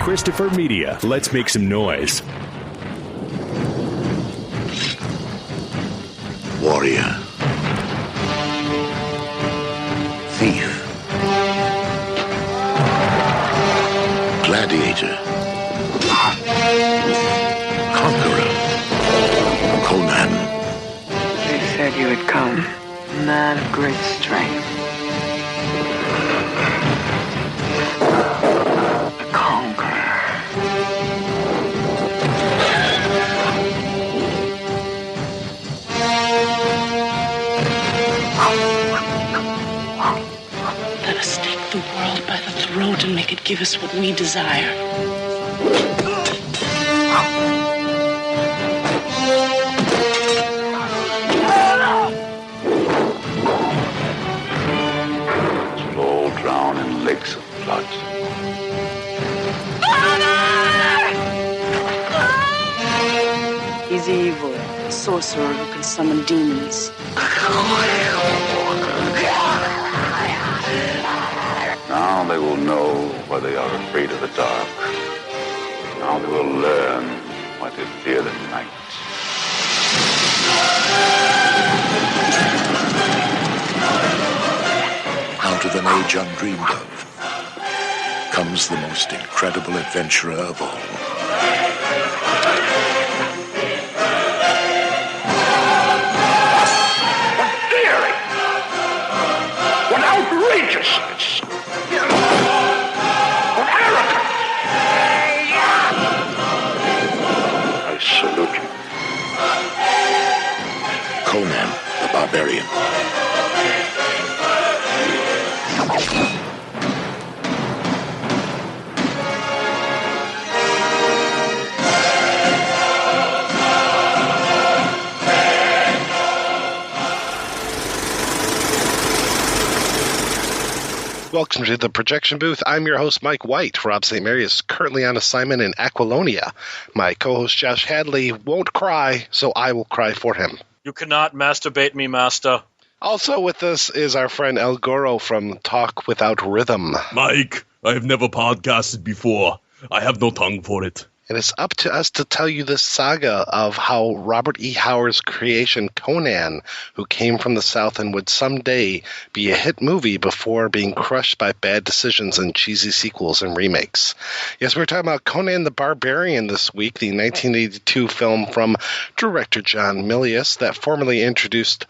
Christopher Media. Let's make some noise. Warrior. Thief. Gladiator. Conqueror. Conan. They said you had come, a man of great strength. A conqueror. Let us take the world by the throat and make it give us what we desire. We'll all drown in lakes of blood. He's evil, a sorcerer who can summon demons. Now they will know why they are afraid of the dark. Now they will learn why they fear the night. Out of an age undreamed of comes the most incredible adventurer of all. What daring! What outrageousness! What arrogance! I salute you. Conan the Barbarian. Welcome to the Projection Booth. I'm your host, Mike White. Rob St. Mary is currently on assignment in Aquilonia. My co-host, Josh Hadley, won't cry, so I will cry for him. You cannot masturbate me, master. Also with us is our friend El Goro from Talk Without Rhythm. Mike, I have never podcasted before. I have no tongue for it. It is up to us to tell you this saga of how Robert E. Howard's creation, Conan, who came from the South and would someday be a hit movie before being crushed by bad decisions and cheesy sequels and remakes. Yes, we're talking about Conan the Barbarian this week, the 1982 film from director John Milius that formally introduced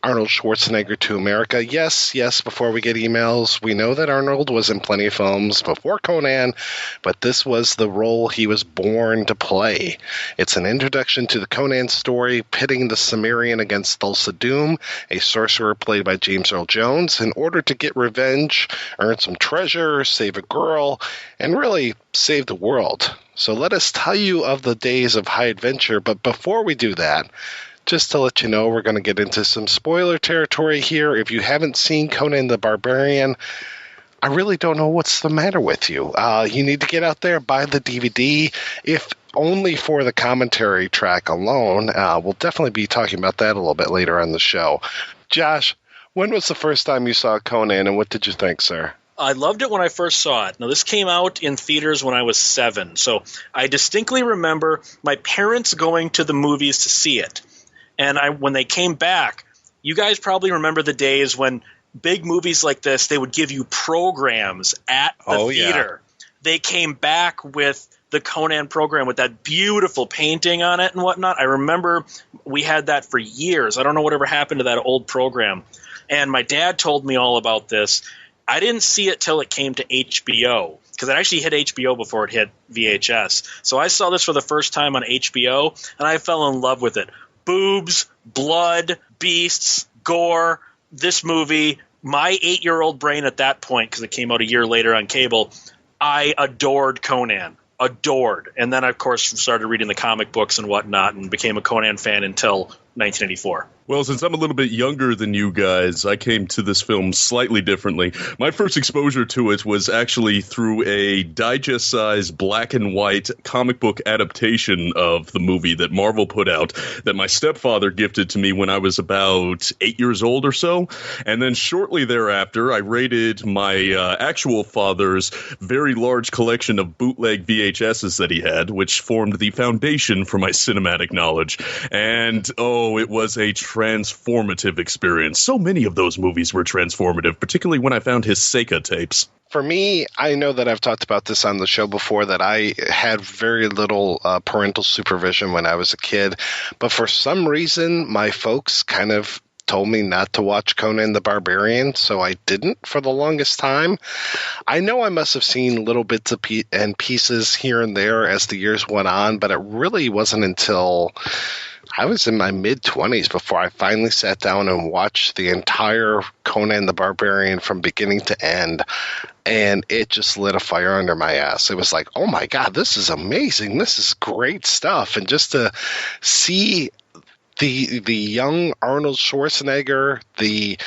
Arnold Schwarzenegger to America. Yes, before we get emails, we know that Arnold was in plenty of films before Conan, but this was the role he was born to play. It's an introduction to the Conan story, pitting the Cimmerian against Thulsa Doom, a sorcerer played by James Earl Jones, in order to get revenge, earn some treasure, save a girl, and really save the world. So let us tell you of the days of high adventure, but before we do that, just to let you know, we're going to get into some spoiler territory here. If you haven't seen Conan the Barbarian, I really don't know what's the matter with you. You need to get out there, buy the DVD, if only for the commentary track alone. We'll definitely be talking about that a little bit later on the show. Josh, when was the first time you saw Conan, and what did you think, sir? I loved it when I first saw it. Now, this came out in theaters when I was 7, so I distinctly remember my parents going to the movies to see it. And when they came back, you guys probably remember the days when big movies like this, they would give you programs at the theater. Yeah. They came back with the Conan program with that beautiful painting on it and whatnot. I remember we had that for years. I don't know whatever happened to that old program. And my dad told me all about this. I didn't see it till it came to HBO, because it actually hit HBO before it hit VHS. So I saw this for the first time on HBO, and I fell in love with it. Boobs, blood, beasts, gore. This movie, my 8-year-old brain at that point, because it came out a year later on cable, I adored Conan. Adored. And then, of course, started reading the comic books and whatnot and became a Conan fan until 1984. Well, since I'm a little bit younger than you guys, I came to this film slightly differently. My first exposure to it was actually through a digest-sized black and white comic book adaptation of the movie that Marvel put out that my stepfather gifted to me when I was about 8 years old or so. And then shortly thereafter, I raided my actual father's very large collection of bootleg VHSs that he had, which formed the foundation for my cinematic knowledge. And, oh, it was a transformative experience. So many of those movies were transformative, particularly when I found his Seika tapes. For me, I know that I've talked about this on the show before, that I had very little parental supervision when I was a kid. But for some reason, my folks kind of told me not to watch Conan the Barbarian, so I didn't for the longest time. I know I must have seen little bits and pieces here and there as the years went on, but it really wasn't until I was in my mid-20s before I finally sat down and watched the entire Conan the Barbarian from beginning to end, and it just lit a fire under my ass. It was like, oh my God, this is amazing. This is great stuff. And just to see the young Arnold Schwarzenegger, the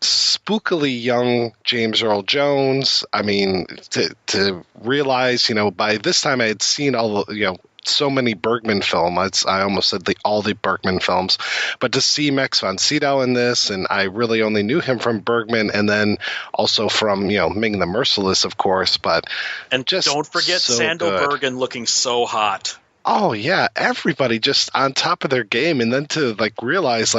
spookily young James Earl Jones, I mean, to realize, by this time I had seen all the, so many Bergman films. I almost said all the Bergman films, but to see Max von Sydow in this, and I really only knew him from Bergman, and then also from Ming the Merciless, of course. And just don't forget so Sandal good. Bergen looking so hot. Oh yeah, everybody just on top of their game, and then to realize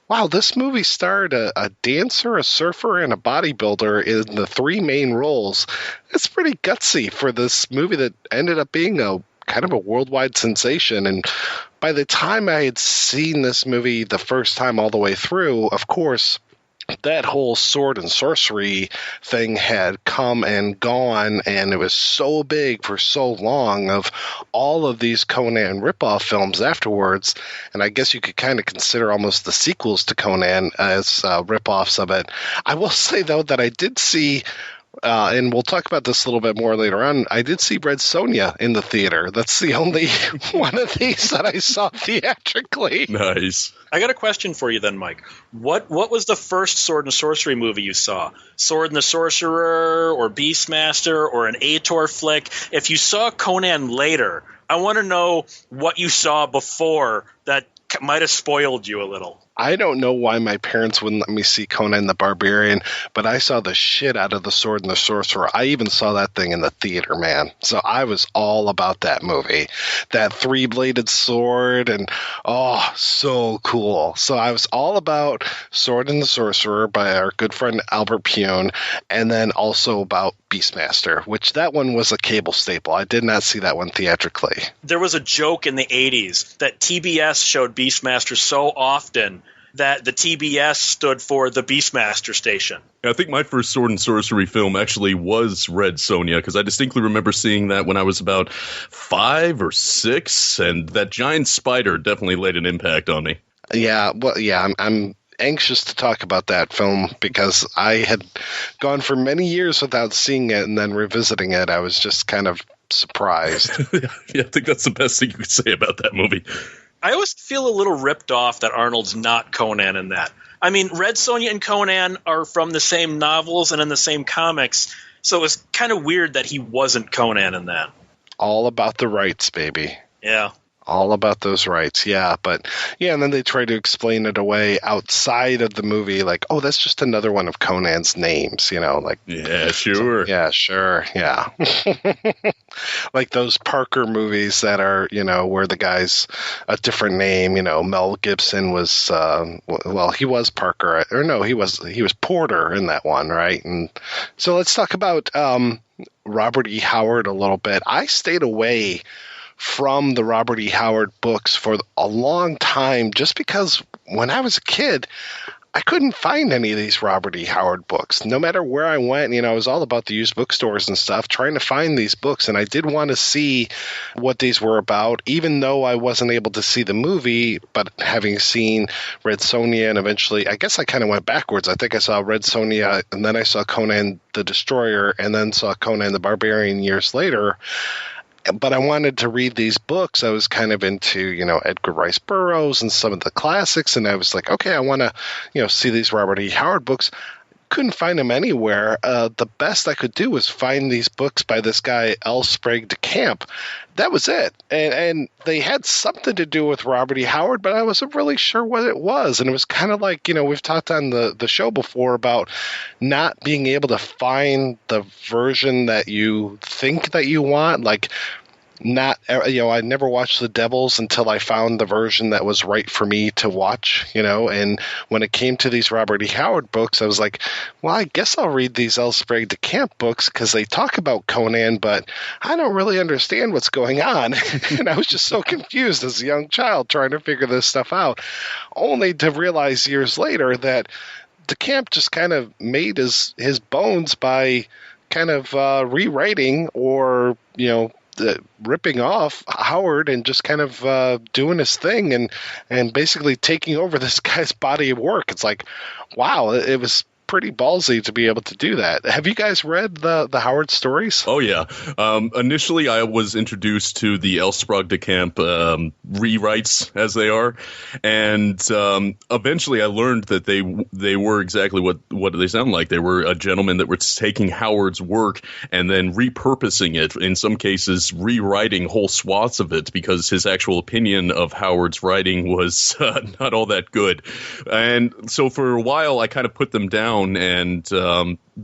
wow, this movie starred a dancer, a surfer, and a bodybuilder in the three main roles. It's pretty gutsy for this movie that ended up being a kind of a worldwide sensation. And by the time I had seen this movie the first time all the way through, of course, that whole sword and sorcery thing had come and gone, and it was so big for so long of all of these Conan ripoff films afterwards. And I guess you could kind of consider almost the sequels to Conan as ripoffs of it. I will say, though, that I did see and we'll talk about this a little bit more later on, I did see Red Sonja in the theater. That's the only one of these that I saw theatrically. Nice. I got a question for you then, Mike. What was the first sword and sorcery movie you saw? Sword and the Sorcerer or Beastmaster or an Ator flick? If you saw Conan later, I want to know what you saw before that might have spoiled you a little. I don't know why my parents wouldn't let me see Conan the Barbarian, but I saw the shit out of the Sword and the Sorcerer. I even saw that thing in the theater, man. So I was all about that movie. That three-bladed sword, and oh, so cool. So I was all about Sword and the Sorcerer by our good friend Albert Pune, and then also about Beastmaster, which that one was a cable staple. I did not see that one theatrically. There was a joke in the 80s that TBS showed Beastmaster so often that the TBS stood for the Beastmaster station. I think my first sword and sorcery film actually was Red Sonja, because I distinctly remember seeing that when I was about 5 or 6, and that giant spider definitely laid an impact on me. Yeah, well, yeah, I'm anxious to talk about that film because I had gone for many years without seeing it, and then revisiting it, I was just kind of surprised. Yeah, I think that's the best thing you could say about that movie. I always feel a little ripped off that Arnold's not Conan in that. I mean, Red Sonja and Conan are from the same novels and in the same comics, so it was kind of weird that he wasn't Conan in that. All about the rights, baby. Yeah. All about those rights, yeah. But, yeah, and then they try to explain it away outside of the movie, like, oh, that's just another one of Conan's names, like. Yeah, sure. Yeah, sure, yeah. Like those Parker movies that are, where the guy's a different name, Mel Gibson was, he was Parker, or no, he was Porter in that one, right? And so let's talk about Robert E. Howard a little bit. I stayed away from the Robert E. Howard books for a long time just because when I was a kid, I couldn't find any of these Robert E. Howard books. No matter where I went, I was all about the used bookstores and stuff, trying to find these books, and I did want to see what these were about, even though I wasn't able to see the movie, but having seen Red Sonja, and eventually, I guess I kind of went backwards. I think I saw Red Sonja, and then I saw Conan the Destroyer, and then saw Conan the Barbarian years later. but I wanted to read these books. I was kind of into, Edgar Rice Burroughs and some of the classics, and I was like, okay, I want to, see these Robert E. Howard books. Couldn't find them anywhere. The best I could do was find these books by this guy, L. Sprague de Camp. That was it. And they had something to do with Robert E. Howard, but I wasn't really sure what it was. And it was kind of like, we've talked on the show before about not being able to find the version that you think that you want. Like, I never watched The Devils until I found the version that was right for me to watch, and when it came to these Robert E. Howard books, I was like, well, I guess I'll read these L. Sprague de Camp books because they talk about Conan, but I don't really understand what's going on. And I was just so confused as a young child trying to figure this stuff out, only to realize years later that de Camp just kind of made his bones by kind of rewriting or, ripping off Howard and just kind of doing his thing and basically taking over this guy's body of work. It's like, wow, it was pretty ballsy to be able to do that. Have you guys read the Howard stories? Oh, yeah. Initially, I was introduced to the L. Sprague de Camp rewrites, as they are, and eventually I learned that they were exactly what they sound like. They were a gentleman that were taking Howard's work and then repurposing it, in some cases rewriting whole swaths of it, because his actual opinion of Howard's writing was not all that good. And so for a while, I kind of put them down and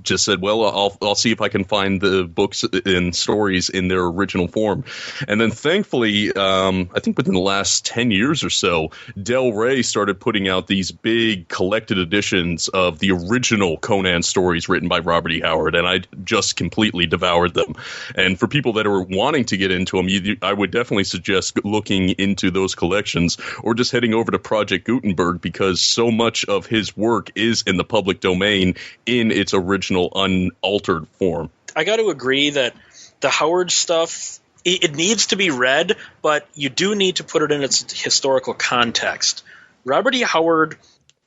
just said, well, I'll see if I can find the books and stories in their original form. And then thankfully, I think within the last 10 years or so, Del Rey started putting out these big collected editions of the original Conan stories written by Robert E. Howard, and I just completely devoured them. And for people that are wanting to get into them, I would definitely suggest looking into those collections or just heading over to Project Gutenberg, because so much of his work is in the public domain in its original unaltered form. I got to agree that the Howard stuff, it needs to be read, but you do need to put it in its historical context. Robert E. Howard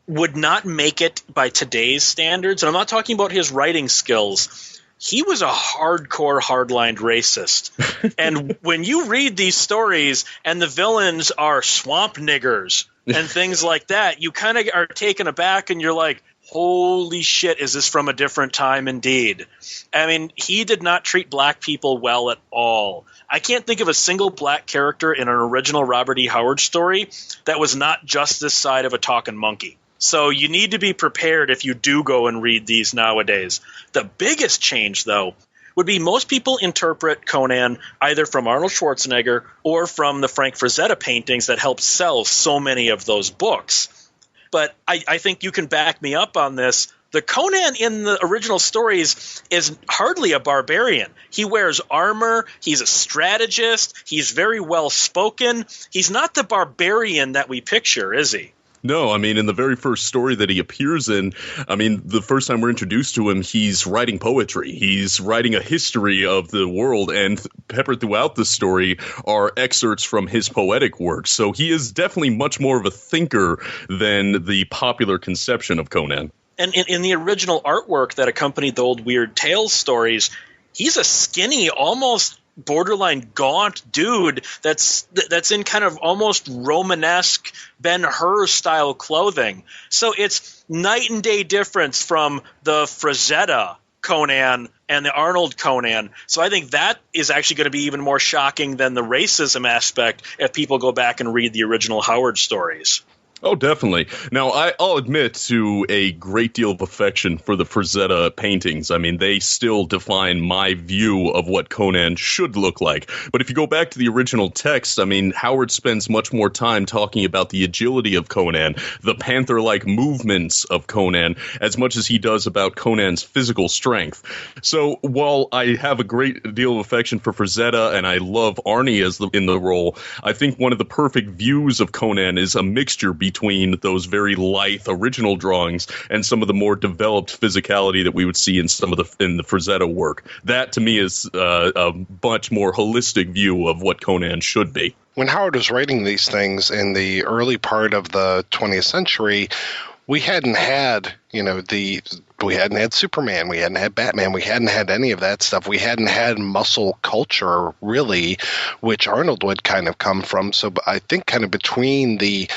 would not make it by today's standards, and I'm not talking about his writing skills. He was a hardcore, hardlined racist. And when you read these stories and the villains are swamp niggers and things like that, you kind of are taken aback and you're like, holy shit, is this from a different time indeed? I mean, he did not treat black people well at all. I can't think of a single black character in an original Robert E. Howard story that was not just this side of a talking monkey. So you need to be prepared if you do go and read these nowadays. The biggest change, though, would be most people interpret Conan either from Arnold Schwarzenegger or from the Frank Frazetta paintings that helped sell so many of those books. But I think you can back me up on this. The Conan in the original stories is hardly a barbarian. He wears armor. He's a strategist. He's very well spoken. He's not the barbarian that we picture, is he? No, I mean, in the very first story that he appears in, I mean, the first time we're introduced to him, he's writing poetry. He's writing a history of the world, and peppered throughout the story are excerpts from his poetic works. So he is definitely much more of a thinker than the popular conception of Conan. And in the original artwork that accompanied the old Weird Tales stories, he's a skinny, almost borderline gaunt dude that's in kind of almost Romanesque Ben-Hur style clothing. So it's night and day difference from the Frazetta Conan and the Arnold Conan. So I think that is actually going to be even more shocking than the racism aspect if people go back and read the original Howard stories. Oh, definitely. Now, I'll admit to a great deal of affection for the Frazetta paintings. I mean, they still define my view of what Conan should look like. But if you go back to the original text, I mean, Howard spends much more time talking about the agility of Conan, the panther-like movements of Conan, as much as he does about Conan's physical strength. So while I have a great deal of affection for Frazetta and I love Arnie in the role, I think one of the perfect views of Conan is a mixture between those very lithe original drawings and some of the more developed physicality that we would see in in the Frazetta work. That to me is a much more holistic view of what Conan should be. When Howard was writing these things in the early part of the 20th century, we hadn't had, we hadn't had Superman, we hadn't had Batman, we hadn't had any of that stuff. We hadn't had muscle culture, really, which Arnold would kind of come from. So I think kind of between the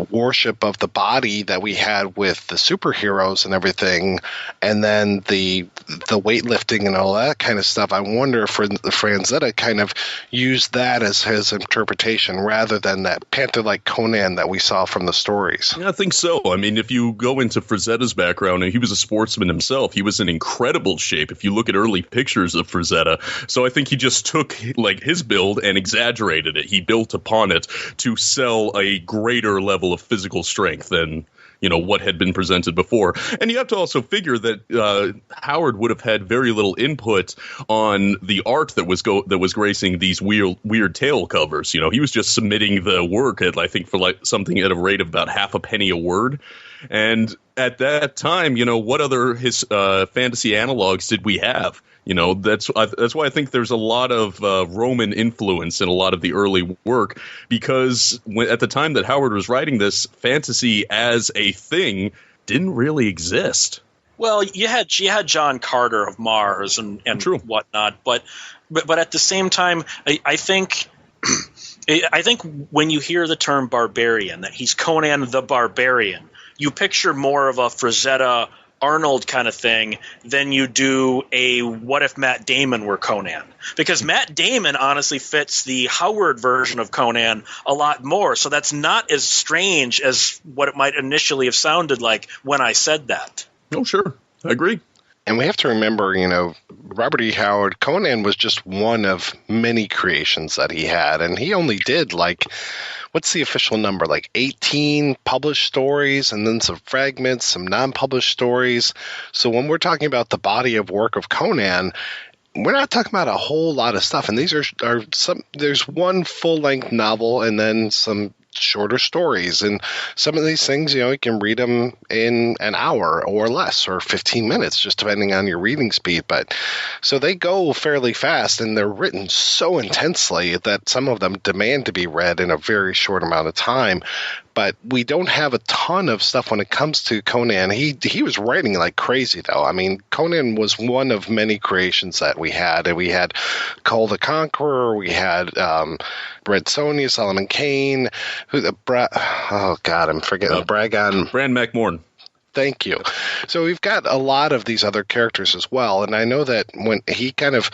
worship of the body that we had with the superheroes and everything, and then the weightlifting and all that kind of stuff, I wonder if Franzetta kind of used that as his interpretation rather than that panther-like Conan that we saw from the stories. Yeah, I think so. I mean, if you go into Franzetta's background, and he was a sportsman himself, he was in incredible shape if you look at early pictures of Frazetta. So I think he just took like his build and exaggerated it. He built upon it to sell a greater level of physical strength than what had been presented before. And you have to also figure that Howard would have had very little input on the art that was gracing these weird tale covers. He was just submitting the work at, I think, for like something at a rate of about half a penny a word. And at that time, what other fantasy analogs did we have? That's why I think there's a lot of Roman influence in a lot of the early work, because at the time that Howard was writing this, fantasy as a thing didn't really exist. Well, you had John Carter of Mars and True. Whatnot, but at the same time, I think when you hear the term barbarian, that he's Conan the Barbarian, you picture more of a Frazetta Arnold kind of thing than you do a what if Matt Damon were Conan, because Matt Damon honestly fits the Howard version of Conan a lot more, so that's not as strange as what it might initially have sounded like when I said that. Oh, sure. I agree. And we have to remember, Robert E. Howard, Conan was just one of many creations that he had, and he only did what's the official number? 18 published stories, and then some fragments, some non-published stories. So when we're talking about the body of work of Conan, we're not talking about a whole lot of stuff. And these are some. There's one full-length novel, and then some shorter stories. And some of these things, you can read them in an hour or less, or 15 minutes, just depending on your reading speed. But so they go fairly fast, and they're written so intensely that some of them demand to be read in a very short amount of time. But we don't have a ton of stuff when it comes to Conan. He was writing like crazy, though. I mean, Conan was one of many creations that we had. And we had Kull the Conqueror. We had Red Sonja, Solomon Kane. I'm forgetting. Bragon. Bran McMorn. Thank you. So we've got a lot of these other characters as well. And I know that when he kind of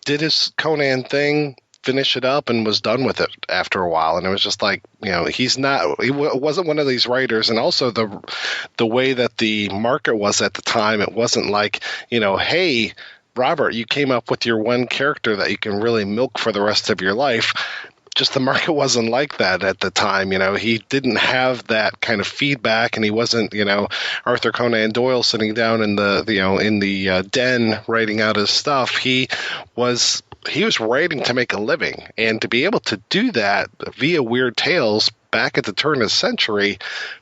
did his Conan thing, finish it up, and was done with it after a while. And it was just like, he wasn't one of these writers. And also the way that the market was at the time, it wasn't like, hey, Robert, you came up with your one character that you can really milk for the rest of your life. Just the market wasn't like that at the time. He didn't have that kind of feedback, and he wasn't, Arthur Conan Doyle sitting down in the den writing out his stuff. He was writing to make a living, and to be able to do that via Weird Tales back at the turn of the century,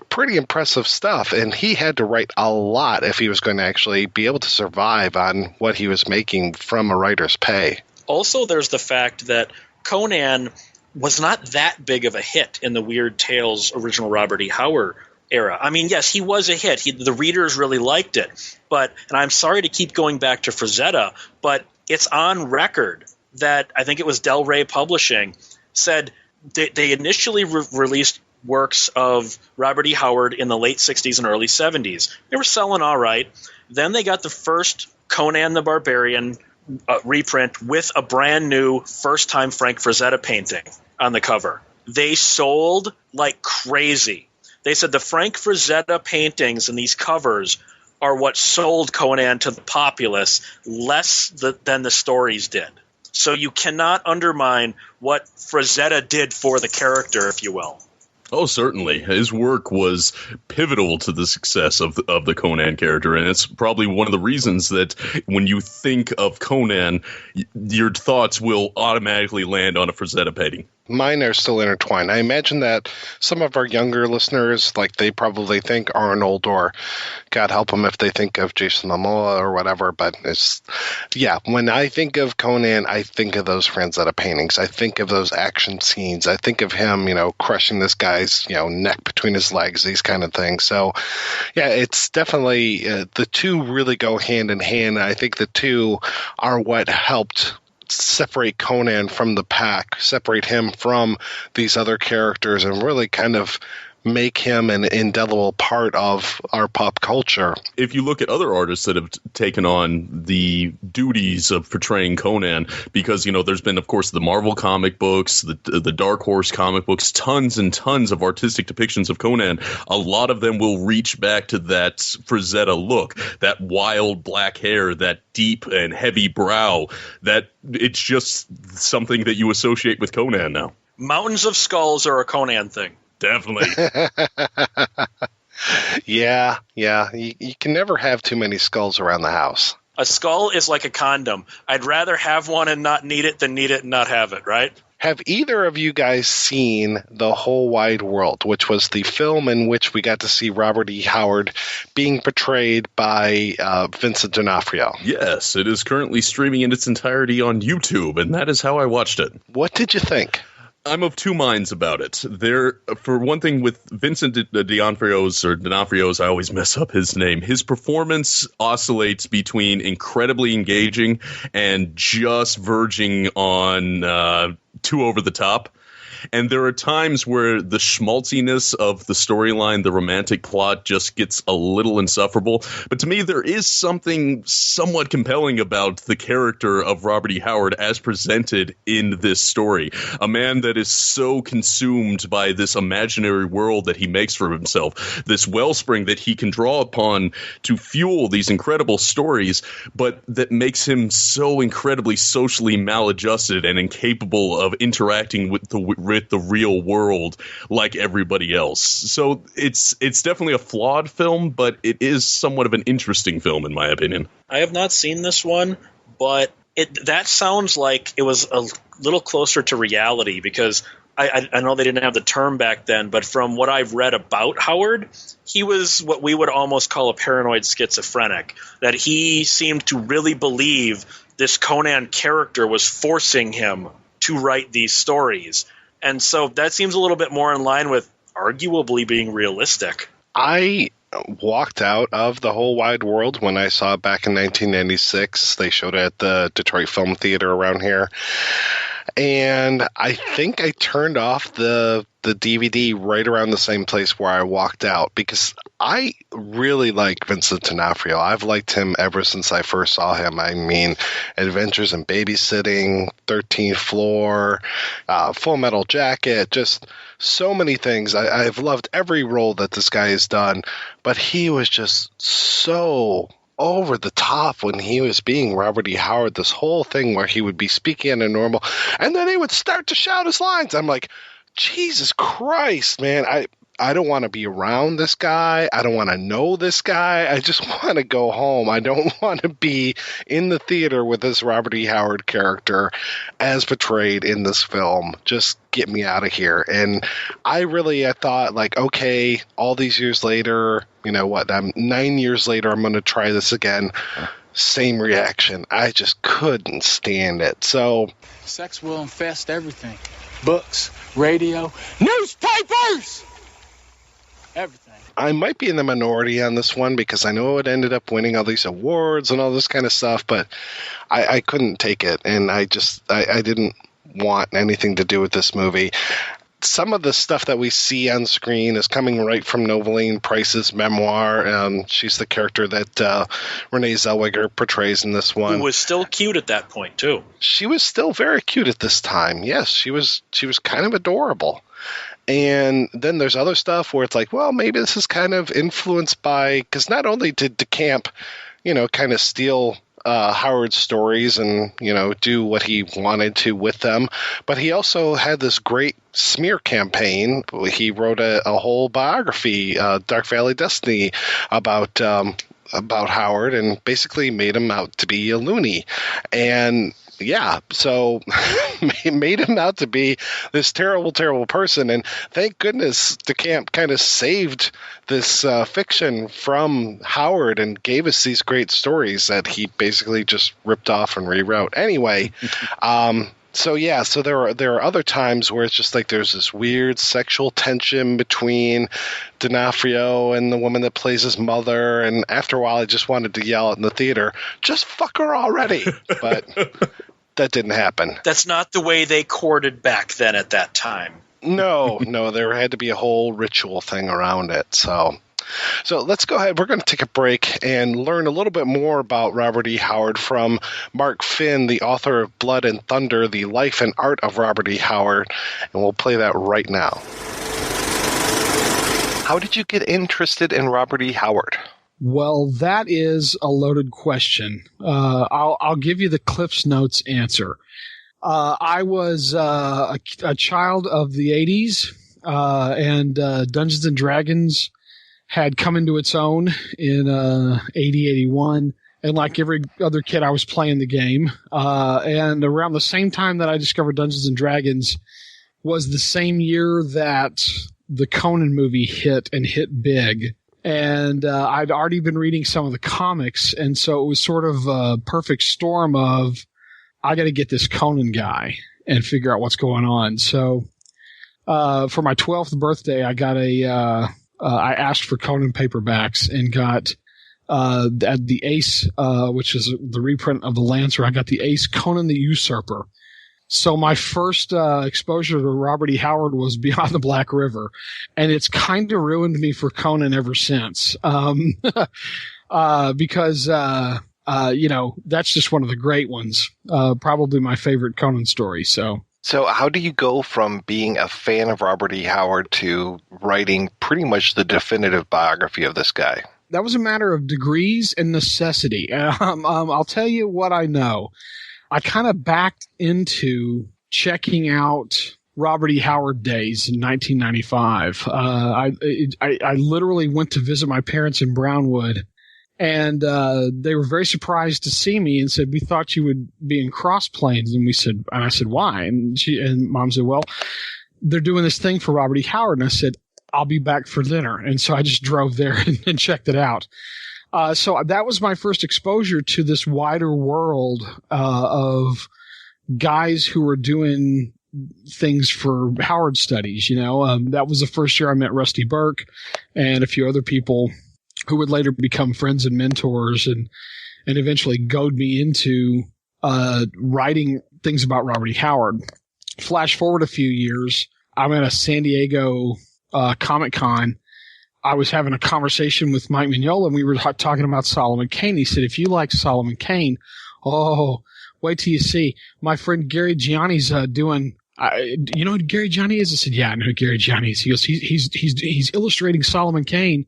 pretty impressive stuff. And he had to write a lot if he was going to actually be able to survive on what he was making from a writer's pay. Also, there's the fact that Conan was not that big of a hit in the Weird Tales original Robert E. Howard era. I mean, yes, he was a hit. The readers really liked it. And I'm sorry to keep going back to Frazetta, but it's on record that I think it was Del Rey Publishing said they initially released works of Robert E. Howard in the late 60s and early 70s. They were selling all right. Then they got the first Conan the Barbarian reprint with a brand new first-time Frank Frazetta painting on the cover. They sold like crazy. They said the Frank Frazetta paintings and these covers are what sold Conan to the populace less than the stories did. So you cannot undermine what Frazetta did for the character, if you will. Oh, certainly. His work was pivotal to the success of the Conan character, and it's probably one of the reasons that when you think of Conan, your thoughts will automatically land on a Frazetta painting. mine are still intertwined. I imagine that some of our younger listeners, like, they probably think Arnold, or God help them if they think of Jason Momoa or whatever. But it's, yeah, when I think of Conan, I think of those Franzetta paintings. I think of those action scenes. I think of him, crushing this guy's, neck between his legs, these kind of things. So, yeah, it's definitely the two really go hand in hand. And I think the two are what helped separate Conan from the pack, separate him from these other characters, and really kind of make him an indelible part of our pop culture. If you look at other artists that have taken on the duties of portraying Conan, because, there's been, of course, the Marvel comic books, the Dark Horse comic books, tons and tons of artistic depictions of Conan. A lot of them will reach back to that Frazetta look, that wild black hair, that deep and heavy brow, that it's just something that you associate with Conan now. Mountains of skulls are a Conan thing. Definitely. Yeah. You can never have too many skulls around the house. A skull is like a condom. I'd rather have one and not need it than need it and not have it, right? Have either of you guys seen The Whole Wide World, which was the film in which we got to see Robert E. Howard being portrayed by Vincent D'Onofrio? Yes, it is currently streaming in its entirety on YouTube, and that is how I watched it. What did you think? I'm of two minds about it. For one thing, with Vincent D'Onofrio's, I always mess up his name. His performance oscillates between incredibly engaging and just verging on too over the top. And there are times where the schmaltziness of the storyline, the romantic plot, just gets a little insufferable. But to me, there is something somewhat compelling about the character of Robert E. Howard as presented in this story. A man that is so consumed by this imaginary world that he makes for himself, this wellspring that he can draw upon to fuel these incredible stories, but that makes him so incredibly socially maladjusted and incapable of interacting with the real world like everybody else. So it's definitely a flawed film, but it is somewhat of an interesting film in my opinion. I have not seen this one, but that sounds like it was a little closer to reality, because I know they didn't have the term back then, but from what I've read about Howard, he was what we would almost call a paranoid schizophrenic, that he seemed to really believe this Conan character was forcing him to write these stories. And so that seems a little bit more in line with arguably being realistic. I walked out of The Whole Wide World when I saw it back in 1996. They showed it at the Detroit Film Theater around here. And I think I turned off the DVD right around the same place where I walked out, because I really like Vincent D'Onofrio. I've liked him ever since I first saw him. I mean, Adventures in Babysitting, 13th Floor, Full Metal Jacket, just so many things. I've loved every role that this guy has done, but he was just so over the top when he was being Robert E. Howard. This whole thing where he would be speaking in a normal, and then he would start to shout his lines. I'm like, Jesus Christ, man. I don't want to be around this guy. I don't want to know this guy. I just want to go home. I don't want to be in the theater with this Robert E. Howard character as portrayed in this film. Just get me out of here. And I thought, like, okay, all these years later, you know what, 9 years later, I'm going to try this again. Same reaction. I just couldn't stand it. So sex will infest everything. Books, radio, newspapers, everything. I might be in the minority on this one, because I know it ended up winning all these awards and all this kind of stuff, but I couldn't take it, and I didn't want anything to do with this movie. Some of the stuff that we see on screen is coming right from Novaline Price's memoir. She's the character that Renee Zellweger portrays in this one. Who was still cute at that point, too. She was still very cute at this time. Yes, she was kind of adorable. And then there's other stuff where it's like, well, maybe this is kind of influenced by, because not only did DeCamp, kind of steal Howard's stories and, do what he wanted to with them, but he also had this great smear campaign. He wrote a whole biography, Dark Valley Destiny, about Howard, and basically made him out to be a loony. And yeah, so made him out to be this terrible, terrible person. And thank goodness DeCamp kind of saved this fiction from Howard and gave us these great stories that he basically just ripped off and rewrote. Anyway, so there are other times where it's just like there's this weird sexual tension between D'Onofrio and the woman that plays his mother, and after a while I just wanted to yell in the theater, just fuck her already. But that didn't happen. That's not the way they courted back then at that time. No, there had to be a whole ritual thing around it. So let's go ahead. We're going to take a break and learn a little bit more about Robert E. Howard from Mark Finn, the author of Blood and Thunder, The Life and Art of Robert E. Howard, and we'll play that right now. How did you get interested in Robert E. Howard? Well, that is a loaded question. I'll give you the Cliff's Notes answer. I was a child of the 80s, and Dungeons & Dragons had come into its own in 80, 81. And like every other kid, I was playing the game. And around the same time that I discovered Dungeons & Dragons was the same year that the Conan movie hit big. And I'd already been reading some of the comics. And so it was sort of a perfect storm of, I got to get this Conan guy and figure out what's going on. So for my 12th birthday, I got I asked for Conan paperbacks and got the Ace, which is the reprint of the Lancer. I got the Ace Conan the Usurper. So my first exposure to Robert E. Howard was Beyond the Black River, and it's kind of ruined me for Conan ever since. Because that's just one of the great ones. Probably my favorite Conan story. So how do you go from being a fan of Robert E. Howard to writing pretty much the definitive biography of this guy? That was a matter of degrees and necessity. I'll tell you what I know. I kind of backed into checking out Robert E. Howard days in 1995. I literally went to visit my parents in Brownwood, and they were very surprised to see me and said, "We thought you would be in Cross Plains." And I said, "Why?" And Mom said, "Well, they're doing this thing for Robert E. Howard." And I said, "I'll be back for dinner." And so I just drove there and checked it out. So that was my first exposure to this wider world of guys who were doing things for Howard studies. That was the first year I met Rusty Burke and a few other people who would later become friends and mentors and eventually goad me into writing things about Robert E. Howard. Flash forward a few years, I'm at a San Diego Comic-Con. I was having a conversation with Mike Mignola, and we were talking about Solomon Kane. He said, "If you like Solomon Kane, wait till you see. My friend Gary Gianni's doing you know who Gary Gianni is?" I said, "Yeah, I know who Gary Gianni is." He goes, he's illustrating Solomon Kane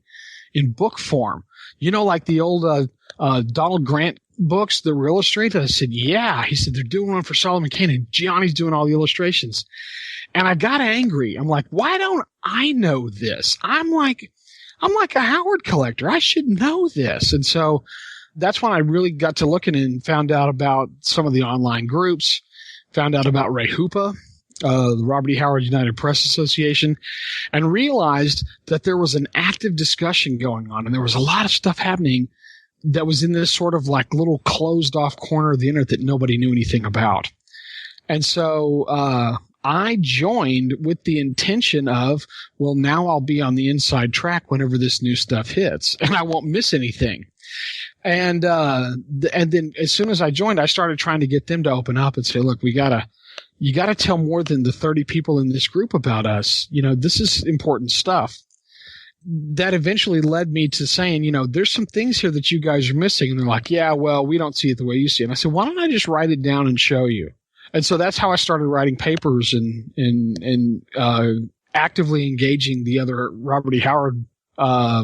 in book form. Like the old Donald Grant books that were illustrated? I said, "Yeah." He said, "They're doing one for Solomon Kane, and Gianni's doing all the illustrations." And I got angry. I'm like, why don't I know this? I'm like a Howard collector. I should know this. And so that's when I really got to looking and found out about some of the online groups, found out about Ray Hoopa, the Robert E. Howard United Press Association, and realized that there was an active discussion going on, and there was a lot of stuff happening that was in this sort of like little closed off corner of the internet that nobody knew anything about. And so I joined with the intention of, well, now I'll be on the inside track whenever this new stuff hits, and I won't miss anything. And then as soon as I joined, I started trying to get them to open up and say, "Look, you gotta tell more than the 30 people in this group about us. This is important stuff." That eventually led me to saying, "There's some things here that you guys are missing." And they're like, "Yeah, well, we don't see it the way you see it." And I said, "Why don't I just write it down and show you?" And so that's how I started writing papers and actively engaging the other Robert E. Howard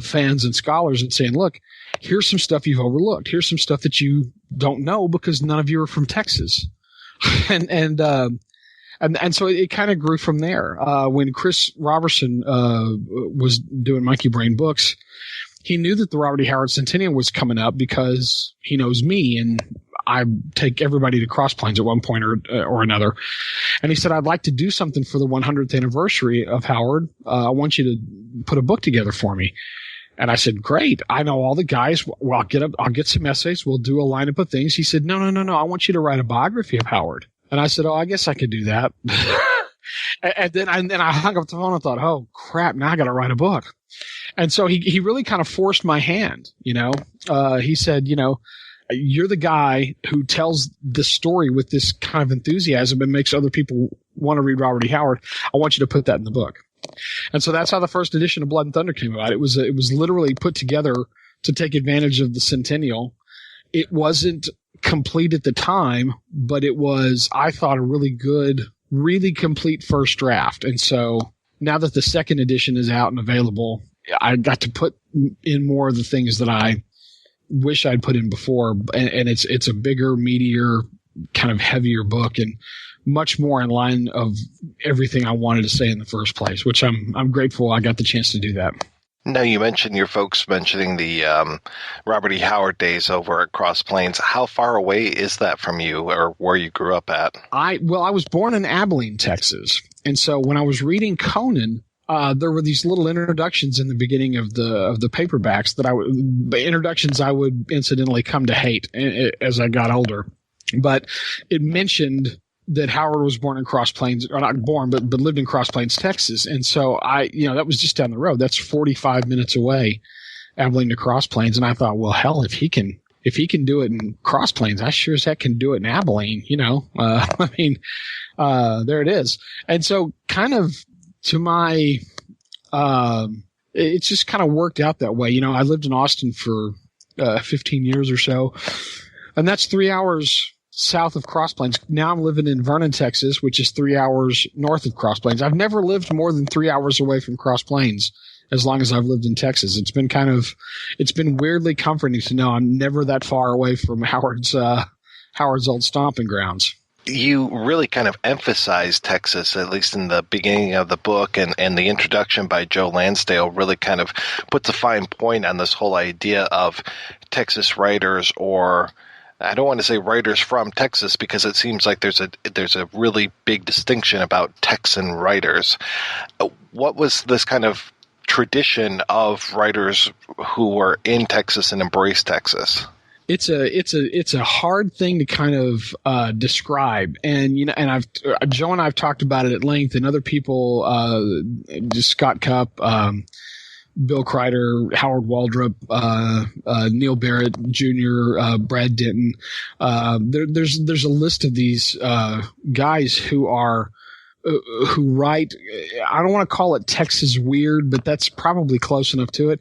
fans and scholars and saying, "Look, here's some stuff you've overlooked. Here's some stuff that you don't know because none of you are from Texas." and so it kind of grew from there. When Chris Robertson was doing Monkey Brain Books, he knew that the Robert E. Howard Centennial was coming up because he knows me, and I take everybody to Cross Plains at one point or another. And he said, I'd like to do something for the 100th anniversary of Howard. I want you to put a book together for me. And I said, great. I know all the guys. Well, I'll get some essays. We'll do a lineup of things. He said, no. I want you to write a biography of Howard. And I said, oh, I guess I could do that. and then I hung up the phone and thought, oh crap, now I got to write a book. And so he really kind of forced my hand, he said, you're the guy who tells the story with this kind of enthusiasm and makes other people want to read Robert E. Howard. I want you to put that in the book. And so that's how the first edition of Blood and Thunder came about. It was literally put together to take advantage of the centennial. It wasn't complete at the time, but it was, I thought, a really good, really complete first draft. And so now that the second edition is out and available, I got to put in more of the things that I wish I'd put in before. And it's a bigger, meatier, kind of heavier book and much more in line of everything I wanted to say in the first place, which I'm grateful I got the chance to do that. Now, you mentioned your folks mentioning the Robert E. Howard days over at Cross Plains. How far away is that from you or where you grew up at? I was born in Abilene, Texas. And so when I was reading Conan, there were these little introductions in the beginning of the paperbacks introductions I would incidentally come to hate as I got older. But it mentioned that Howard was born in Cross Plains, or not born, but lived in Cross Plains, Texas. And so that was just down the road. That's 45 minutes away, Abilene to Cross Plains. And I thought, well, hell, if he can do it in Cross Plains, I sure as heck can do it in Abilene, there it is. And so kind of to my, it's just kind of worked out that way. I lived in Austin for 15 years or so, and that's 3 hours south of Cross Plains. Now I'm living in Vernon, Texas, which is 3 hours north of Cross Plains. I've never lived more than 3 hours away from Cross Plains as long as I've lived in Texas. It's been weirdly comforting to know I'm never that far away from Howard's old stomping grounds. You really kind of emphasize Texas, at least in the beginning of the book, and the introduction by Joe Lansdale really kind of puts a fine point on this whole idea of Texas writers, or I don't want to say writers from Texas, because it seems like there's a really big distinction about Texan writers. What was this kind of tradition of writers who were in Texas and embraced Texas? It's a hard thing to kind of describe, and Joe and I've talked about it at length, and other people, just Scott Cupp, Bill Kreider, Howard Waldrop, Neil Barrett Jr., Brad Denton. There's a list of these guys who write. I don't want to call it Texas weird, but that's probably close enough to it.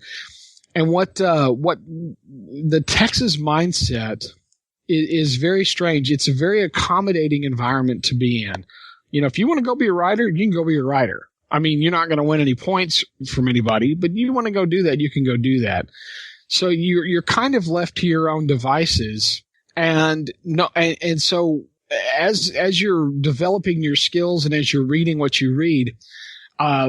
And what the Texas mindset is very strange. It's a very accommodating environment to be in. If you want to go be a writer, you can go be a writer. I mean, you're not going to win any points from anybody, but you want to go do that, you can go do that. So you're kind of left to your own devices. And so as you're developing your skills and as you're reading what you read,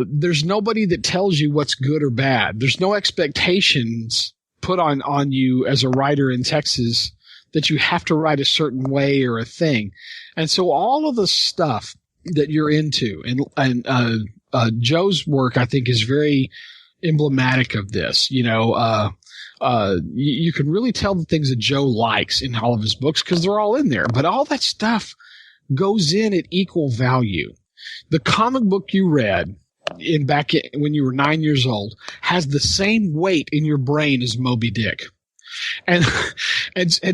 there's nobody that tells you what's good or bad. There's no expectations put on you as a writer in Texas that you have to write a certain way or a thing. And so all of the stuff that you're into, and Joe's work, I think, is very emblematic of this. You can really tell the things that Joe likes in all of his books because they're all in there. But all that stuff goes in at equal value. The comic book you read when you were 9 years old has the same weight in your brain as Moby Dick. And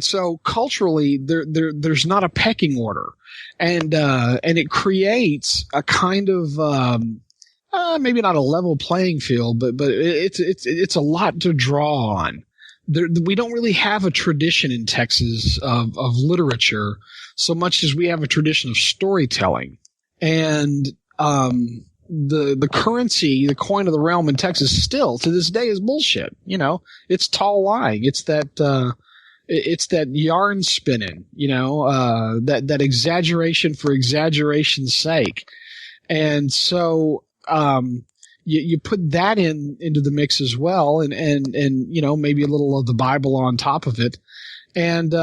so culturally there's not a pecking order. And it creates a kind of, maybe not a level playing field, but it's a lot to draw on. We don't really have a tradition in Texas of literature so much as we have a tradition of storytelling. And the currency, the coin of the realm in Texas still to this day is bullshit. It's tall lying. It's that yarn spinning, that exaggeration for exaggeration's sake. And so, you put that into the mix as well, and maybe a little of the Bible on top of it. And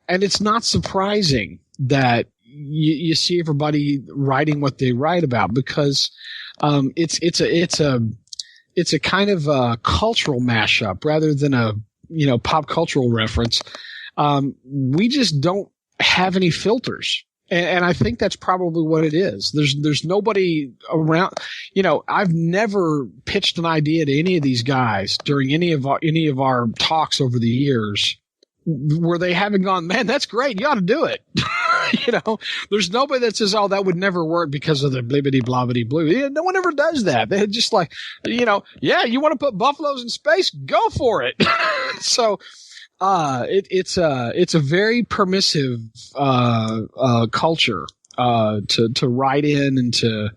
And it's not surprising that you see everybody writing what they write about, because it's a kind of a cultural mashup rather than a pop cultural reference. We just don't have any filters. And I think that's probably what it is. There's nobody around. I've never pitched an idea to any of these guys during any of our talks over the years where they haven't gone, man, that's great. You ought to do it. There's nobody that says, oh, that would never work because of the blibbity blobbity blue. Yeah, no one ever does that. They're just like, yeah, you want to put buffaloes in space? Go for it. So, it's a very permissive, culture, to write in and to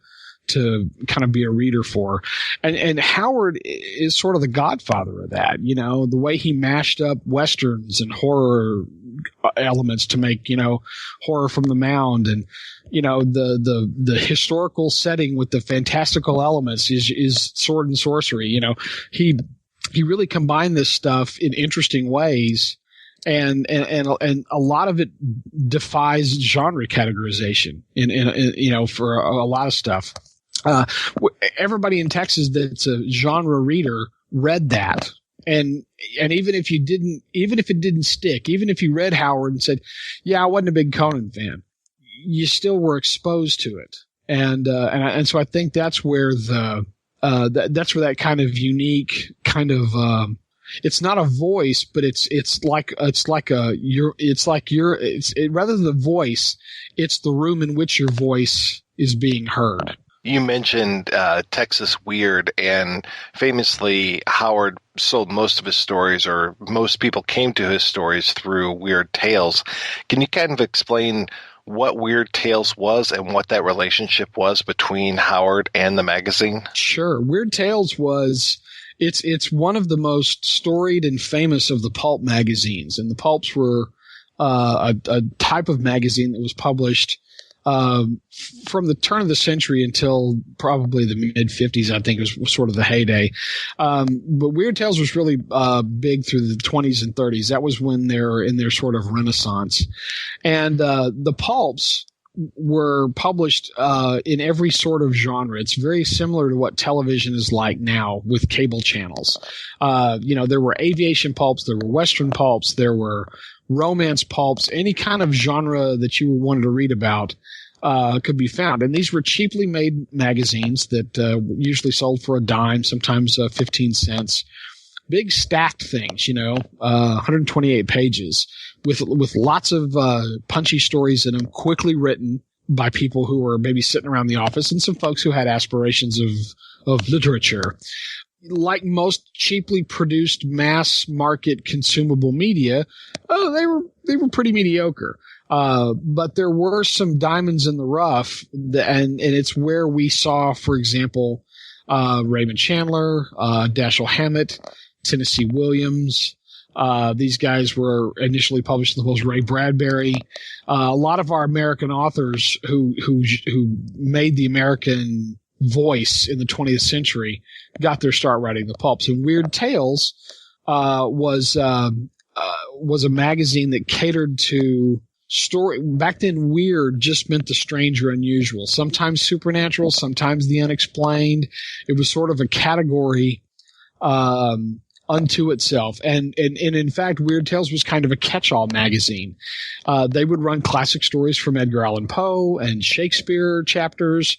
kind of be a reader for. And Howard is sort of the godfather of that, the way he mashed up Westerns and horror elements to make, Horror from the Mound, and, the historical setting with the fantastical elements is sword and sorcery. He really combined this stuff in interesting ways, and a lot of it defies genre categorization for a lot of stuff. Everybody in Texas that's a genre reader read that. And even if it didn't stick, even if you read Howard and said, yeah, I wasn't a big Conan fan, you still were exposed to it. And so I think that's where that's where that kind of unique kind of, it's not a voice, but rather than the voice, it's the room in which your voice is being heard. You mentioned Texas Weird, and famously Howard sold most of his stories, or most people came to his stories through Weird Tales. Can you kind of explain what Weird Tales was and what that relationship was between Howard and the magazine? Sure. Weird Tales was it's one of the most storied and famous of the pulp magazines, and the pulps were a type of magazine that was published from the turn of the century until probably the mid-50s, I think, was sort of the heyday. But Weird Tales was really big through the 20s and 30s. That was when they're in their sort of renaissance. And the pulps were published in every sort of genre. It's very similar to what television is like now with cable channels. There were aviation pulps, there were Western pulps, there were romance pulps, any kind of genre that you wanted to read about could be found. And these were cheaply made magazines that usually sold for a dime, sometimes 15 cents. Big stacked things, 128 pages with lots of punchy stories in them, quickly written by people who were maybe sitting around the office, and some folks who had aspirations of literature. Like most cheaply produced mass market consumable media, they were pretty mediocre. But there were some diamonds in the rough, and it's where we saw, for example, Raymond Chandler, Dashiell Hammett, Tennessee Williams. These guys were initially published in the books. Ray Bradbury. A lot of our American authors who made the American voice in the 20th century got their start writing the pulps. And Weird Tales was a magazine that catered to story. Back then, weird just meant the strange or unusual. Sometimes supernatural, sometimes the unexplained. It was sort of a category unto itself. And in fact, Weird Tales was kind of a catch-all magazine. They would run classic stories from Edgar Allan Poe and Shakespeare chapters.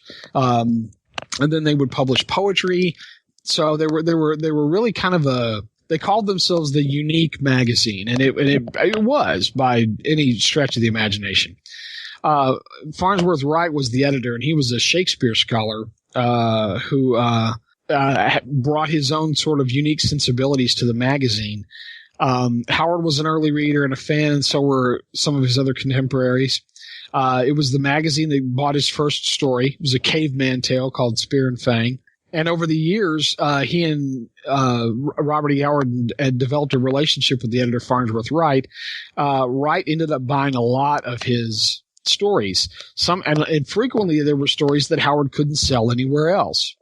And then they would publish poetry. So they were really kind of they called themselves the unique magazine, and it was by any stretch of the imagination. Farnsworth Wright was the editor, and he was a Shakespeare scholar who brought his own sort of unique sensibilities to the magazine. Howard was an early reader and a fan, and so were some of his other contemporaries. It was the magazine that bought his first story. It was a caveman tale called Spear and Fang. And over the years, he and Robert E. Howard had developed a relationship with the editor Farnsworth Wright. Wright ended up buying a lot of his stories. And frequently there were stories that Howard couldn't sell anywhere else.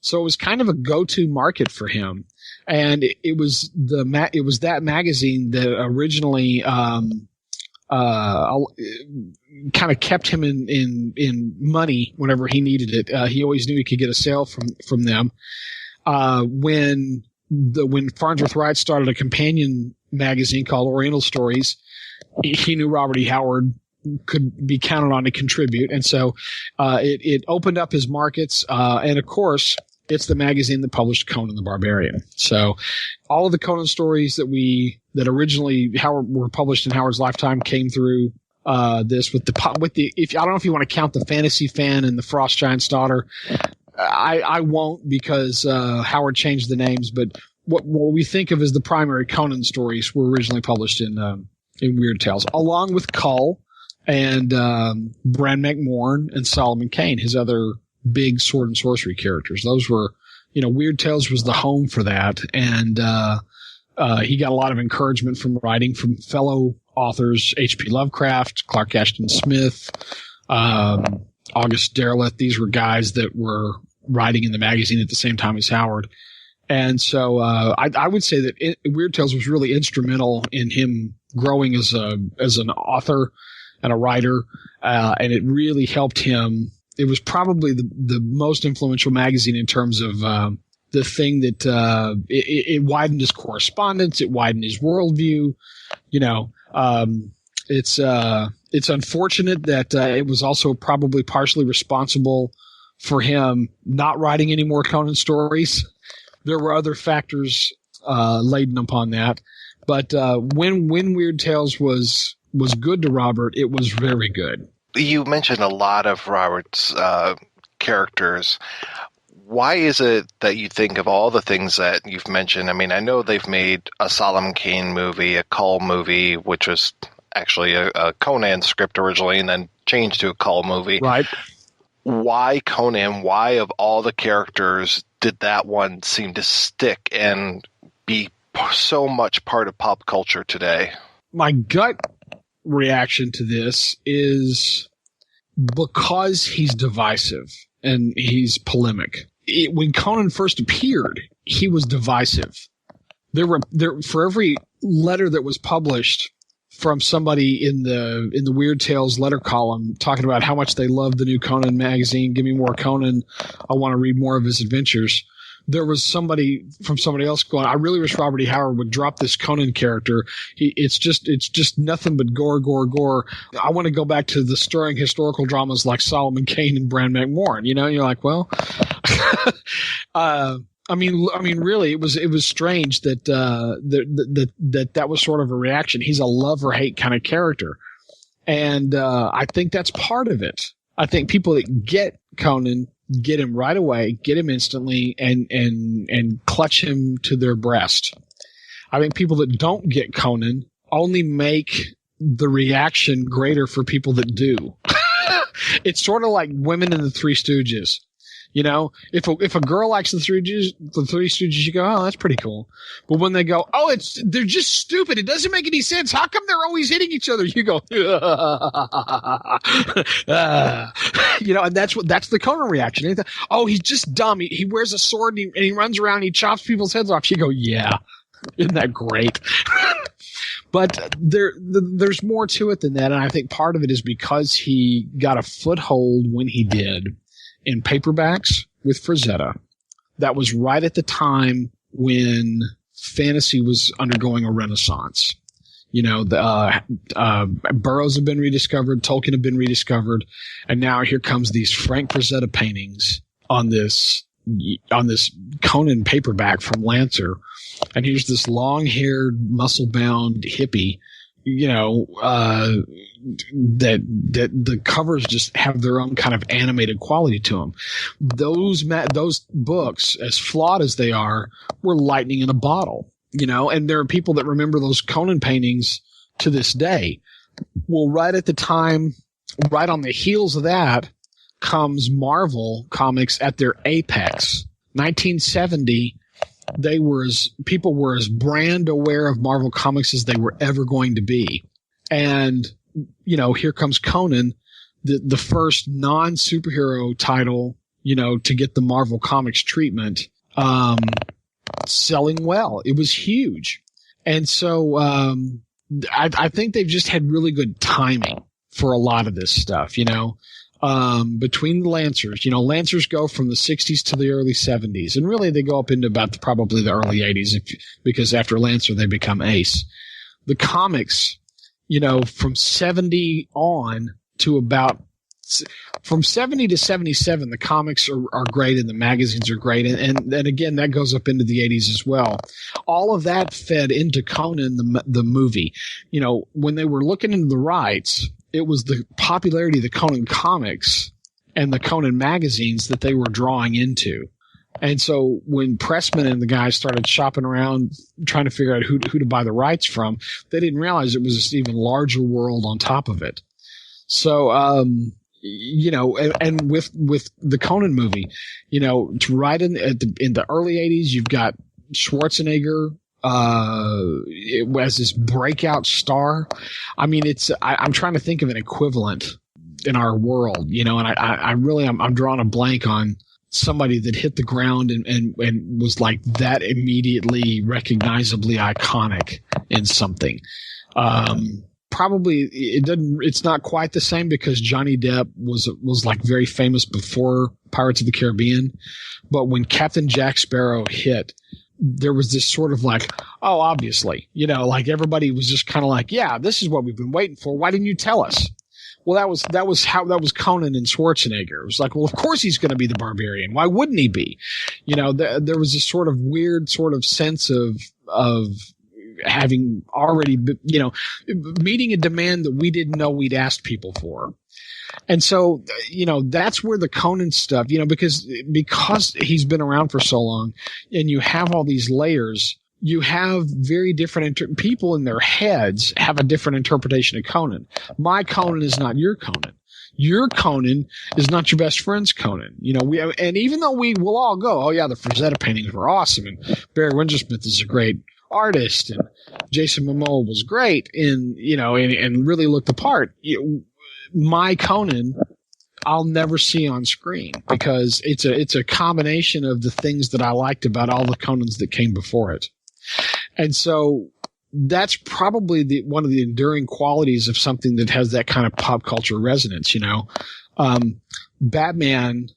So it was kind of a go-to market for him. And it was that magazine that originally kind of kept him in money whenever he needed it. He always knew he could get a sale from them. When Farnsworth Wright started a companion magazine called Oriental Stories, he knew Robert E. Howard could be counted on to contribute. And so it opened up his markets. And of course, it's the magazine that published Conan the Barbarian. So all of the Conan stories that originally were published in Howard's lifetime came through this with the if I don't know if you want to count the Fantasy Fan and the Frost Giant's Daughter. I won't, because Howard changed the names, but what we think of as the primary Conan stories were originally published in Weird Tales, along with Kull and Bran McMorn and Solomon Kane, his other big sword and sorcery characters. Those were, Weird Tales was the home for that, and he got a lot of encouragement from writing from fellow authors, H.P. Lovecraft, Clark Ashton Smith, August Derleth. These were guys that were writing in the magazine at the same time as Howard. And so I would say that Weird Tales was really instrumental in him growing as an author and a writer, and it really helped him. It was probably the most influential magazine in terms of the thing that it widened his correspondence, it widened his worldview. It's unfortunate that it was also probably partially responsible for him not writing any more Conan stories. There were other factors laden upon that, but when Weird Tales was good to Robert, it was very good. You mentioned a lot of Robert's characters. Why is it that you think of all the things that you've mentioned? I mean, I know they've made a Solomon Kane movie, a Kull movie, which was actually a Conan script originally and then changed to a Kull movie. Right. Why Conan? Why, of all the characters, did that one seem to stick and be so much part of pop culture today? My gut reaction to this is because he's divisive and he's polemic. When Conan first appeared, he was divisive. There for every letter that was published from somebody in the Weird Tales letter column talking about how much they loved the new Conan magazine, give me more Conan, I want to read more of his adventures. There was somebody else going, I really wish Robert E. Howard would drop this Conan character. It's just nothing but gore, gore, gore. I want to go back to the stirring historical dramas like Solomon Kane and Bran McMorn. You're like, well, I mean, really, it was strange that that was sort of a reaction. He's a love or hate kind of character, and I think that's part of it. I think people that get Conan get him right away, get him instantly, and clutch him to their breast. I think people that don't get Conan only make the reaction greater for people that do. It's sort of like women in the Three Stooges. If a girl likes the Three Stooges, you go, oh, that's pretty cool. But when they go, oh, they're just stupid. It doesn't make any sense. How come they're always hitting each other? You go, and that's the Conan reaction. Oh, he's just dumb. He wears a sword and he runs around and he chops people's heads off. You go, yeah, isn't that great? But there's more to it than that. And I think part of it is because he got a foothold when he did in paperbacks with Frazetta. That was right at the time when fantasy was undergoing a renaissance. The Burroughs have been rediscovered, Tolkien have been rediscovered, and now here comes these Frank Frazetta paintings on this Conan paperback from Lancer. And here's this long-haired, muscle-bound hippie, that the covers just have their own kind of animated quality to them. Those books, as flawed as they are, were lightning in a bottle, and there are people that remember those Conan paintings to this day. Well, right at the time, right on the heels of that comes Marvel Comics at their apex. 1970, people were as brand aware of Marvel Comics as they were ever going to be. And, here comes Conan, the first non-superhero title, to get the Marvel Comics treatment, selling well. It was huge. And so, I think they've just had really good timing for a lot of this stuff, between the Lancers. Lancers go from the 60s to the early 70s, and really they go up into about probably the early 80s because after Lancer they become Ace. The comics, from 70 on to about from 70 to 77, the comics are great and the magazines are great. And again, that goes up into the 80s as well. All of that fed into Conan, the movie. When they were looking into the rights, it was the popularity of the Conan comics and the Conan magazines that they were drawing into. And so when Pressman and the guys started shopping around trying to figure out who to buy the rights from, they didn't realize it was this even larger world on top of it. So, and with the Conan movie, to right in the early 80s, you've got Schwarzenegger as this breakout star. I mean, I'm trying to think of an equivalent in our world, and I'm drawing a blank on somebody that hit the ground and was like that immediately recognizably iconic in something. Probably it's not quite the same because Johnny Depp was like very famous before Pirates of the Caribbean. But when Captain Jack Sparrow hit, there was this sort of like, oh, obviously, like everybody was just kind of like, yeah, this is what we've been waiting for. Why didn't you tell us? Well, that was Conan and Schwarzenegger. It was like, well, of course he's going to be the Barbarian. Why wouldn't he be? There was this sort of weird sort of sense of having already, meeting a demand that we didn't know we'd asked people for. And so, that's where the Conan stuff, because he's been around for so long and you have all these layers, you have very different people in their heads have a different interpretation of Conan. My Conan is not your Conan. Your Conan is not your best friend's Conan. And even though we will all go, oh yeah, the Frazetta paintings were awesome and Barry Windsor-Smith is a great artist and Jason Momoa was great and really looked the part. My Conan, I'll never see on screen because it's a combination of the things that I liked about all the Conans that came before it. And so that's probably one of the enduring qualities of something that has that kind of pop culture resonance, Batman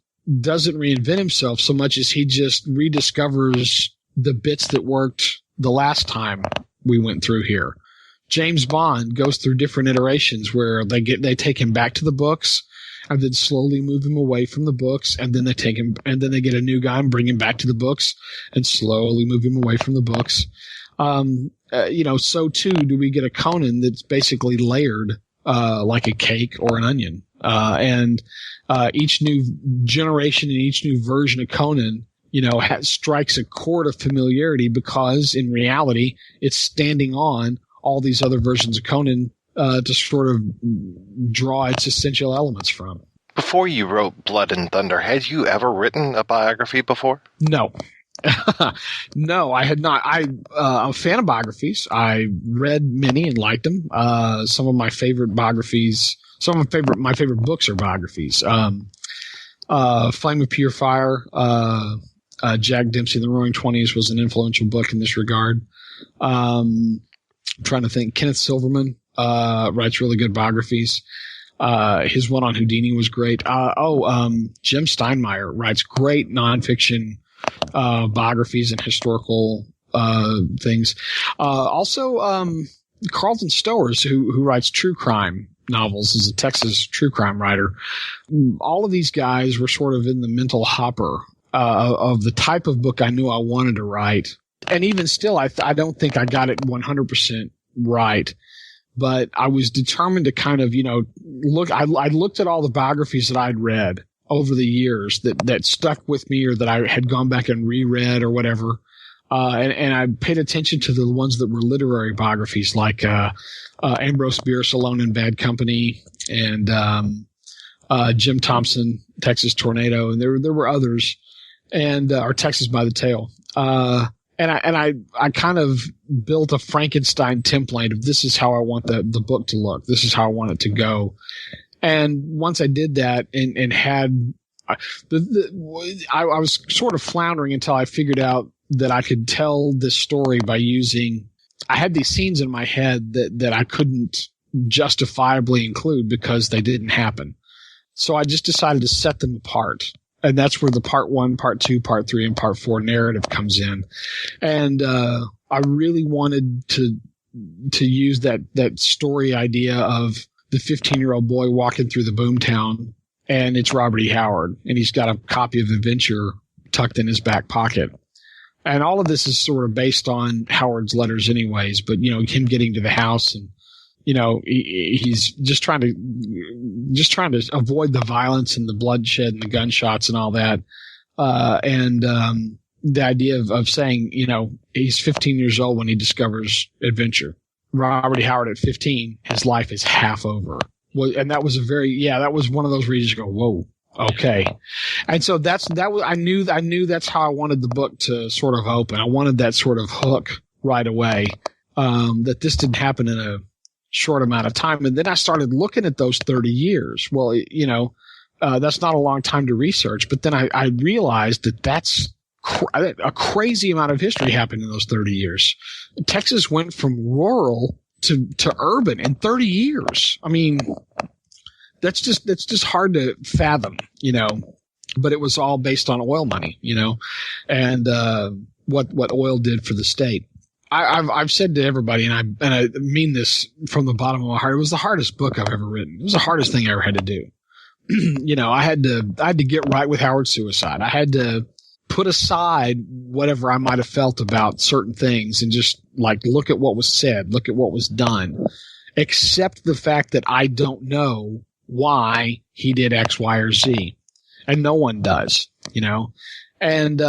doesn't reinvent himself so much as he just rediscovers the bits that worked the last time we went through here. James Bond goes through different iterations where they take him back to the books and then slowly move him away from the books, and then they take him, and then they get a new guy and bring him back to the books and slowly move him away from the books. So too do we get a Conan that's basically layered like a cake or an onion. And each new generation and each new version of Conan, strikes a chord of familiarity because in reality it's standing on all these other versions of Conan to sort of draw its essential elements from. Before you wrote Blood and Thunder, had you ever written a biography before? No. No, I had not. I'm a fan of biographies. I read many and liked them. Some of my favorite biographies, my favorite books are biographies. Flame of Pure Fire, Jack Dempsey and the Roaring Twenties was an influential book in this regard. I'm trying to think. Kenneth Silverman writes really good biographies. His one on Houdini was great. Jim Steinmeier writes great nonfiction biographies and historical things. Also, Carlton Stowers, who writes true crime novels, is a Texas true crime writer. All of these guys were sort of in the mental hopper of the type of book I knew I wanted to write. And even still, I don't think I got it 100% right. But I was determined to kind of, look. I looked at all the biographies that I'd read over the years that stuck with me or that I had gone back and reread or whatever. And I paid attention to the ones that were literary biographies like Ambrose Bierce, Alone in Bad Company, and Jim Thompson, Texas Tornado, and there were others, and or Texas by the Tail. And I kind of built a Frankenstein template of this is how I want the book to look. This is how I want it to go. And once I did that and had I was sort of floundering until I figured out that I could tell this story by using I had these scenes in my head that I couldn't justifiably include because they didn't happen. So I just decided to set them apart. And that's where the part 1, part 2, part 3, and part 4 narrative comes in. And I really wanted to use that story idea of the 15-year-old boy walking through the boomtown, and it's Robert E. Howard, and he's got a copy of Adventure tucked in his back pocket. And all of this is sort of based on Howard's letters anyways, but, you know, him getting to the house and, you know, he's just trying to avoid the violence and the bloodshed and the gunshots and all that. The idea of saying, you know, he's 15 years old when he discovers Adventure. Robert E. Howard at 15, his life is half over. Well, and that was that was one of those where you just go, whoa, okay. And so I knew that's how I wanted the book to sort of open. I wanted that sort of hook right away, that this didn't happen in a short amount of time. And then I started looking at those 30 years. Well, you know, that's not a long time to research, but then I realized that that's a crazy amount of history happened in those 30 years. Texas went from rural to urban in 30 years. I mean, that's just hard to fathom, you know, but it was all based on oil money, you know, and what oil did for the state. I've said to everybody, and I mean this from the bottom of my heart, it was the hardest book I've ever written. It was the hardest thing I ever had to do. You know, I had to get right with Howard's suicide. I had to put aside whatever I might have felt about certain things and just like look at what was said, look at what was done, accept the fact that I don't know why he did X, Y, or Z, and no one does, you know, and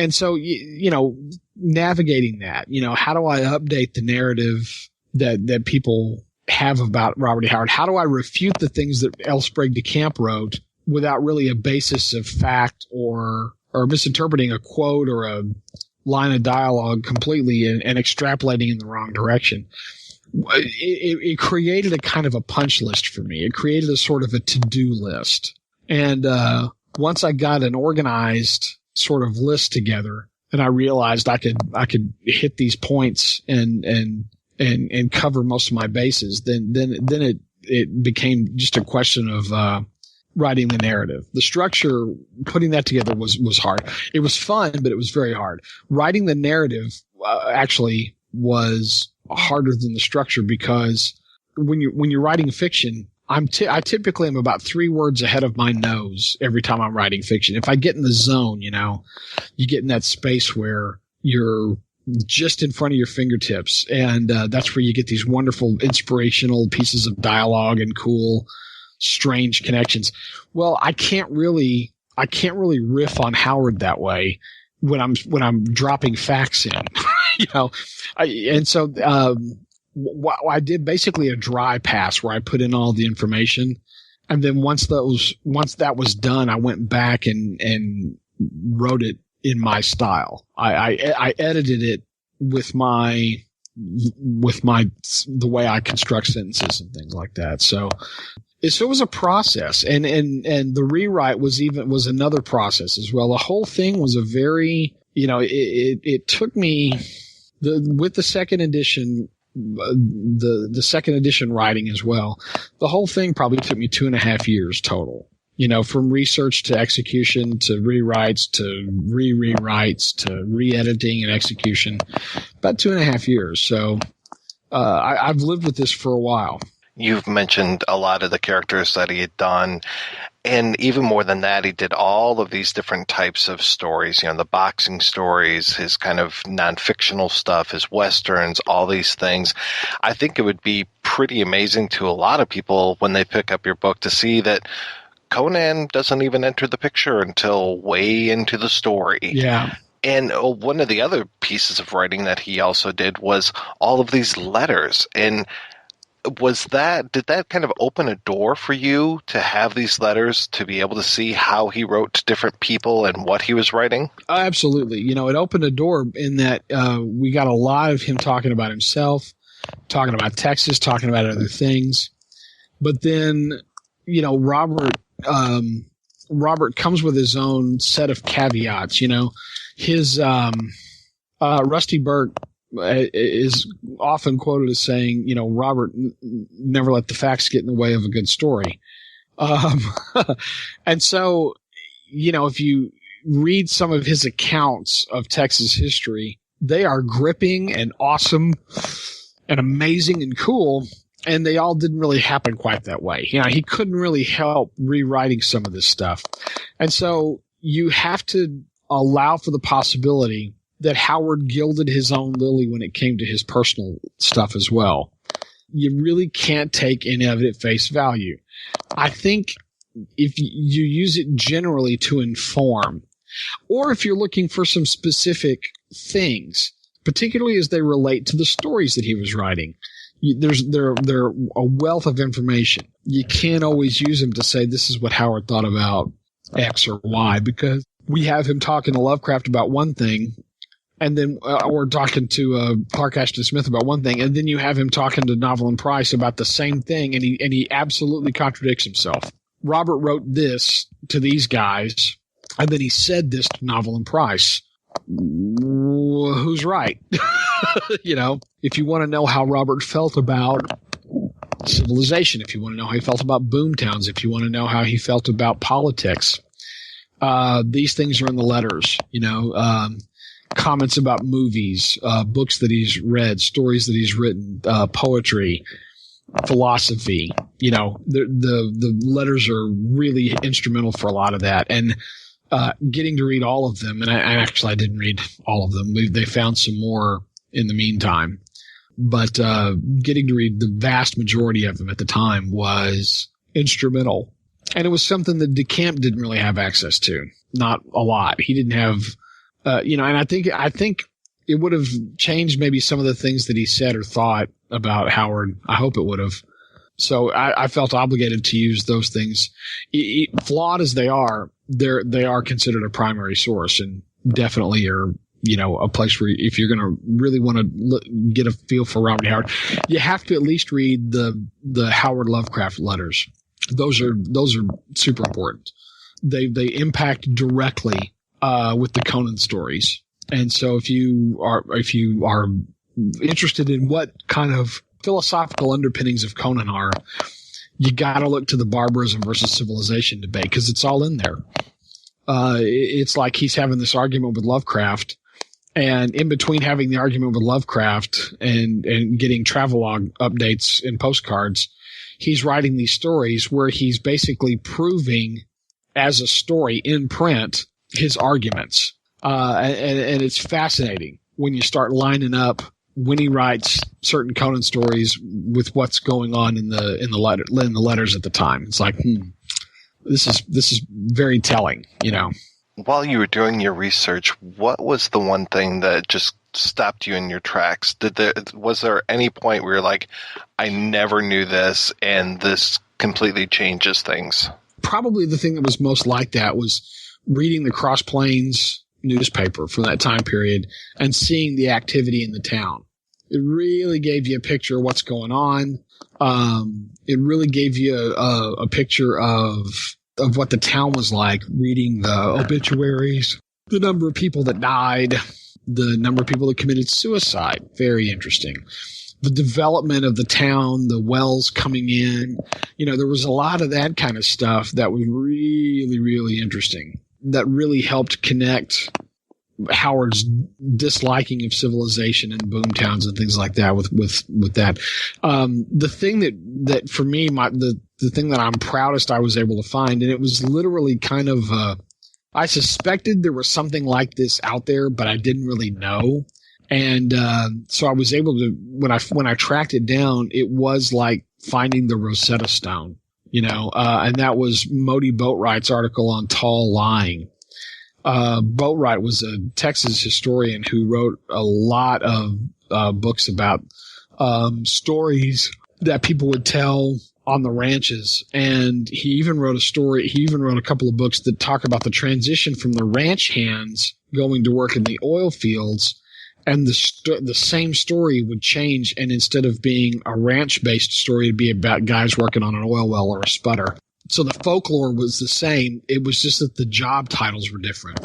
so you know, navigating that, you know, how do I update the narrative that people have about Robert E. Howard? How do I refute the things that L. Sprague de Camp wrote without really a basis of fact or misinterpreting a quote or a line of dialogue completely and extrapolating in the wrong direction? It created a kind of a punch list for me. It created a sort of a to-do list. And once I got an organized sort of list together and I realized I could hit these points and cover most of my bases, then it became just a question of writing the narrative. The structure, putting that together was hard. It was fun, but it was very hard. Writing the narrative actually was harder than the structure, because when you're writing fiction, I typically am about 3 words ahead of my nose every time I'm writing fiction. If I get in the zone, you know, you get in that space where you're just in front of your fingertips, and that's where you get these wonderful inspirational pieces of dialogue and cool, strange connections. Well, I can't really riff on Howard that way when I'm dropping facts in, you know. So I did basically a dry pass where I put in all the information, and then once that was done, I went back and wrote it in my style. I edited it with the way I construct sentences and things like that. So it was a process, and the rewrite was another process as well. The whole thing was a very, you know, it took me with the second edition, the second edition writing as well. The whole thing probably took me 2.5 years total. You know, from research to execution to rewrites to rewrites to re-editing and execution, about 2.5 years. So I've lived with this for a while. You've mentioned a lot of the characters that he had done, and even more than that, he did all of these different types of stories, you know, the boxing stories, his kind of non-fictional stuff, his westerns, all these things. I think it would be pretty amazing to a lot of people when they pick up your book to see that Conan doesn't even enter the picture until way into the story. Yeah. And one of the other pieces of writing that he also did was all of these letters. And did that kind of open a door for you to have these letters, to be able to see how he wrote to different people and what he was writing? Absolutely. You know, it opened a door in that we got a lot of him talking about himself, talking about Texas, talking about other things. But then, you know, Robert comes with his own set of caveats. You know, his Rusty Burke is often quoted as saying, Robert never let the facts get in the way of a good story. And so, if you read some of his accounts of Texas history, they are gripping and awesome and amazing and cool. And they all didn't really happen quite that way. He couldn't really help rewriting some of this stuff. And so you have to allow for the possibility that Howard gilded his own lily when it came to his personal stuff as well. You really can't take any of it at face value. I think if you use it generally to inform, or if you're looking for some specific things, particularly as they relate to the stories that he was writing, they're a wealth of information. You can't always use them to say this is what Howard thought about X or Y, because we have him talking to Lovecraft about one thing, and then or talking to Clark Ashton Smith about one thing, and then you have him talking to Novel Price about the same thing, and he absolutely contradicts himself. Robert wrote this to these guys, and then he said this to Novel and Price. Who's right? If you want to know how Robert felt about civilization, if you want to know how he felt about boomtowns, if you want to know how he felt about politics, these things are in the letters. Comments about movies, books that he's read, stories that he's written, poetry, philosophy. The letters are really instrumental for a lot of that. And getting to read all of them, and I didn't read all of them. They found some more in the meantime. But getting to read the vast majority of them at the time was instrumental. And it was something that DeCamp didn't really have access to. Not a lot. He didn't have, and I think it would have changed maybe some of the things that he said or thought about Howard. I hope it would have. So I felt obligated to use those things. Flawed as they are, they are considered a primary source, and definitely are, a place where if you're going to really want to get a feel for Robert Howard, you have to at least read the Howard Lovecraft letters. Those are super important. They impact directly with the Conan stories. And so if you are interested in what kind of philosophical underpinnings of Conan are, you got to look to the barbarism versus civilization debate, because it's all in there. It's like he's having this argument with Lovecraft, and in between having the argument with Lovecraft and getting travelogue updates and postcards, he's writing these stories where he's basically proving as a story in print his arguments. And it's fascinating when you start lining up when he writes certain Conan stories with what's going on in the letters at the time. It's like, this is very telling, While you were doing your research, what was the one thing that just stopped you in your tracks? Was there any point where you're like, I never knew this, and this completely changes things? Probably the thing that was most like that was reading the Cross Plains newspaper from that time period and seeing the activity in the town. It really gave you a picture of what's going on. It really gave you a picture of what the town was like, reading the obituaries, the number of people that died, the number of people that committed suicide. Very interesting. The development of the town, the wells coming in. There was a lot of that kind of stuff that was really, really interesting. That really helped connect Howard's disliking of civilization and boomtowns and things like that with that. The thing that for me, the thing that I'm proudest I was able to find, and it was literally kind of, I suspected there was something like this out there, but I didn't really know. And so I was able to, when I tracked it down, it was like finding the Rosetta Stone, and that was Modi Boatwright's article on tall lying. Boatwright was a Texas historian who wrote a lot of books about stories that people would tell on the ranches. And he even wrote a couple of books that talk about the transition from the ranch hands going to work in the oil fields. And the same story would change, and instead of being a ranch-based story, it'd be about guys working on an oil well or a sputter. So the folklore was the same. It was just that the job titles were different.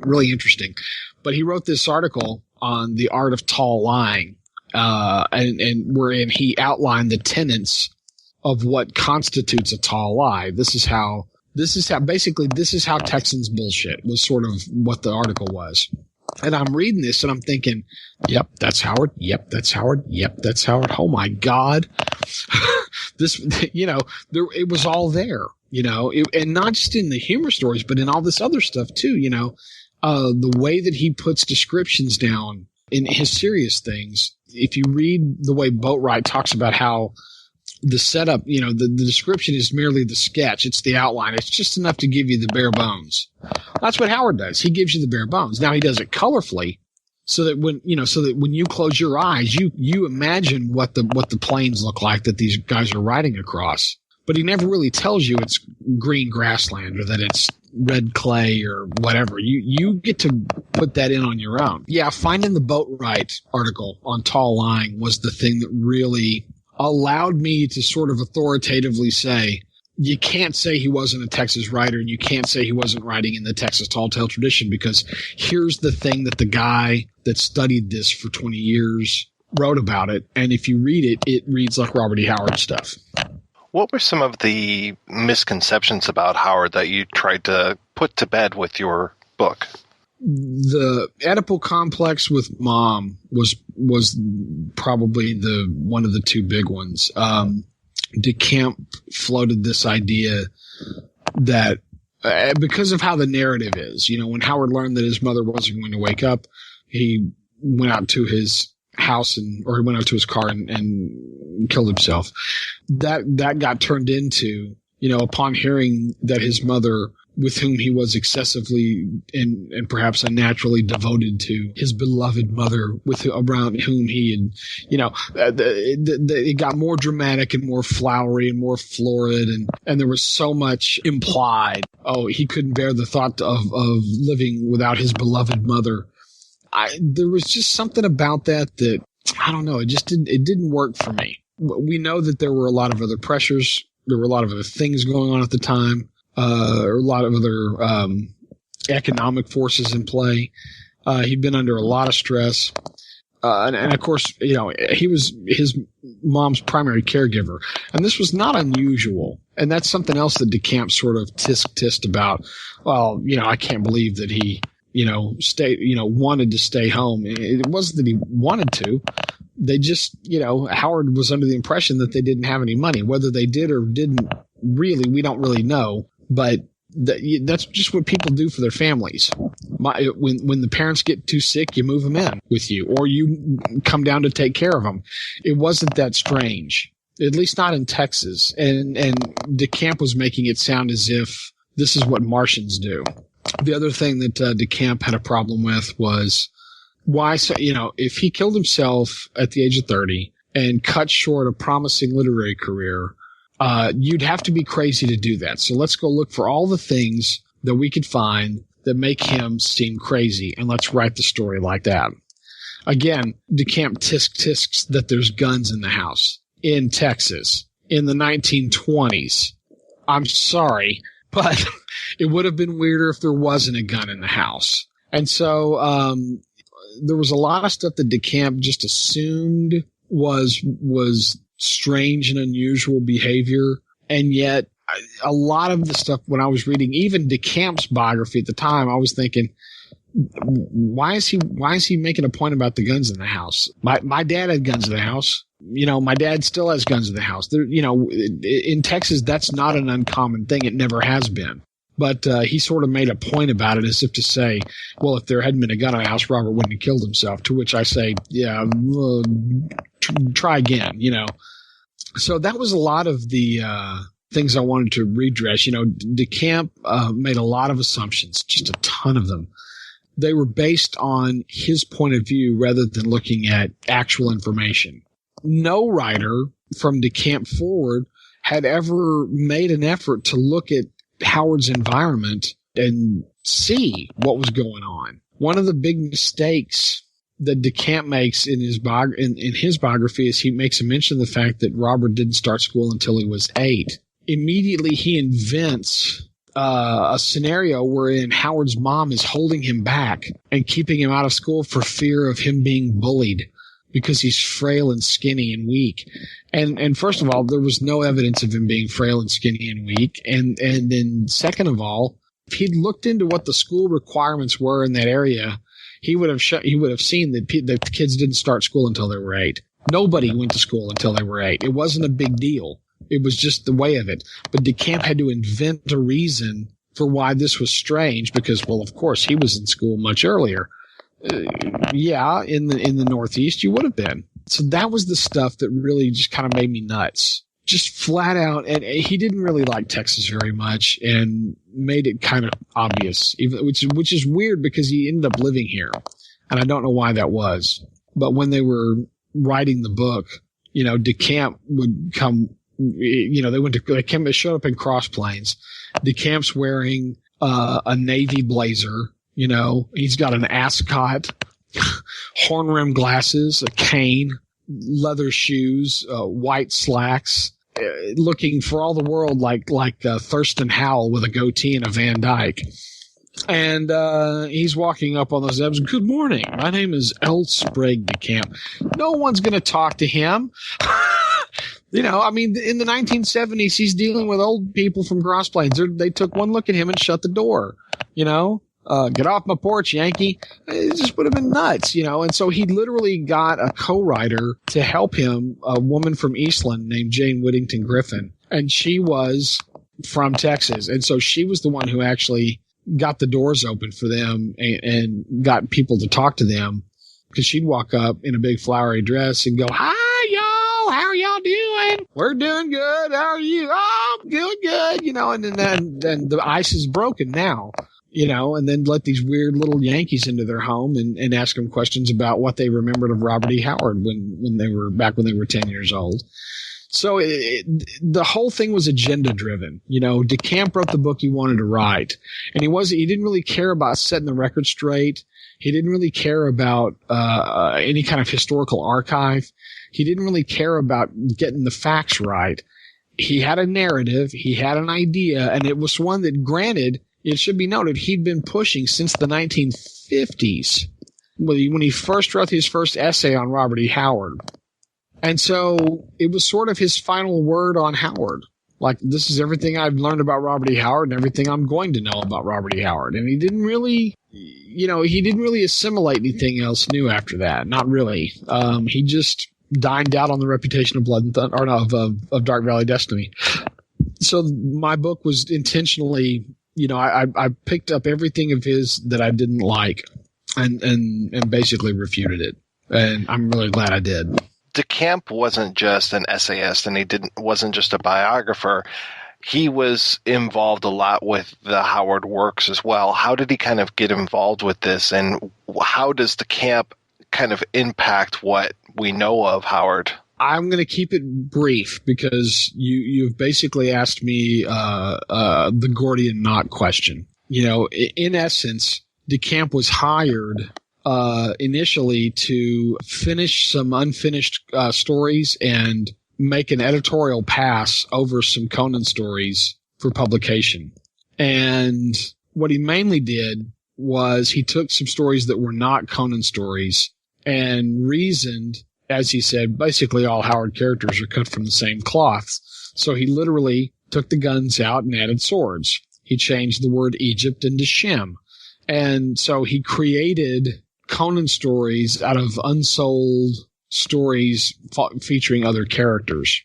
Really interesting. But he wrote this article on the art of tall lying, and wherein he outlined the tenets of what constitutes a tall lie. This is how Texans bullshit was sort of what the article was. And I'm reading this and I'm thinking, yep, that's Howard. Yep, that's Howard. Yep, that's Howard. Oh my God. This, it was all there, and not just in the humor stories, but in all this other stuff too, the way that he puts descriptions down in his serious things. If you read the way Boatwright talks about how the setup, the description is merely the sketch. It's the outline. It's just enough to give you the bare bones. That's what Howard does. He gives you the bare bones. Now he does it colorfully so that when you close your eyes, you imagine what the plains look like that these guys are riding across. But he never really tells you it's green grassland or that it's red clay or whatever. You get to put that in on your own. Yeah, finding the Boatwright article on tall lying was the thing that really allowed me to sort of authoritatively say, you can't say he wasn't a Texas writer and you can't say he wasn't writing in the Texas tall tale tradition, because here's the thing that the guy that studied this for 20 years wrote about it. And if you read it, it reads like Robert E. Howard stuff. What were some of the misconceptions about Howard that you tried to put to bed with your book? The Oedipal complex with Mom was probably one of the two big ones. DeCamp floated this idea that because of how the narrative is, when Howard learned that his mother wasn't going to wake up, he went out to his house he went out to his car and killed himself. That got turned into, upon hearing that his mother, with whom he was excessively and perhaps unnaturally devoted to, his beloved mother, around whom he it got more dramatic and more flowery and more florid, and there was so much implied. Oh, he couldn't bear the thought of living without his beloved mother. There was just something about that I don't know. It didn't work for me. We know that there were a lot of other pressures. There were a lot of other things going on at the time. Or a lot of other economic forces in play. He'd been under a lot of stress. And of course, he was his mom's primary caregiver. And this was not unusual. And that's something else that DeCamp sort of tissed about. Well, I can't believe that he, wanted to stay home. It wasn't that he wanted to. They just, Howard was under the impression that they didn't have any money. Whether they did or didn't, really, we don't really know. But that's just what people do for their families. When the parents get too sick, you move them in with you, or you come down to take care of them. It wasn't that strange, at least not in Texas. And DeCamp was making it sound as if this is what Martians do. The other thing that DeCamp had a problem with was why, if he killed himself at the age of 30 and cut short a promising literary career, you'd have to be crazy to do that. So let's go look for all the things that we could find that make him seem crazy, and let's write the story like that. Again, DeCamp tisks that there's guns in the house in Texas in the 1920s. I'm sorry, but it would have been weirder if there wasn't a gun in the house. And so there was a lot of stuff that DeCamp just assumed was strange and unusual behavior. And yet a lot of the stuff when I was reading, even DeCamp's biography at the time, I was thinking, why is he making a point about the guns in the house? My dad had guns in the house. My dad still has guns in the house. There, in Texas, that's not an uncommon thing. It never has been. But he sort of made a point about it as if to say, well, if there hadn't been a gun in the house, Robert wouldn't have killed himself. To which I say, yeah, try again, So that was a lot of the things I wanted to redress. DeCamp made a lot of assumptions, just a ton of them. They were based on his point of view rather than looking at actual information. No writer from DeCamp forward had ever made an effort to look at Howard's environment and see what was going on. One of the big mistakes that DeCamp makes in his biography is he makes a mention of the fact that Robert didn't start school until he was 8. Immediately he invents a scenario wherein Howard's mom is holding him back and keeping him out of school for fear of him being bullied because he's frail and skinny and weak. And first of all, there was no evidence of him being frail and skinny and weak. And then second of all, if he'd looked into what the school requirements were in that area, he would have seen that the kids didn't start school until they were 8. Nobody went to school until they were 8. It wasn't a big deal. It was just the way of it. But DeCamp had to invent a reason for why this was strange because, well, of course, he was in school much earlier. Yeah, in the Northeast, you would have been. So that was the stuff that really just kind of made me nuts. Just flat out. And he didn't really like Texas very much and made it kind of obvious, which is weird because he ended up living here. And I don't know why that was. But when they were writing the book, DeCamp would come, they showed up in Cross Plains. DeCamp's wearing a navy blazer. He's got an ascot, horn-rimmed glasses, a cane, leather shoes, white slacks, looking for all the world like Thurston Howell with a goatee and a Van Dyke. And he's walking up on those steps. Good morning. My name is L. Sprague DeCamp. No one's going to talk to him. In the 1970s, he's dealing with old people from Cross Plains. They took one look at him and shut the door. Get off my porch, Yankee. It just would have been nuts, And so he literally got a co-writer to help him, a woman from Eastland named Jane Whittington Griffin. And she was from Texas. And so she was the one who actually got the doors open for them and got people to talk to them. Because she'd walk up in a big flowery dress and go, "Hi, y'all. How are y'all doing? We're doing good. How are you? Oh, I'm doing good." And then the ice is broken now. And then let these weird little Yankees into their home and ask them questions about what they remembered of Robert E. Howard when they were 10 years old. So the whole thing was agenda driven. DeCamp wrote the book he wanted to write, and he didn't really care about setting the record straight. He didn't really care about any kind of historical archive. He didn't really care about getting the facts right. He had a narrative, he had an idea, and it was one that, granted, it should be noted, he'd been pushing since the 1950s when he first wrote his first essay on Robert E. Howard. And so it was sort of his final word on Howard. Like, this is everything I've learned about Robert E. Howard and everything I'm going to know about Robert E. Howard. And he didn't really assimilate anything else new after that. Not really. He just dined out on the reputation of Blood and Thunder, of Dark Valley Destiny. So my book was intentionally, I picked up everything of his that I didn't like and basically refuted it. And I'm really glad I did. DeCamp wasn't just an essayist, and wasn't just a biographer. He was involved a lot with the Howard works as well. How did he kind of get involved with this, and how does DeCamp kind of impact what we know of Howard? I'm going to keep it brief because you've basically asked me the Gordian knot question. In essence, DeCamp was hired initially to finish some unfinished stories and make an editorial pass over some Conan stories for publication. And what he mainly did was he took some stories that were not Conan stories and reasoned, as he said, basically all Howard characters are cut from the same cloth. So he literally took the guns out and added swords. He changed the word Egypt into Shem. And so he created Conan stories out of unsold stories featuring other characters.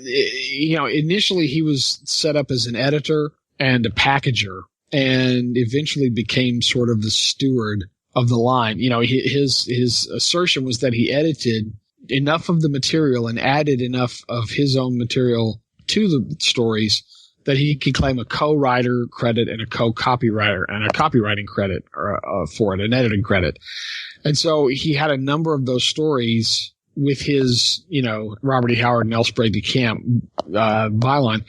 Initially he was set up as an editor and a packager and eventually became sort of the steward of the line. His assertion was that he edited enough of the material and added enough of his own material to the stories that he could claim a co-writer credit and a co-copywriter and a copywriting credit for it, an editing credit. And so he had a number of those stories with his, Robert E. Howard and L. Sprague DeCamp byline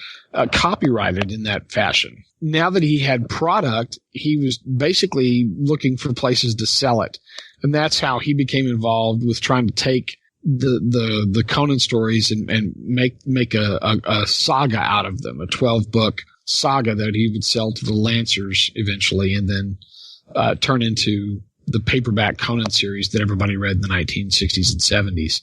copyrighted in that fashion. Now that he had product, he was basically looking for places to sell it. And that's how he became involved with trying to take the Conan stories and make a saga out of them, a 12-book saga that he would sell to the Lancers eventually, and then turn into the paperback Conan series that everybody read in the 1960s and 70s.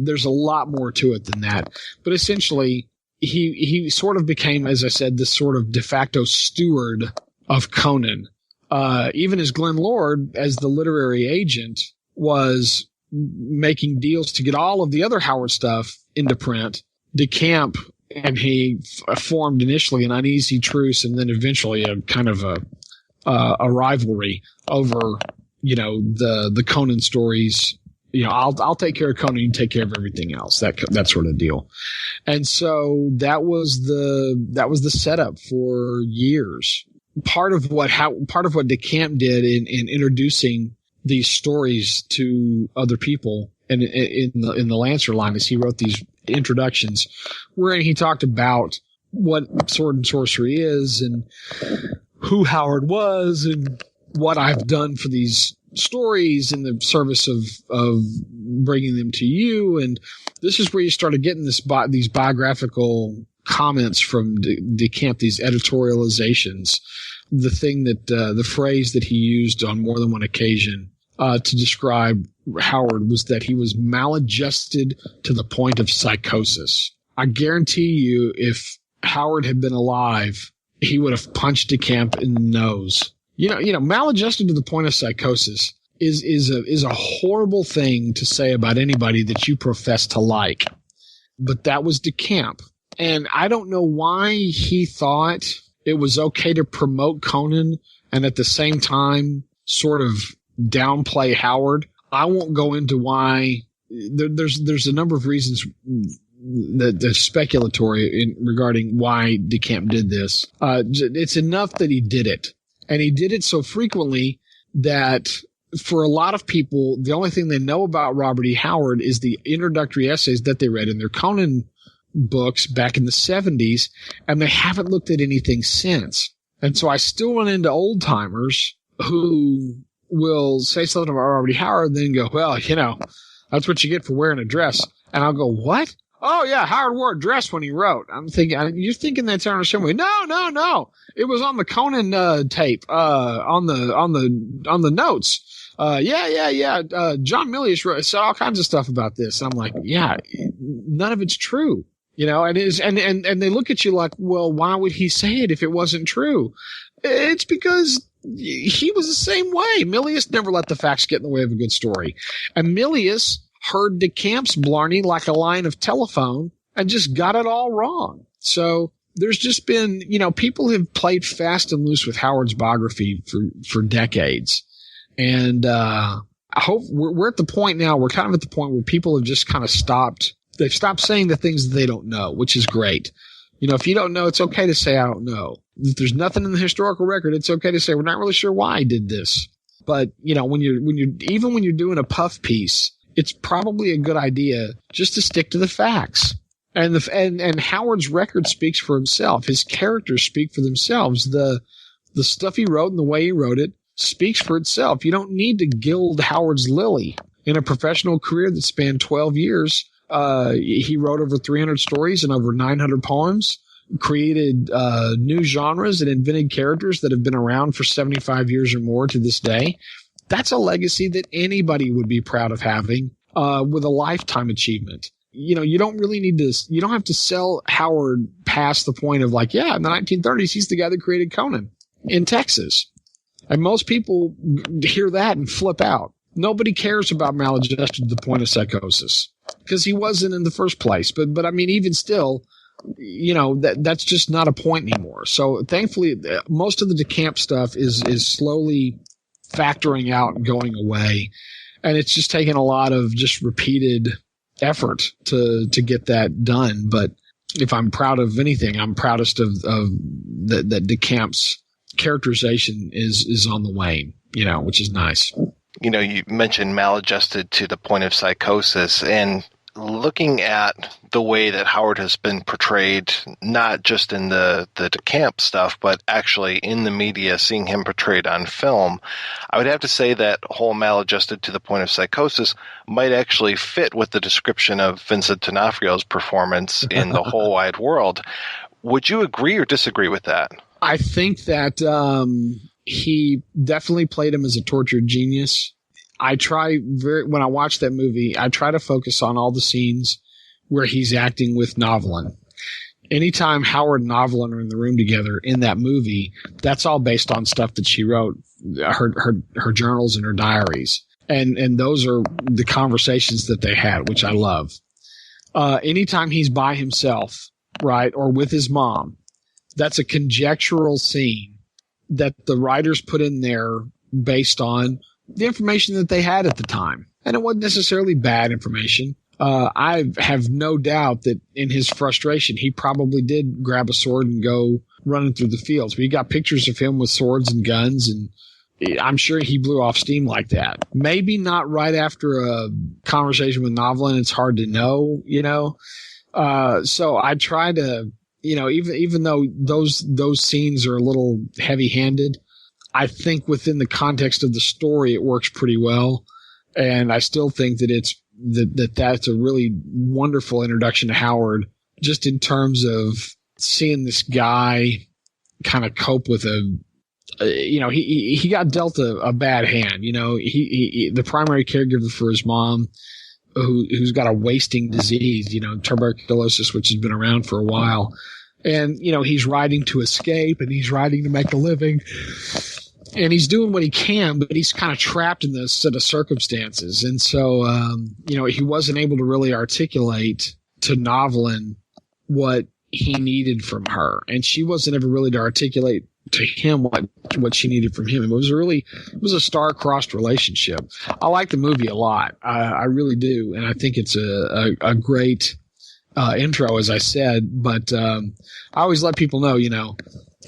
There's a lot more to it than that, but essentially he sort of became, as I said, this sort of de facto steward of Conan. Even as Glenn Lord, as the literary agent, was making deals to get all of the other Howard stuff into print, DeCamp and he formed initially an uneasy truce and then eventually a kind of a rivalry over, the Conan stories. I'll take care of Conan, you take care of everything else, that sort of deal. And so that was the setup for years. Part of what DeCamp did in introducing these stories to other people and in the Lancer line is he wrote these introductions wherein he talked about what sword and sorcery is and who Howard was and what I've done for these stories in the service of bringing them to you. And this is where you started getting these biographical comments from DeCamp, these editorializations. The thing that the phrase that he used on more than one occasion to describe Howard was that he was maladjusted to the point of psychosis. I guarantee you, if Howard had been alive, he would have punched DeCamp in the nose. Maladjusted to the point of psychosis is a horrible thing to say about anybody that you profess to like. But that was DeCamp. And I don't know why he thought it was okay to promote Conan and at the same time sort of downplay Howard. I won't go into why. There's a number of reasons that are speculatory regarding why DeCamp did this. It's enough that he did it. And he did it so frequently that for a lot of people, the only thing they know about Robert E. Howard is the introductory essays that they read in their Conan books back in the 70s, and they haven't looked at anything since. And so I still run into old timers who will say something about Robert E. Howard and then go, well, that's what you get for wearing a dress. And I'll go, what? Oh yeah, Howard wore a dress when he wrote. I'm thinking, you're thinking that's Arnold Schwarzenegger. No. It was on the Conan tape, on the notes. John Milius said all kinds of stuff about this. And I'm like, yeah, none of it's true. And they look at you like, well, why would he say it if it wasn't true? It's because he was the same way. Milius never let the facts get in the way of a good story. And Milius heard DeCamp's blarney like a line of telephone and just got it all wrong. So there's just been, people have played fast and loose with Howard's biography for decades. And I hope we're at the point now, we're kind of at the point where people have just kind of stopped. They've stopped saying the things that they don't know, which is great. If you don't know, it's okay to say, I don't know. If there's nothing in the historical record, it's okay to say, we're not really sure why I did this. But, when you're doing a puff piece, it's probably a good idea just to stick to the facts. And Howard's record speaks for himself. His characters speak for themselves. The stuff he wrote and the way he wrote it speaks for itself. You don't need to gild Howard's lily. In a professional career that spanned 12 years, he wrote over 300 stories and over 900 poems, created new genres and invented characters that have been around for 75 years or more to this day. That's a legacy that anybody would be proud of having with a lifetime achievement. You don't really need to – you don't have to sell Howard past the point of like, yeah, in the 1930s, he's the guy that created Conan in Texas. And most people hear that and flip out. Nobody cares about maladjusted to the point of psychosis because he wasn't in the first place. But I mean, even still, that's just not a point anymore. So thankfully, most of the DeCamp stuff is slowly factoring out and going away. And it's just taken a lot of just repeated effort to get that done. But if I'm proud of anything, I'm proudest of that DeCamp's characterization is on the wane, which is nice. You mentioned maladjusted to the point of psychosis, and looking at the way that Howard has been portrayed, not just in the DeCamp stuff, but actually in the media, seeing him portrayed on film, I would have to say that whole maladjusted to the point of psychosis might actually fit with the description of Vincent D'Onofrio's performance in The Whole Wide World, Would you agree or disagree with that? I think that he definitely played him as a tortured genius. When I watch that movie, I try to focus on all the scenes where he's acting with Novelin. Anytime Howard and Novelin are in the room together in that movie, that's all based on stuff that she wrote, her journals and her diaries. And those are the conversations that they had, which I love. Anytime he's by himself, right, or with his mom, that's a conjectural scene that the writers put in there based on the information that they had at the time. And it wasn't necessarily bad information. I have no doubt that in his frustration, he probably did grab a sword and go running through the fields. We got pictures of him with swords and guns, and I'm sure he blew off steam like that. Maybe not right after a conversation with Novelin. It's hard to know, So I try to, even though those scenes are a little heavy-handed, I think within the context of the story, it works pretty well. And I still think that that's a really wonderful introduction to Howard, just in terms of seeing this guy kind of cope with he got dealt a bad hand. He the primary caregiver for his mom, who's got a wasting disease, tuberculosis, which has been around for a while. And, he's riding to escape and he's riding to make a living. And he's doing what he can, but he's kind of trapped in this set of circumstances. And so, he wasn't able to really articulate to Novelin what he needed from her. And she wasn't ever really to articulate to him what she needed from him. It was a star-crossed relationship. I like the movie a lot. I really do. And I think it's a great intro, as I said. But I always let people know,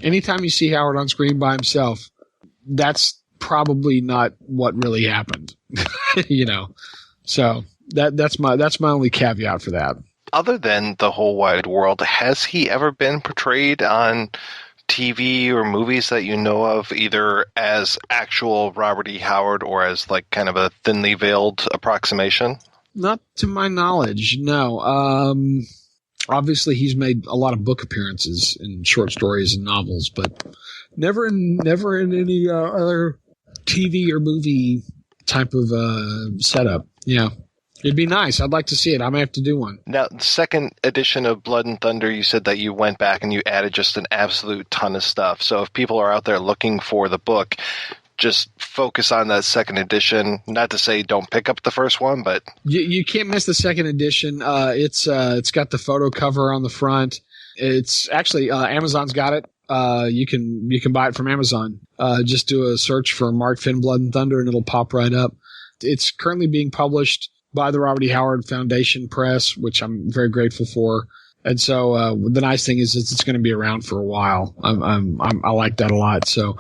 anytime you see Howard on screen by himself, that's probably not what really happened, So that's my only caveat for that. Other than The Whole Wide World, has he ever been portrayed on TV or movies that you know of, either as actual Robert E. Howard or as like kind of a thinly veiled approximation? Not to my knowledge, no. Obviously, he's made a lot of book appearances in short stories and novels, but never in any other TV or movie type of setup. Yeah. It'd be nice. I'd like to see it. I may have to do one. Now, the second edition of Blood and Thunder, you said that you went back and you added just an absolute ton of stuff. So if people are out there looking for the book, just focus on that second edition. Not to say don't pick up the first one, but you can't miss the second edition. It's got the photo cover on the front. It's actually Amazon's got it. You can buy it from Amazon. Just do a search for Mark Finn Blood and Thunder and it'll pop right up. It's currently being published by the Robert E. Howard Foundation Press, which I'm very grateful for. And so the nice thing is it's going to be around for a while. I like that a lot. So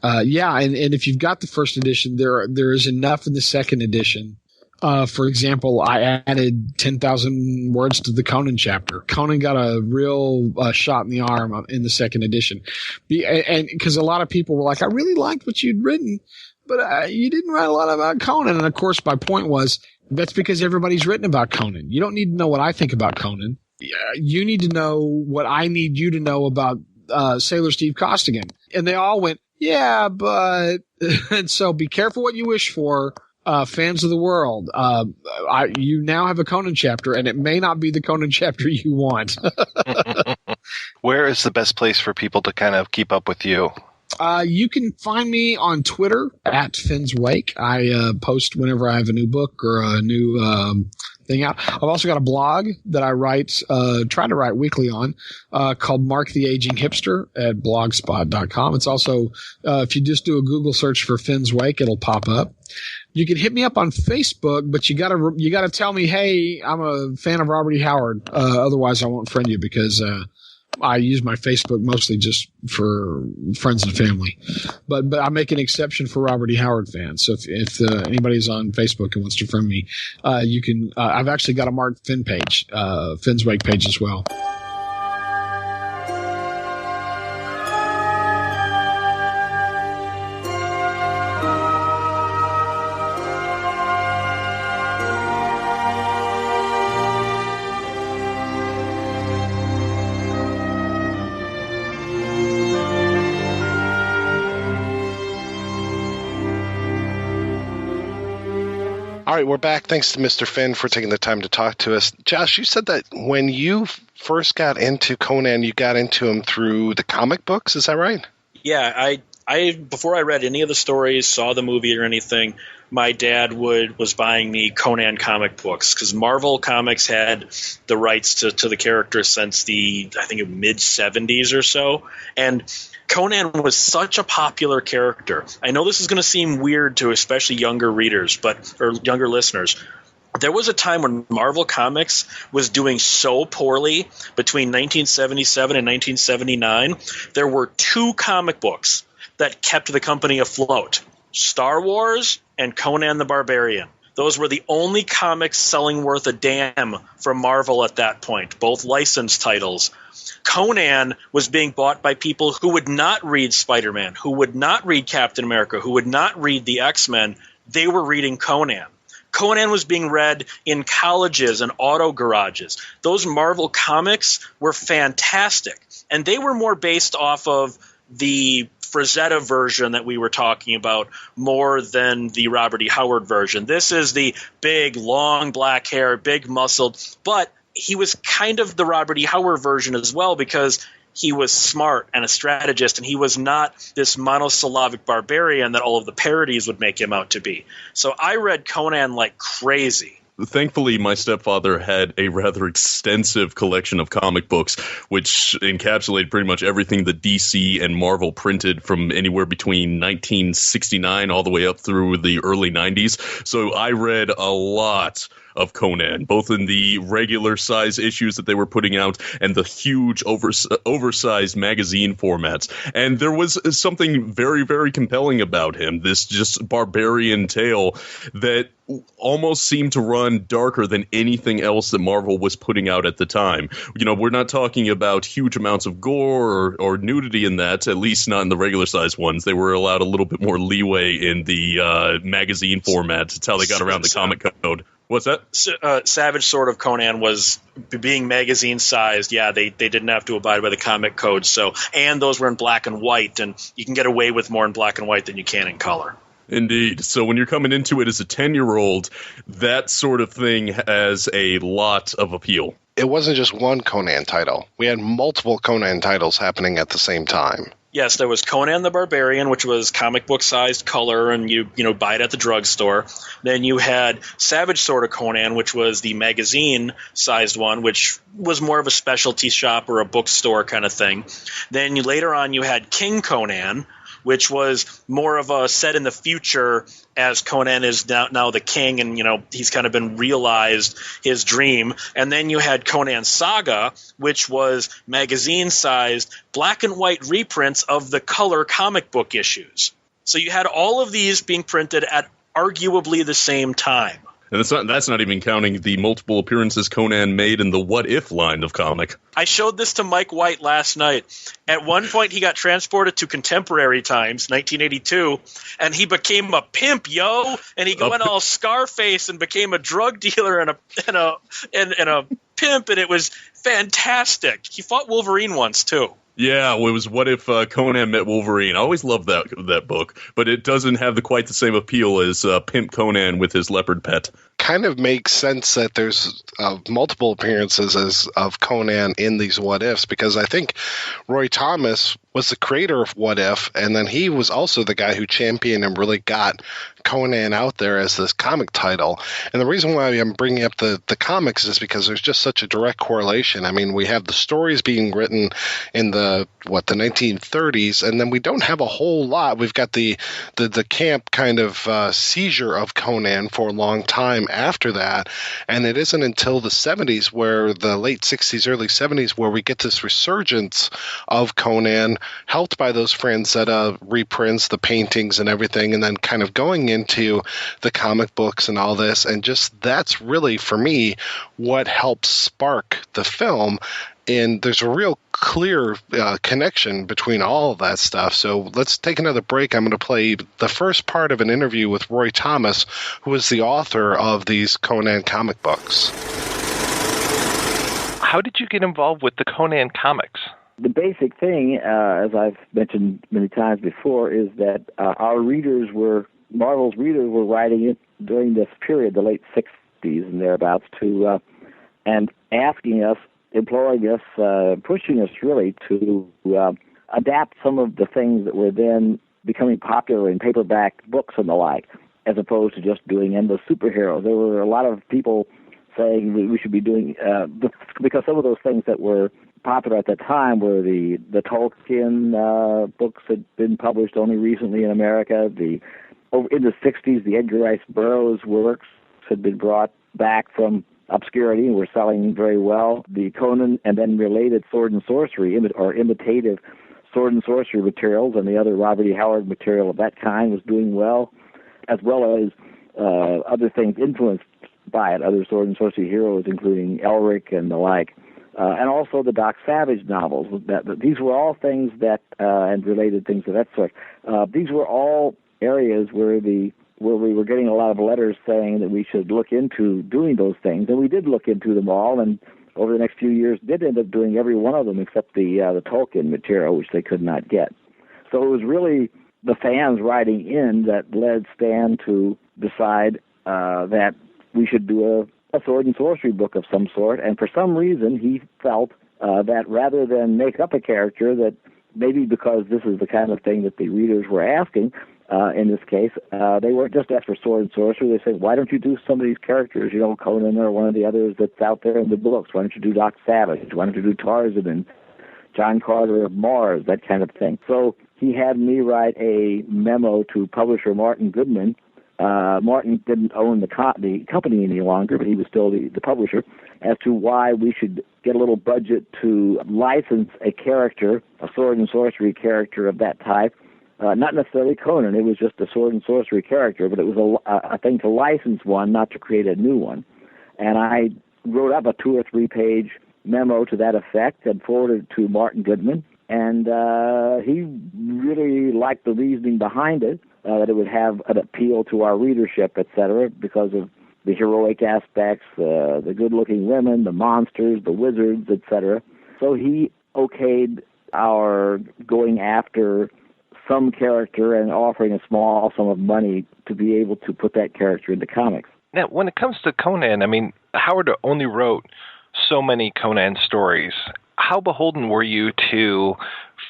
and if you've got the first edition, there is enough in the second edition. For example, I added 10,000 words to the Conan chapter. Conan got a real shot in the arm in the second edition. And because a lot of people were like, I really liked what you'd written, but you didn't write a lot about Conan. And of course, my point was, that's because everybody's written about Conan. You don't need to know what I think about Conan. You need to know what I need you to know about Sailor Steve Costigan. And they all went, yeah, but... And so be careful what you wish for, fans of the world. You now have a Conan chapter, and it may not be the Conan chapter you want. Where is the best place for people to kind of keep up with you? You can find me on Twitter at Finn's Wake. I post whenever I have a new book or a new thing out. I've also got a blog that I try to write weekly on, called Mark the Aging Hipster at blogspot.com. It's also, if you just do a Google search for Finn's Wake, it'll pop up. You can hit me up on Facebook, but you gotta tell me, hey, I'm a fan of Robert E. Howard. Otherwise I won't friend you because, I use my Facebook mostly just for friends and family, but I make an exception for Robert E. Howard fans. So if anybody's on Facebook and wants to friend me, you can. I've actually got a Mark Finn page, Finn's Wake page as well. All right, we're back. Thanks to Mr. Finn for taking the time to talk to us. Josh, you said that when you first got into Conan, you got into him through the comic books. Is that right? Yeah, I before I read any of the stories, saw the movie or anything, my dad was buying me Conan comic books because Marvel Comics had the rights to the character since the, I think, mid-'70s or so. And Conan was such a popular character. I know this is going to seem weird to especially younger readers, or younger listeners. There was a time when Marvel Comics was doing so poorly between 1977 and 1979. There were 2 comic books that kept the company afloat: Star Wars and Conan the Barbarian. Those were the only comics selling worth a damn from Marvel at that point, both licensed titles. Conan was being bought by people who would not read Spider-Man, who would not read Captain America, who would not read the X-Men. They were reading Conan. Conan was being read in colleges and auto garages. Those Marvel comics were fantastic, and they were more based off of the Frazetta version that we were talking about more than the Robert E. Howard version. This is the big, long black hair, big muscled, but he was kind of the Robert E. Howard version as well because he was smart and a strategist, and he was not this monosyllabic barbarian that all of the parodies would make him out to be. So I read Conan like crazy. Thankfully, my stepfather had a rather extensive collection of comic books, which encapsulated pretty much everything that DC and Marvel printed from anywhere between 1969 all the way up through the early 90s. So I read a lot of Conan, both in the regular size issues that they were putting out and the huge oversized magazine formats. And there was something very, very compelling about him, this just barbarian tale that almost seemed to run darker than anything else that Marvel was putting out at the time. You know, we're not talking about huge amounts of gore or nudity in that, at least not in the regular size ones. They were allowed a little bit more leeway in the magazine format. It's how they got around the comic code. What's that? Savage Sword of Conan was being magazine sized. Yeah, they didn't have to abide by the comic code. So, and those were in black and white, and you can get away with more in black and white than you can in color. Indeed. So when you're coming into it as a 10-year-old, that sort of thing has a lot of appeal. It wasn't just one Conan title. We had multiple Conan titles happening at the same time. Yes, there was Conan the Barbarian, which was comic book sized color, and you buy it at the drugstore. Then you had Savage Sword of Conan, which was the magazine sized one, which was more of a specialty shop or a bookstore kind of thing. Then later on you had King Conan, which was more of a set in the future as Conan is now the king, and he's kind of been realized his dream. And then you had Conan Saga, which was magazine-sized black and white reprints of the color comic book issues. So you had all of these being printed at arguably the same time. And that's not even counting the multiple appearances Conan made in the What If line of comic. I showed this to Mike White last night. At one point, he got transported to contemporary times, 1982, and he became a pimp, yo! And he went all Scarface and became a drug dealer and a pimp, and it was fantastic. He fought Wolverine once, too. Yeah, it was What If Conan Met Wolverine. I always loved that book, but it doesn't have quite the same appeal as Pimp Conan with his leopard pet. Kind of makes sense that there's multiple appearances of Conan in these What Ifs, because I think Roy Thomas was the creator of What If, and then he was also the guy who championed and really got Conan out there as this comic title. And the reason why I'm bringing up the comics is because there's just such a direct correlation. I mean, we have the stories being written in the 1930s, and then we don't have a whole lot. We've got the camp kind of seizure of Conan for a long time after that, and it isn't until the 70s, where the late 60s, early 70s, where we get this resurgence of Conan, helped by those Frazetta reprints, the paintings and everything, and then kind of going into the comic books and all this. And just that's really, for me, what helped spark the film. And there's a real clear connection between all of that stuff. So let's take another break. I'm going to play the first part of an interview with Roy Thomas, who is the author of these Conan comic books. How did you get involved with the Conan comics? the basic thing, as I've mentioned many times before, is that Marvel's readers were writing it during this period, the late 60s and thereabouts, and asking us, imploring us, pushing us really to adapt some of the things that were then becoming popular in paperback books and the like, as opposed to just doing endless superheroes. There were a lot of people saying we should be doing, because some of those things that were popular at the time were the Tolkien books had been published only recently in America. In the 60s, the Edgar Rice Burroughs works had been brought back from obscurity and were selling very well. The Conan and then related sword and sorcery, or imitative sword and sorcery materials, and the other Robert E. Howard material of that kind was doing well as other things influenced by it, other sword and sorcery heroes, including Elric and the like. And also the Doc Savage novels. These were all things that, and related things of that sort. These were all areas where we were getting a lot of letters saying that we should look into doing those things, and we did look into them all, and over the next few years did end up doing every one of them except the Tolkien material, which they could not get. So it was really the fans writing in that led Stan to decide that we should do a sword and sorcery book of some sort, and for some reason he felt that rather than make up a character, that maybe because this is the kind of thing that the readers were asking, in this case, they weren't just after sword and sorcery. They said, why don't you do some of these characters, Conan or one of the others that's out there in the books? Why don't you do Doc Savage? Why don't you do Tarzan and John Carter of Mars, that kind of thing? So he had me write a memo to publisher Martin Goodman. Martin didn't own the company any longer, but he was still the publisher, as to why we should get a little budget to license a character, a sword and sorcery character of that type. Not necessarily Conan, it was just a sword and sorcery character, but it was a thing to license one, not to create a new one. And I wrote up a 2 or 3 page memo to that effect and forwarded it to Martin Goodman, and he really liked the reasoning behind it, that it would have an appeal to our readership, etc., because of the heroic aspects, the good-looking women, the monsters, the wizards, etc. So he okayed our going after some character and offering a small sum of money to be able to put that character into comics. Now, when it comes to Conan, I mean, Howard only wrote so many Conan stories. How beholden were you to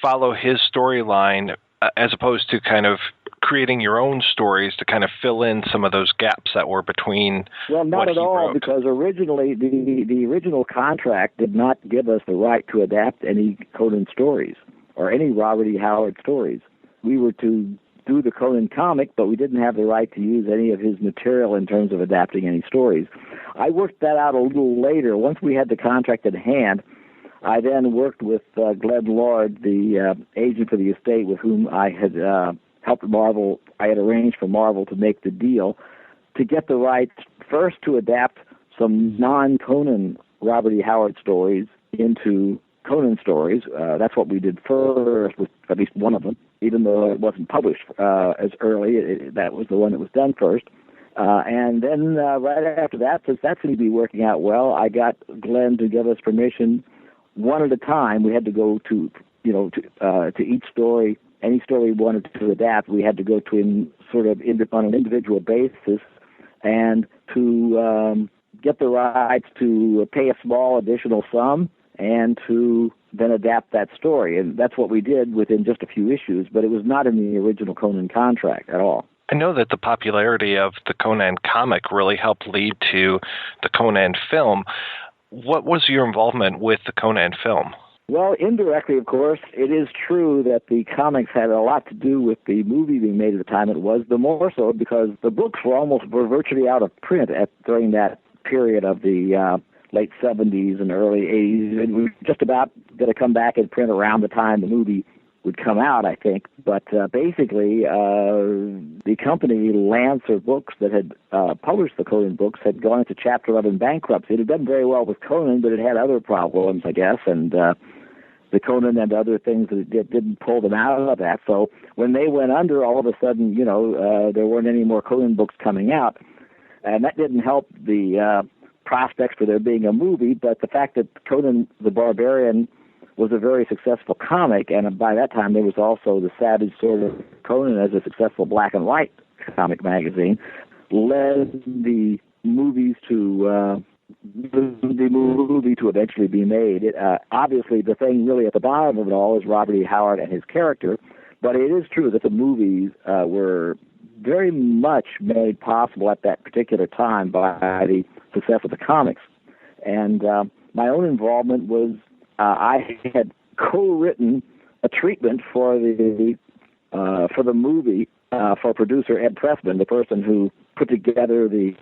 follow his storyline as opposed to kind of creating your own stories to kind of fill in some of those gaps that were between Well, not at all, wrote? Because originally the original contract did not give us the right to adapt any Conan stories or any Robert E. Howard stories. We were to do the Conan comic, but we didn't have the right to use any of his material in terms of adapting any stories. I worked that out a little later. Once we had the contract at hand, I then worked with Glenn Lord, the agent for the estate with whom I had helped Marvel. I had arranged for Marvel to make the deal to get the rights first to adapt some non-Conan Robert E. Howard stories into Conan stories. That's what we did first with at least one of them, even though it wasn't published as early. That was the one that was done first. And then right after that, since that seemed to be working out well, I got Glenn to give us permission one at a time. We had to go to each story, any story we wanted to adapt, we had to go to him sort of on an individual basis, and to get the rights to pay a small additional sum and to then adapt that story. And that's what we did within just a few issues, but it was not in the original Conan contract at all. I know that the popularity of the Conan comic really helped lead to the Conan film. What was your involvement with the Conan film? Well, indirectly, of course, it is true that the comics had a lot to do with the movie being made at the time it was, the more so because the books were virtually out of print during that period of the late 70s and early 80s. And we were just about going to come back and print around the time the movie would come out, I think. But basically, the company, Lancer Books, that had published the Conan books, had gone into Chapter 11 bankruptcy. It had done very well with Conan, but it had other problems, I guess, and the Conan and other things that it didn't pull them out of that. So when they went under, all of a sudden, there weren't any more Conan books coming out. And that didn't help the prospects for there being a movie, but the fact that Conan the Barbarian was a very successful comic, and by that time there was also the Savage Sword of Conan as a successful black and white comic magazine, led the movies to the movie to eventually be made. Obviously, the thing really at the bottom of it all is Robert E. Howard and his character, but it is true that the movies were very much made possible at that particular time by the success of the comics. And my own involvement was I had co-written a treatment for the movie for producer Ed Pressman, the person who put together the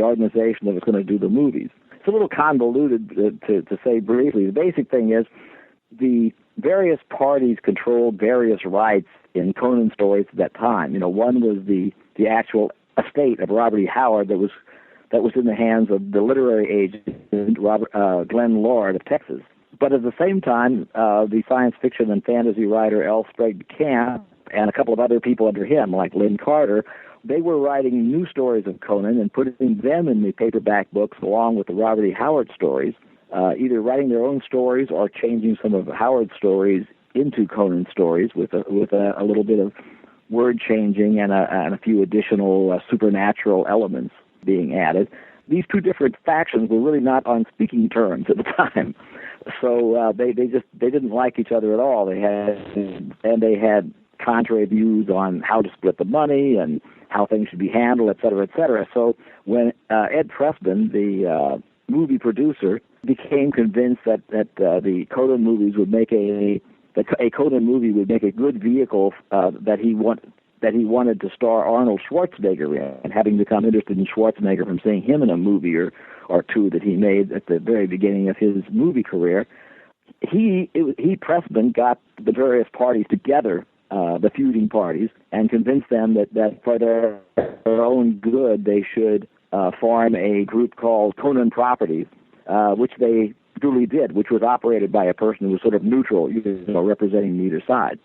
organization that was going to do the movies. It's a little convoluted to say briefly. The basic thing is the various parties controlled various rights in Conan stories at that time. You know, one was the actual estate of Robert E. Howard that was in the hands of the literary agent Glenn Lord of Texas. But at the same time, the science fiction and fantasy writer L. Sprague Camp and a couple of other people under him, like Lynn Carter, they were writing new stories of Conan and putting them in the paperback books along with the Robert E. Howard stories, either writing their own stories or changing some of Howard's stories into Conan stories with a little bit of word changing and a few additional supernatural elements being added. These two different factions were really not on speaking terms at the time. So they didn't like each other at all. They had contrary views on how to split the money and how things should be handled, et cetera, et cetera. So when Ed Pressman, the movie producer, became convinced that the Conan movies would make a Conan movie would make a good vehicle that he wanted to star Arnold Schwarzenegger in, and having become interested in Schwarzenegger from seeing him in a movie or two that he made at the very beginning of his movie career, he Pressman got the various parties together, the feuding parties, and convinced them that for their own good they should form a group called Conan Properties, which they duly did, which was operated by a person who was sort of neutral, representing neither side.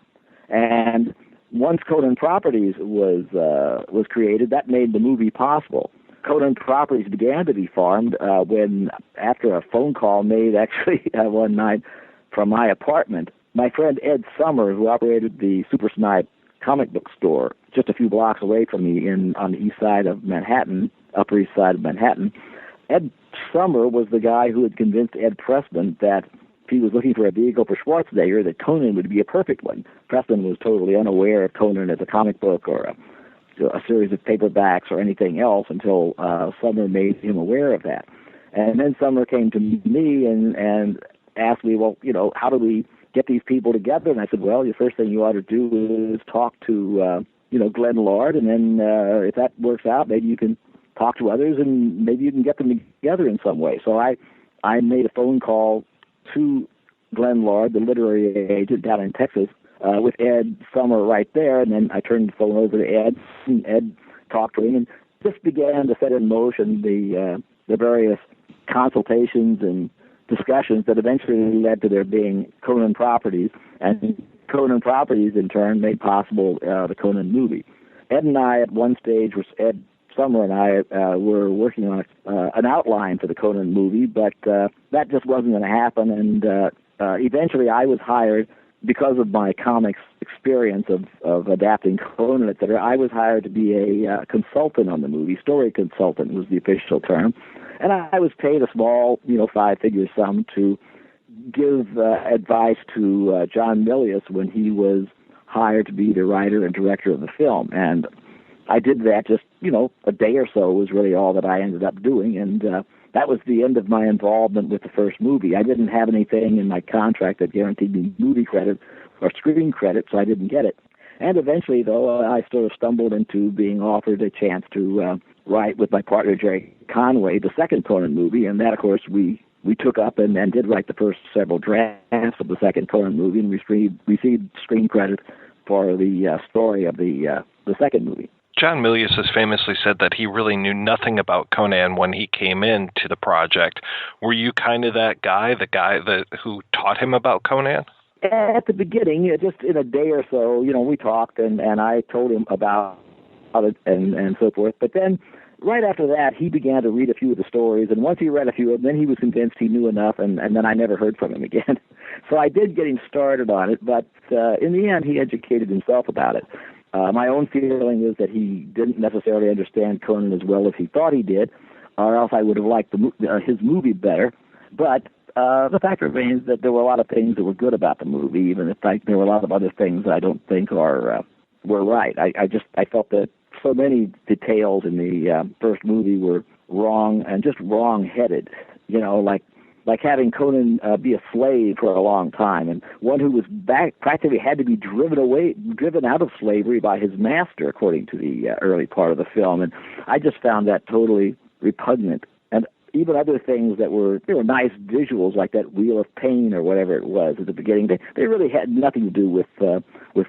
And once Conan Properties was created, that made the movie possible. Conan Properties began to be formed when, after a phone call made actually one night from my apartment, my friend Ed Summer, who operated the Super Snipe comic book store just a few blocks away from me on the east side of Manhattan, Upper East Side of Manhattan, Ed Summer was the guy who had convinced Ed Pressman that if he was looking for a vehicle for Schwarzenegger, that Conan would be a perfect one. Pressman was totally unaware of Conan as a comic book or a series of paperbacks or anything else until Summer made him aware of that. And then Summer came to me and asked me, well, how do we get these people together? And I said, well, the first thing you ought to do is talk to, Glenn Lord, and then if that works out, maybe you can talk to others, and maybe you can get them together in some way. So I made a phone call to Glenn Lord, the literary agent down in Texas, with Ed Summer right there, and then I turned the phone over to Ed, and Ed talked to him, and just began to set in motion the various consultations and discussions that eventually led to there being Conan Properties, and Conan Properties in turn made possible the Conan movie. Ed and I at one stage, Ed Summer and I were working on an outline for the Conan movie, but that just wasn't going to happen, and eventually I was hired because of my comics experience of adapting Conan, et cetera. I was hired to be a consultant on the movie. Story consultant was the official term. And I was paid a small, 5-figure sum to give advice to John Milius when he was hired to be the writer and director of the film. And I did that just, a day or so was really all that I ended up doing. And that was the end of my involvement with the first movie. I didn't have anything in my contract that guaranteed me movie credit or screen credit, so I didn't get it. And eventually, though, I sort of stumbled into being offered a chance to write with my partner, Jerry Conway, the second Conan movie, and that, of course, we took up and did write the first several drafts of the second Conan movie, and received screen credit for the story of the second movie. John Milius has famously said that he really knew nothing about Conan when he came into the project. Were you kind of that guy, who taught him about Conan? At the beginning, just in a day or so, we talked, and I told him about it and so forth. But then, right after that, he began to read a few of the stories, and once he read a few of them, then he was convinced he knew enough, and then I never heard from him again. So I did get him started on it, but in the end, he educated himself about it. My own feeling is that he didn't necessarily understand Conan as well as he thought he did, or else I would have liked his movie better. But the fact remains that there were a lot of things that were good about the movie, even if there were a lot of other things that I don't think were right. I felt that so many details in the first movie were wrong and just wrong-headed. You know, like having Conan be a slave for a long time, and one who was practically had to be driven out of slavery by his master, according to the early part of the film. And I just found that totally repugnant. And even other things that were nice visuals, like that Wheel of Pain or whatever it was at the beginning, they really had nothing to do with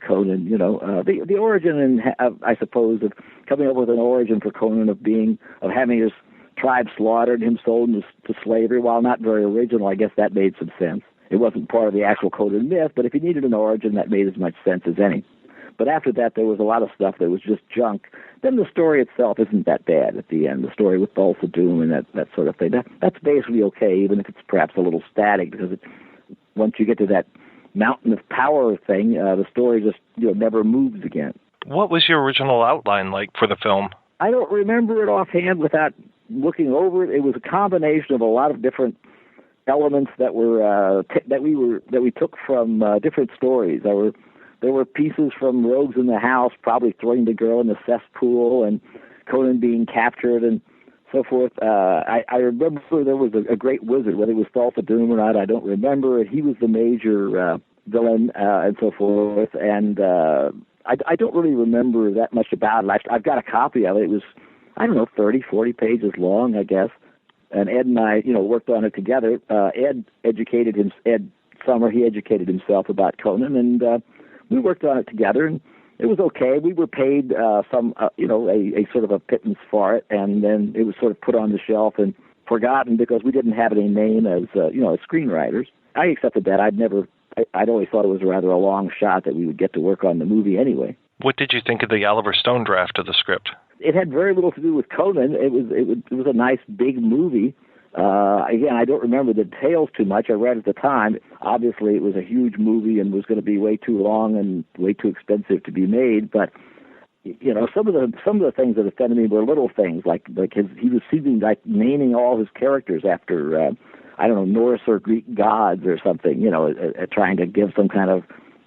Conan. You know, the origin, and I suppose, of coming up with an origin for Conan of having his tribe slaughtered, him sold to slavery, while not very original, I guess that made some sense. It wasn't part of the actual Conan myth, but if you needed an origin, that made as much sense as any. But after that, there was a lot of stuff that was just junk. Then the story itself isn't that bad at the end. The story with Thulsa Doom and that sort of thing, that's basically okay, even if it's perhaps a little static, because once you get to that mountain of power thing, the story just never moves again. What was your original outline like for the film? I don't remember it offhand without looking over it. It was a combination of a lot of different elements that we took from different stories. There were pieces from Rogues in the House, probably throwing the girl in the cesspool, and Conan being captured and so forth. I remember there was a great wizard. Whether it was Thulsa Doom or not, I don't remember. He was the major villain and so forth. And I don't really remember that much about it. I've got a copy of it. It was, 30, 40 pages long, I guess. And Ed and I, worked on it together. Ed Summer, he educated himself about Conan, and we worked on it together, and it was okay. We were paid a sort of a pittance for it, and then it was sort of put on the shelf and forgotten because we didn't have any name as screenwriters. I accepted that. I'd always thought it was rather a long shot that we would get to work on the movie anyway. What did you think of the Oliver Stone draft of the script? It had very little to do with Conan. It was a nice big movie. Again, I don't remember the details too much. I read at the time. Obviously, it was a huge movie and was going to be way too long and way too expensive to be made. But some of the things that offended me were little things, like he was naming all his characters after Norse or Greek gods or something. Trying to give some kind of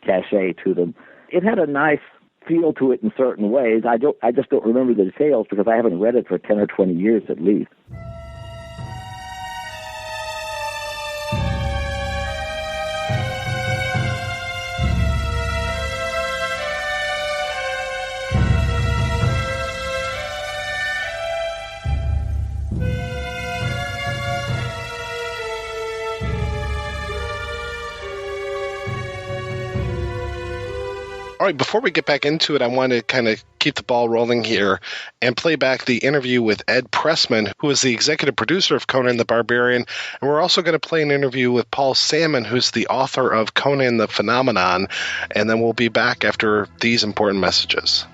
cachet to them. It had a nice feel to it in certain ways. I just don't remember the details because I haven't read it for 10 or 20 years at least. All right, before we get back into it, I want to kind of keep the ball rolling here and play back the interview with Ed Pressman, who is the executive producer of Conan the Barbarian. And we're also going to play an interview with Paul Salmon, who's the author of Conan the Phenomenon. And then we'll be back after these important messages.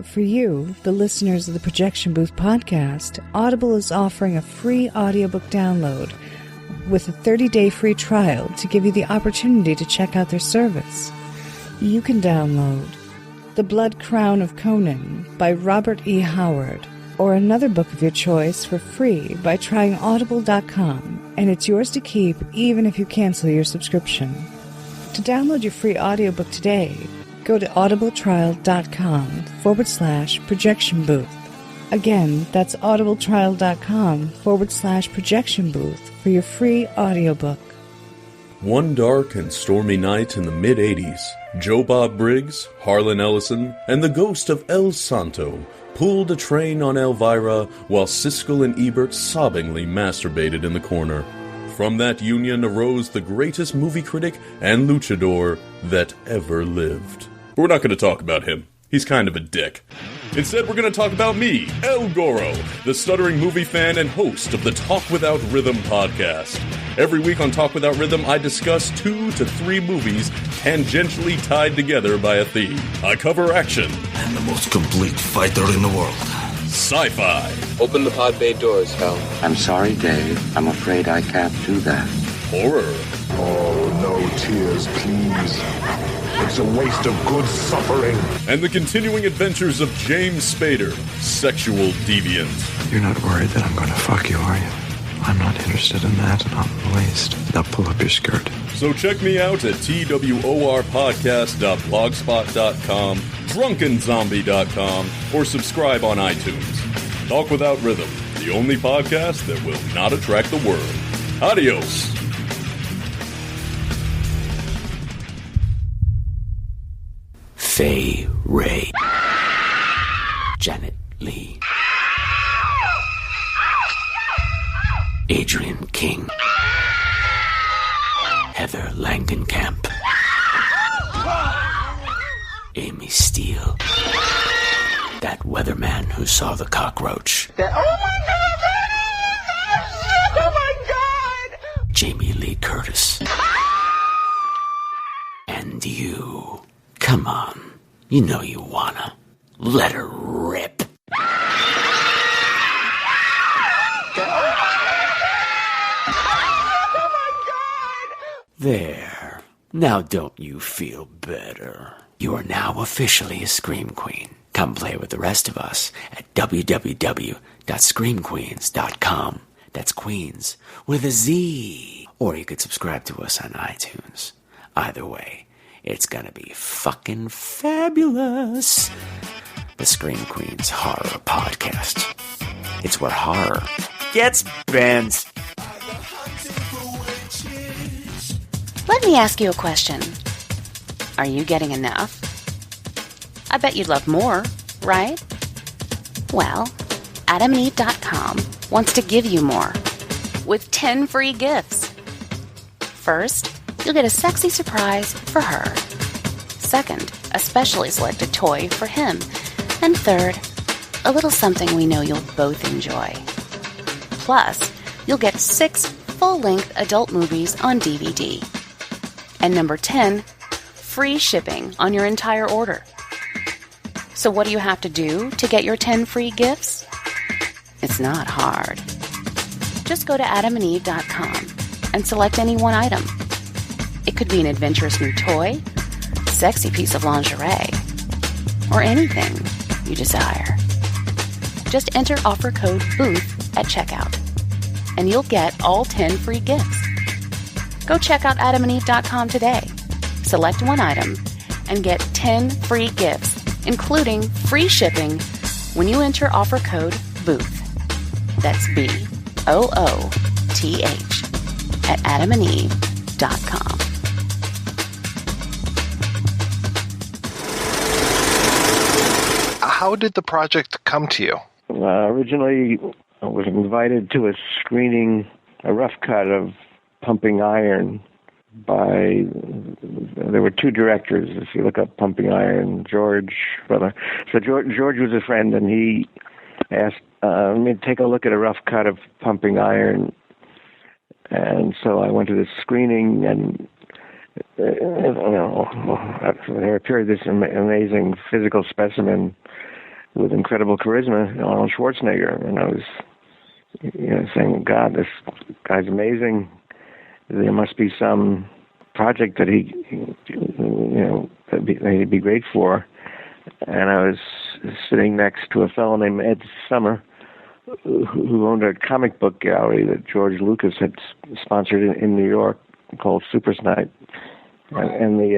For you, the listeners of the Projection Booth podcast, Audible is offering a free audiobook download with a 30-day free trial to give you the opportunity to check out their service. You can download The Blood Crown of Conan by Robert E. Howard, or another book of your choice for free by trying Audible.com, and it's yours to keep even if you cancel your subscription. To download your free audiobook today, go to audibletrial.com/projection booth. Again, that's audibletrial.com/projection booth for your free audiobook. One dark and stormy night in the mid-'80s, Joe Bob Briggs, Harlan Ellison, and the ghost of El Santo pulled a train on Elvira while Siskel and Ebert sobbingly masturbated in the corner. From that union arose the greatest movie critic and luchador that ever lived. But we're not going to talk about him. He's kind of a dick. Instead, we're going to talk about me, El Goro, the stuttering movie fan and host of the Talk Without Rhythm podcast. Every week on Talk Without Rhythm, I discuss 2 to 3 movies tangentially tied together by a theme. I cover action. I'm the most complete fighter in the world. sci-fi, Open the pod bay doors, Hal. I'm sorry, Dave. I'm afraid I can't do that. horror, Oh, no tears, please. It's a waste of good suffering. and the continuing adventures of James Spader, sexual deviant. You're not worried that I'm going to fuck you, are you? I'm not interested in that, not in the least. Now pull up your skirt. So check me out at tworpodcast.blogspot.com, drunkenzombie.com, or subscribe on iTunes. Talk Without Rhythm, the only podcast that will not attract the world. Adios. Faye Ray, Janet Lee, Adrian King, Heather Langenkamp, Amy Steele, that weatherman who saw the cockroach, Jamie Lee Curtis, and you. Come on, you know you wanna. Let her rip. There. Now don't you feel better? You are now officially a Scream Queen. Come play with the rest of us at www.screamqueens.com. That's Queens with a Z. Or you could subscribe to us on iTunes. Either way, it's gonna be fucking fabulous. The Scream Queens Horror Podcast. It's where horror gets bent. Let me ask you a question. Are you getting enough? I bet you'd love more, right? Well, AdamandEve.com wants to give you more with 10 free gifts. First, you'll get a sexy surprise for her. Second, a specially selected toy for him. And third, a little something we know you'll both enjoy. Plus, you'll get 6 full-length adult movies on DVD. And number 10, free shipping on your entire order. So what do you have to do to get your 10 free gifts? It's not hard. Just go to AdamandEve.com and select any one item. It could be an adventurous new toy, sexy piece of lingerie, or anything you desire. Just enter offer code BOOTH at checkout, and you'll get all 10 free gifts. Go check out AdamandEve.com today. Select one item and get 10 free gifts, including free shipping, when you enter offer code BOOTH. That's BOOTH at AdamandEve.com. How did the project come to you? Originally, I was invited to a screening, a rough cut of Pumping Iron by, there were 2 directors. If you look up Pumping Iron, George was a friend, and he asked me to take a look at a rough cut of Pumping Iron. And so I went to this screening, and there appeared this amazing physical specimen with incredible charisma, Arnold Schwarzenegger, and I was, saying, God, this guy's amazing. There must be some project that he'd be great for. And I was sitting next to a fellow named Ed Summer, who owned a comic book gallery that George Lucas had sponsored in New York called Super's Night. And he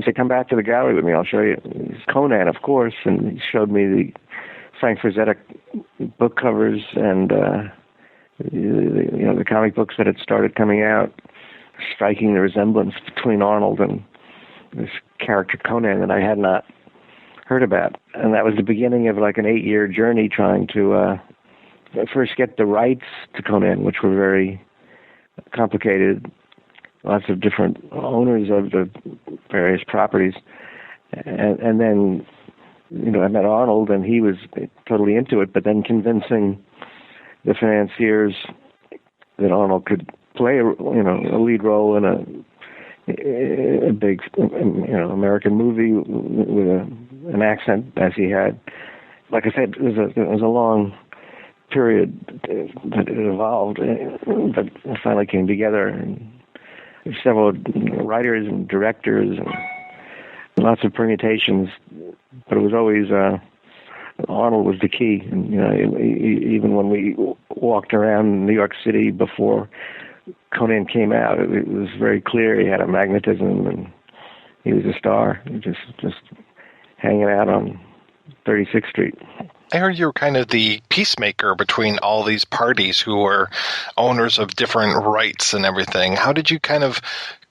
said, come back to the gallery with me, I'll show you. It's Conan, of course, and he showed me the Frank Frazetta book covers and the comic books that had started coming out, striking the resemblance between Arnold and this character Conan that I had not heard about. And that was the beginning of like an 8-year journey trying to first get the rights to Conan, which were very complicated. Lots of different owners of the various properties. And then, I met Arnold, and he was totally into it, but then convincing the financiers that Arnold could play a lead role in a big, American movie with an accent as he had, like I said, it was a long period that it evolved, but it finally came together. And several writers and directors and lots of permutations, but it was always Arnold was the key. And even when we walked around New York City before Conan came out, it was very clear he had a magnetism and he was a star, just hanging out on 36th Street. I heard you were kind of the peacemaker between all these parties who were owners of different rights and everything. How did you kind of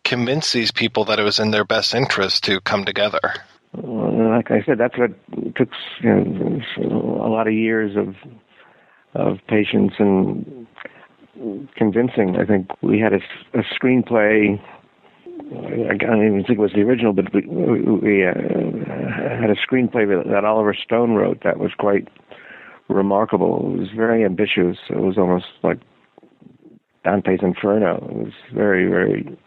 convince these people that it was in their best interest to come together? Well, like I said, that's what took a lot of years of patience and convincing. I think we had a screenplay. I don't even think it was the original, but we had a screenplay that Oliver Stone wrote that was quite remarkable. It was very ambitious. It was almost like Dante's Inferno. It was very, very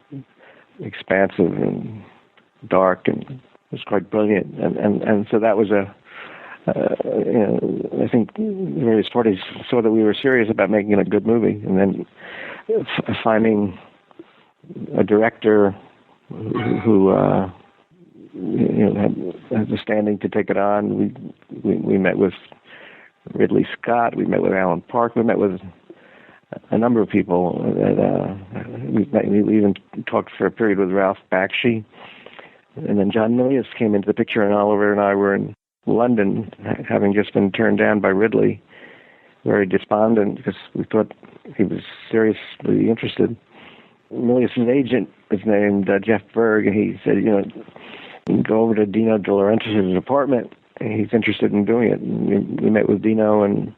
expansive and dark, and it was quite brilliant. And so that was I think various parties saw that we were serious about making a good movie, and then finding a director who had the standing to take it on. We met with Ridley Scott. We met with Alan Park. We met with a number of people. We even talked for a period with Ralph Bakshi. And then John Milius came into the picture, and Oliver and I were in London, having just been turned down by Ridley, very despondent because we thought he was seriously interested. Milius' agent is named Jeff Berg, and he said, go over to Dino De Laurentiis' apartment, and he's interested in doing it. And we met with Dino, and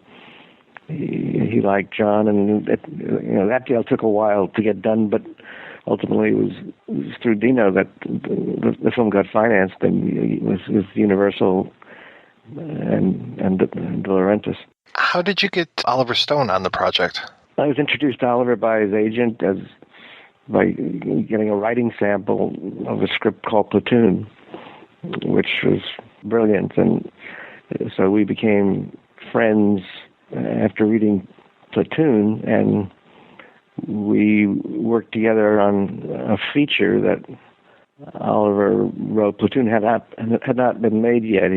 he liked John, and that deal took a while to get done, but ultimately it was through Dino that the film got financed, and it was Universal and De Laurentiis. How did you get Oliver Stone on the project? I was introduced to Oliver by his agent by getting a writing sample of a script called Platoon, which was brilliant. And so we became friends after reading Platoon, and we worked together on a feature that Oliver wrote. Platoon had not been made yet.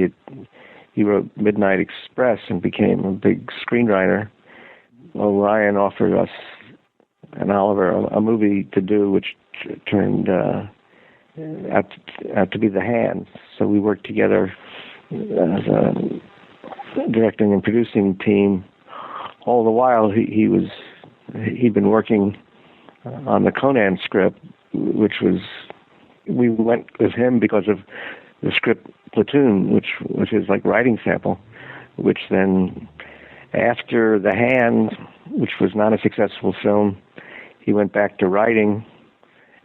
He wrote Midnight Express and became a big screenwriter. Orion offered us and Oliver a movie to do, which turned out to be The Hand. So we worked together as a directing and producing team. All the while, he'd been working on the Conan script, which was, we went with him because of the script Platoon, which was his writing sample, which then, after The Hand, which was not a successful film, he went back to writing,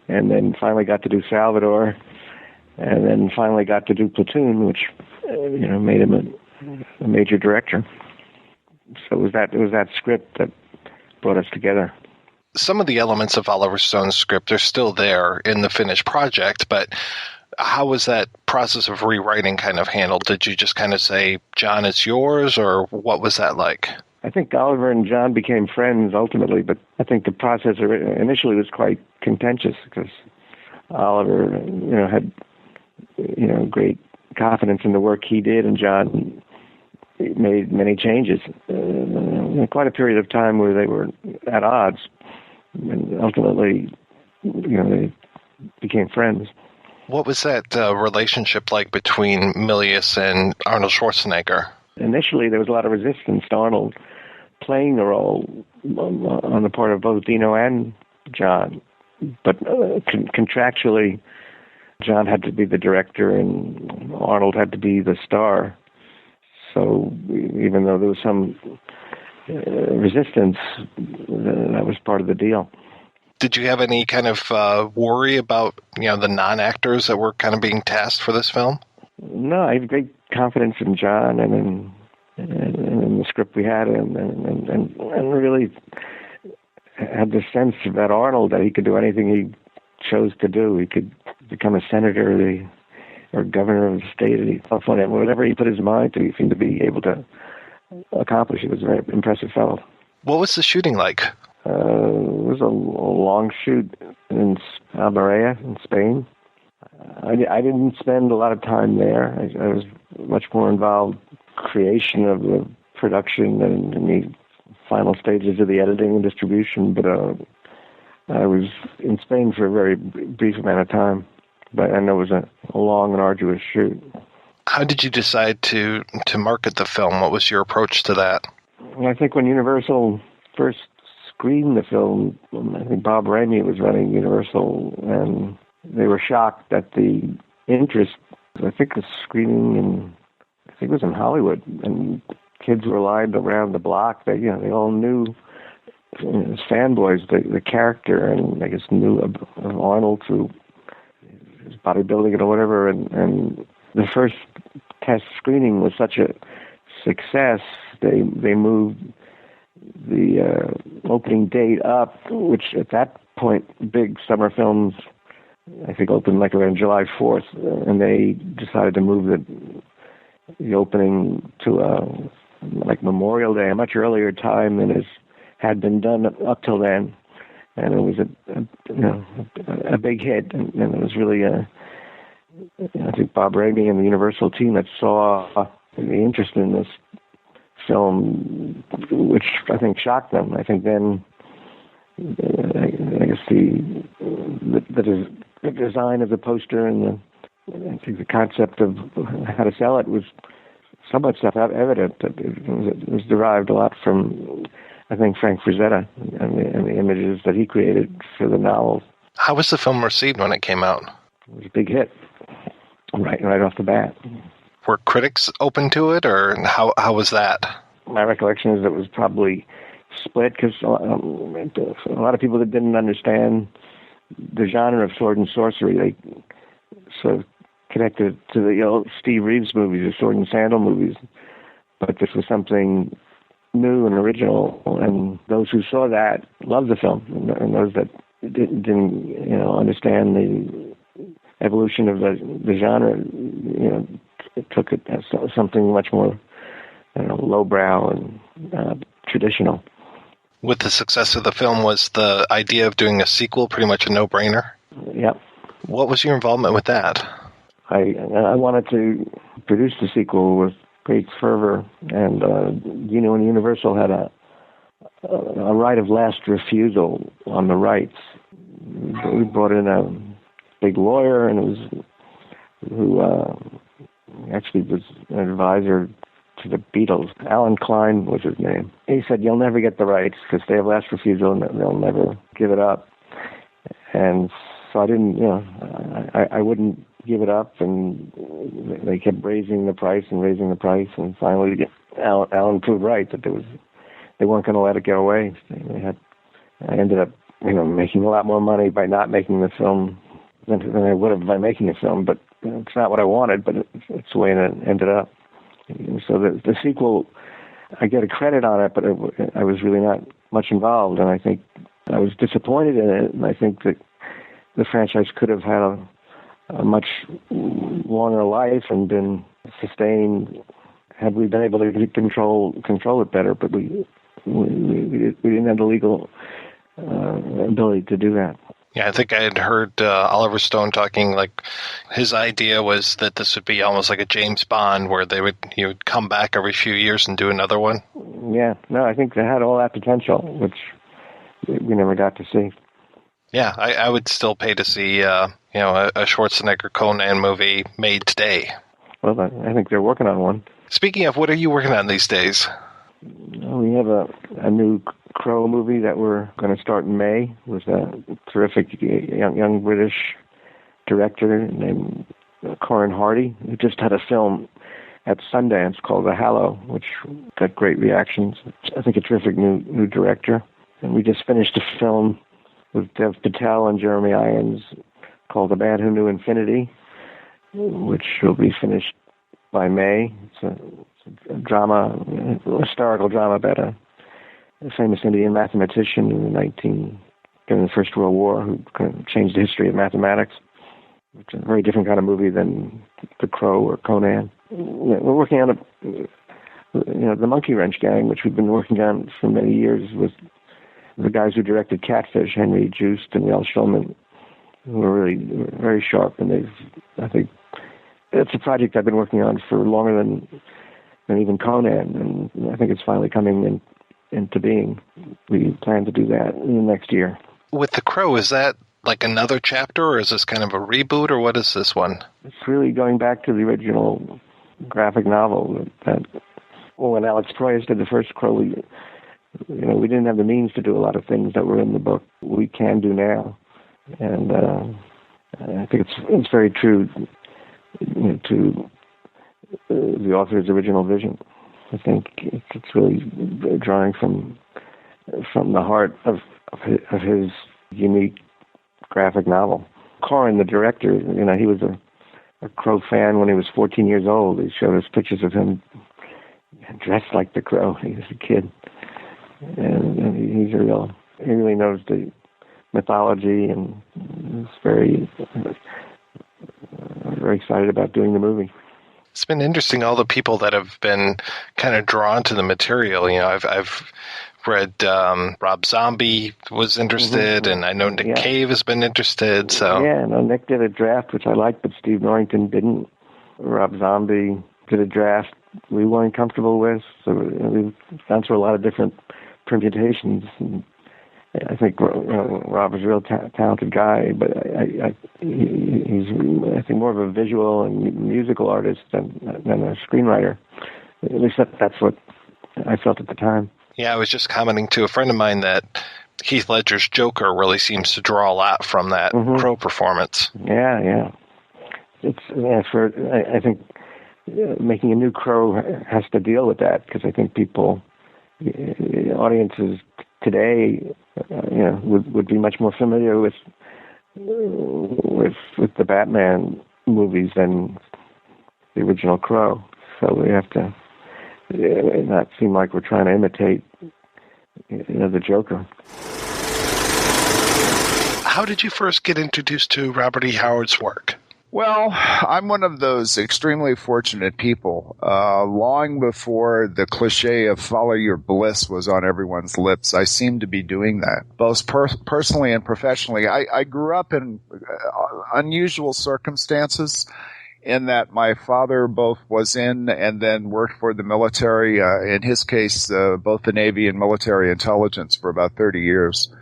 and then finally got to do Salvador, and then finally got to do Platoon, which made him a major director. So it was that script that brought us together. Some of the elements of Oliver Stone's script are still there in the finished project, but how was that process of rewriting kind of handled? Did you just kind of say, John, it's yours, or what was that like? I think Oliver and John became friends ultimately, but I think the process initially was quite contentious because Oliver, had, great confidence in the work he did, and John made many changes. Quite a period of time where they were at odds, and ultimately, they became friends. What was that relationship like between Milius and Arnold Schwarzenegger? Initially, there was a lot of resistance to Arnold playing the role on the part of both Dino and John. But contractually, John had to be the director and Arnold had to be the star. So even though there was some resistance, that was part of the deal. Did you have any kind of worry about, the non-actors that were kind of being tasked for this film? No, I have great confidence in John and in the script we had, and really had the sense about Arnold that he could do anything he chose to do. He could become a senator. or governor of the state, and he thought whatever he put his mind to, he seemed to be able to accomplish. He was a very impressive fellow. What was the shooting like? It was a long shoot in Almeria in Spain. I didn't spend a lot of time there. I was much more involved in creation of the production and in the final stages of the editing and distribution, but I was in Spain for a very brief amount of time. But I know it was a long and arduous shoot. How did you decide to market the film? What was your approach to that? I think when Universal first screened the film, I think Bob Raimi was running Universal, and they were shocked at the interest. I think the screening it was in Hollywood, and kids were lined around the block. They all knew, as fanboys, the character, and I guess knew of Arnold through his bodybuilding or whatever. And the first test screening was such a success. They moved the opening date up, which at that point, big summer films, I think, opened like around July 4th, and they decided to move the opening to like Memorial Day, a much earlier time than had been done up till then. And it was a big hit, and it was really I think Bob Raimi and the Universal team that saw the interest in this film, which I think shocked them. I think then, I guess the design of the poster and I think the concept of how to sell it was somewhat self-evident. That it was derived a lot from, I think, Frank Frazetta and the images that he created for the novel. How was the film received when it came out? It was a big hit, right off the bat. Were critics open to it, or how was that? My recollection is it was probably split, because a lot of people that didn't understand the genre of sword and sorcery, they sort of connected to the old Steve Reeves movies, the sword and sandal movies. But this was something new and original, and those who saw that loved the film, and those that didn't understand the evolution of the genre, took it as something much more lowbrow and traditional. With the success of the film, was the idea of doing a sequel pretty much a no-brainer? Yep. What was your involvement with that? I wanted to produce the sequel with great fervor, and and Universal had a right of last refusal on the rights. We brought in a big lawyer, and who actually was an advisor to the Beatles. Alan Klein was his name. He said, "You'll never get the rights because they have last refusal, and they'll never give it up." And so I didn't, I wouldn't give it up, and they kept raising the price, and finally Alan proved right that they weren't going to let it get away. I ended up, making a lot more money by not making the film than I would have by making a film, but it's not what I wanted, but it's the way it ended up. So the sequel, I get a credit on it, but I was really not much involved, and I think I was disappointed in it, and I think that the franchise could have had a much longer life and been sustained had we been able to control it better, but we didn't have the legal ability to do that. Yeah, I think I had heard Oliver Stone talking, like his idea was that this would be almost like a James Bond, where he would come back every few years and do another one. Yeah, no, I think they had all that potential, which we never got to see. Yeah, I would still pay to see a Schwarzenegger Conan movie made today. Well, I think they're working on one. Speaking of, what are you working on these days? We have a new Crow movie that we're going to start in May with a terrific young British director named Corin Hardy, who just had a film at Sundance called The Hallow, which got great reactions. I think a terrific new director. And we just finished a film with Dev Patel and Jeremy Irons called The Man Who Knew Infinity, which will be finished by May. It's a drama, a historical drama about a famous Indian mathematician during the First World War who kind of changed the history of mathematics. which is a very different kind of movie than The Crow or Conan. We're working on the Monkey Wrench Gang, which we've been working on for many years with the guys who directed Catfish, Henry Joost and Yal Schulman, who are really very sharp. And I think it's a project I've been working on for longer than even Conan, and I think it's finally coming into being. We plan to do that in the next year. With The Crow, is that like another chapter, or is this kind of a reboot, or what is this one? It's really going back to the original graphic novel. When Alex Proyas did the first Crow, we didn't have the means to do a lot of things that were in the book. We can do now, and I think it's very true to the author's original vision. I think it's really drawing from the heart of his unique graphic novel. Corin, the director, he was a Crow fan when he was 14 years old. He showed us pictures of him dressed like the Crow. He was a kid. And he really knows the mythology, and is very, very excited about doing the movie. It's been interesting, all the people that have been kind of drawn to the material. I've read Rob Zombie was interested, and I know Nick Cave has been interested. So Nick did a draft, which I liked, but Steve Norrington didn't. Rob Zombie did a draft we weren't comfortable with, so we've gone through a lot of different permutations. And I think Rob is a real talented guy, but he's I think more of a visual and musical artist than a screenwriter. At least that's what I felt at the time. Yeah, I was just commenting to a friend of mine that Heath Ledger's Joker really seems to draw a lot from that Crow performance. Yeah. I think making a new Crow has to deal with that, because I think audiences today, would be much more familiar with the Batman movies than the original Crow. So we have to not seem like we're trying to imitate, the Joker. How did you first get introduced to Robert E. Howard's work? Well, I'm one of those extremely fortunate people. Long before the cliche of follow your bliss was on everyone's lips, I seem to be doing that, both personally and professionally. I grew up in unusual circumstances, in that my father both was in and then worked for the military, in his case, both the Navy and military intelligence for about 30 years.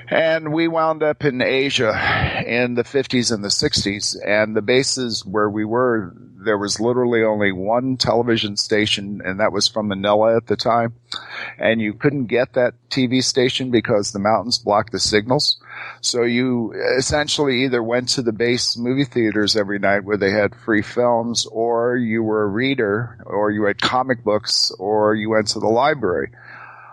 And we wound up in Asia in the 50s and the 60s, and the bases where we were, there was literally only one television station, and that was from Manila at the time. And you couldn't get that TV station because the mountains blocked the signals. So you essentially either went to the base movie theaters every night where they had free films, or you were a reader, or you had comic books, or you went to the library.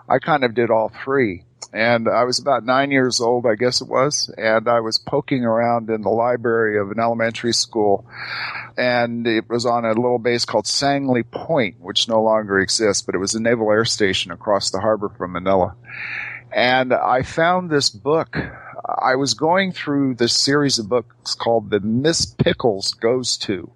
I kind of did all three. And I was about 9 years old, I guess it was, and I was poking around in the library of an elementary school, and it was on a little base called Sangley Point, which no longer exists, but it was a naval air station across the harbor from Manila. And I found this book. I was going through this series of books called The Miss Pickles Goes To.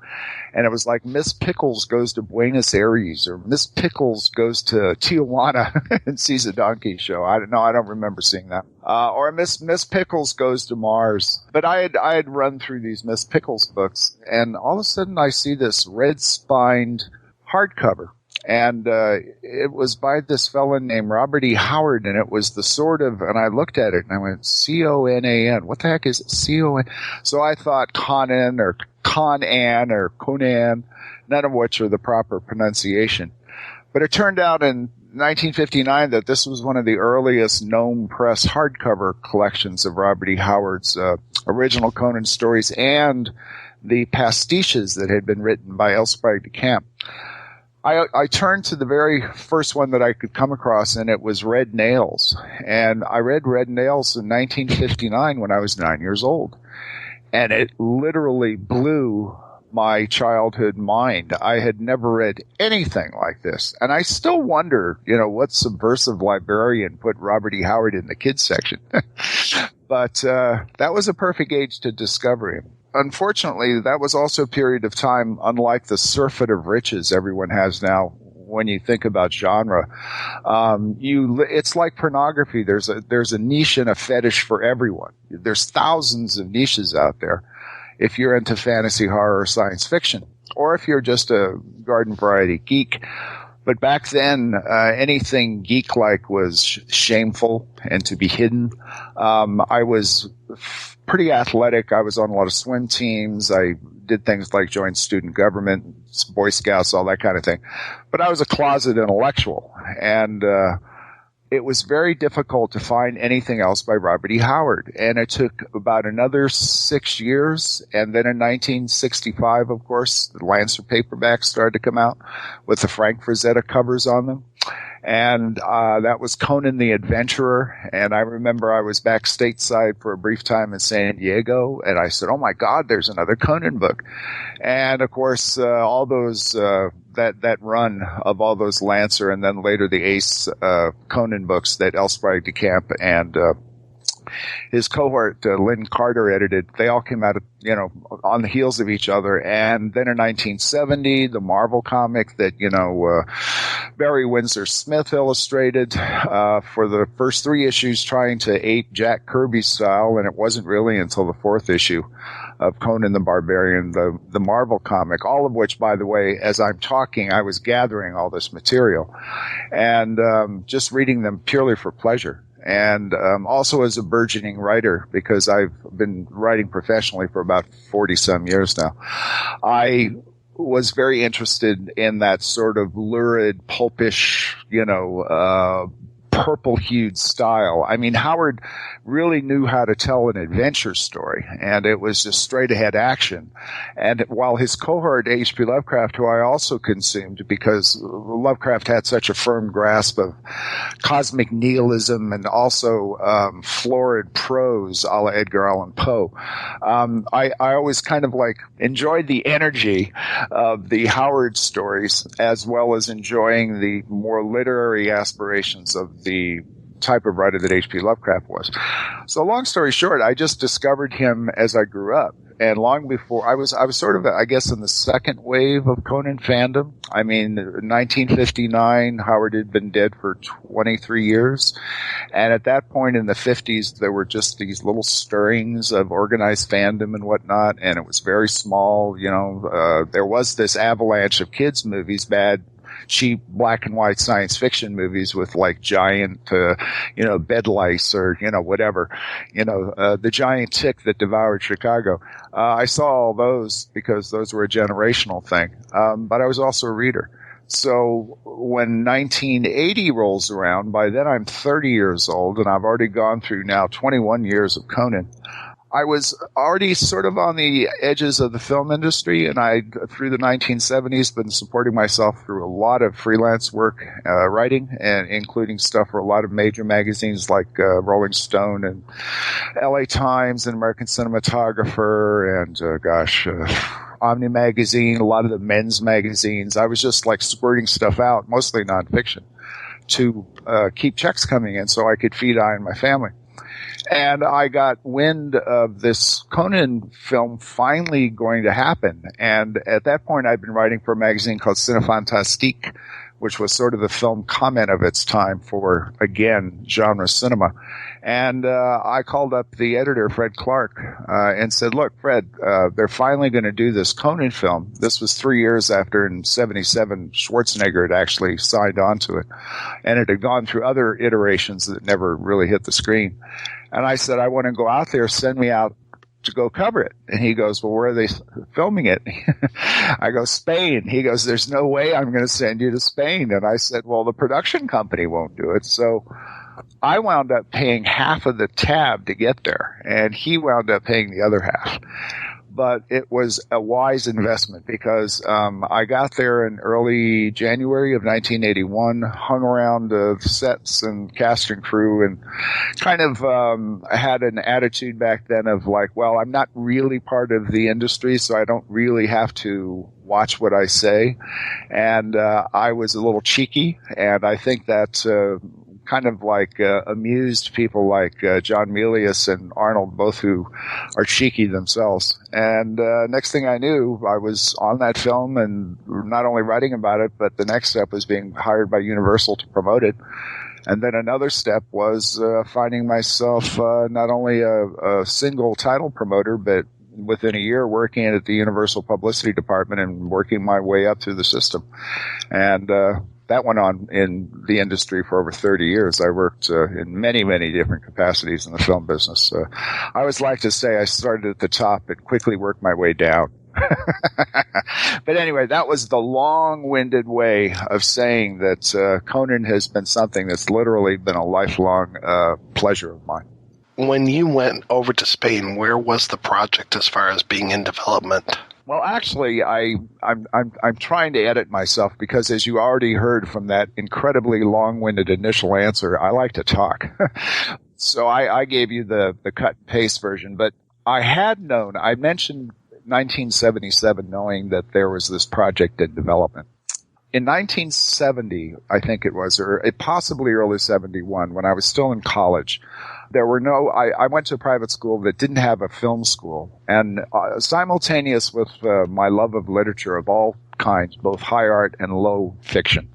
And it was like Miss Pickles goes to Buenos Aires, or Miss Pickles goes to Tijuana and sees a donkey show. I don't remember seeing that. Or Miss Pickles goes to Mars. But I had run through these Miss Pickles books, and all of a sudden I see this red-spined hardcover. And it was by this fellow named Robert E. Howard, and it was the sort of, and I looked at it and I went, C-O-N-A-N. What the heck is it? C-O-N? So I thought Conan or Conan or Conan, none of which are the proper pronunciation. But it turned out in 1959 that this was one of the earliest known press hardcover collections of Robert E. Howard's original Conan stories and the pastiches that had been written by L. Sprague de Camp. I turned to the very first one that I could come across, and it was Red Nails. And I read Red Nails in 1959 when I was 9 years old. And it literally blew my childhood mind. I had never read anything like this. And I still wonder, what subversive librarian put Robert E. Howard in the kids section. But that was a perfect age to discover him. unfortunately, that was also a period of time, unlike the surfeit of riches everyone has now. When you think about genre, it's like pornography. There's a niche and a fetish for everyone. There's thousands of niches out there. If you're into fantasy, horror, or science fiction, or if you're just a garden variety geek. But back then, anything geek-like was shameful and to be hidden. I was pretty athletic. I was on a lot of swim teams. I did things like join student government, Boy Scouts, all that kind of thing. But I was a closet intellectual, and it was very difficult to find anything else by Robert E. Howard. And it took about another 6 years. And then in 1965, of course, the Lancer paperbacks started to come out with the Frank Frazetta covers on them. And that was Conan the Adventurer. And I remember I was back stateside for a brief time in San Diego, and I said, "Oh my God, there's another Conan book." And of course, all those that run of all those Lancer and then later the Ace Conan books that L. Sprague de Camp and his cohort, Lynn Carter, edited, they all came out, on the heels of each other. And then in 1970, the Marvel comic that, Barry Windsor Smith illustrated for the first 3 issues, trying to ape Jack Kirby's style. And it wasn't really until the 4th issue of Conan the Barbarian, the Marvel comic, all of which, by the way, as I'm talking, I was gathering all this material and just reading them purely for pleasure. And also as a burgeoning writer, because I've been writing professionally for about 40-some years now, I was very interested in that sort of lurid, pulpish, purple-hued style. I mean, Howard really knew how to tell an adventure story, and it was just straight-ahead action. And while his cohort, H.P. Lovecraft, who I also consumed because Lovecraft had such a firm grasp of cosmic nihilism and also florid prose a la Edgar Allan Poe, I always kind of enjoyed the energy of the Howard stories as well as enjoying the more literary aspirations of the type of writer that H.P. Lovecraft was. So long story short, I just discovered him as I grew up. And long before, I was sort of, I guess, in the second wave of Conan fandom. I mean, 1959, Howard had been dead for 23 years. And at that point in the 50s, there were just these little stirrings of organized fandom and whatnot. And it was very small, there was this avalanche of kids' movies, bad, cheap black and white science fiction movies with giant, bed lice or, whatever, the giant tick that devoured Chicago. I saw all those because those were a generational thing. But I was also a reader. So when 1980 rolls around, by then I'm 30 years old and I've already gone through now 21 years of Conan. I was already sort of on the edges of the film industry, and I, through the 1970s, been supporting myself through a lot of freelance work, writing, and including stuff for a lot of major magazines like Rolling Stone and LA Times and American Cinematographer and, Omni Magazine, a lot of the men's magazines. I was just squirting stuff out, mostly nonfiction, to keep checks coming in so I could feed I and my family. And I got wind of this Conan film finally going to happen. And at that point, I'd been writing for a magazine called Cinefantastique, which was sort of the film comment of its time for, again, genre cinema. And I called up the editor, Fred Clark, and said, "Look, Fred, they're finally going to do this Conan film." This was 3 years after, in 1977, Schwarzenegger had actually signed on to it. And it had gone through other iterations that never really hit the screen. And I said, "I want to go out there, send me out to go cover it." And he goes, "Well, where are they filming it?" I go, "Spain." He goes, "There's no way I'm going to send you to Spain." And I said, "Well, the production company won't do it." So I wound up paying half of the tab to get there, and he wound up paying the other half. But it was a wise investment because I got there in early January of 1981, hung around sets and cast and crew, and kind of had an attitude back then of well, I'm not really part of the industry, so I don't really have to watch what I say. And I was a little cheeky, and I think that kind of like amused people like John Milius and Arnold, both who are cheeky themselves. And next thing I knew, I was on that film and not only writing about it, but the next step was being hired by Universal to promote it. And then another step was finding myself not only a single title promoter, but within a year working at the Universal Publicity Department and working my way up through the system. And that went on in the industry for over 30 years. I worked in many, many different capacities in the film business. I always like to say I started at the top and quickly worked my way down. But anyway, that was the long-winded way of saying that Conan has been something that's literally been a lifelong pleasure of mine. When you went over to Spain, where was the project as far as being in development? Well, actually, I'm trying to edit myself because, as you already heard from that incredibly long-winded initial answer, I like to talk. So I gave you the cut and paste version, but I had known. I mentioned 1977, knowing that there was this project in development. In 1970, I think it was, or possibly early 71, when I was still in college, there were I went to a private school that didn't have a film school. And simultaneous with my love of literature of all kinds, both high art and low fiction,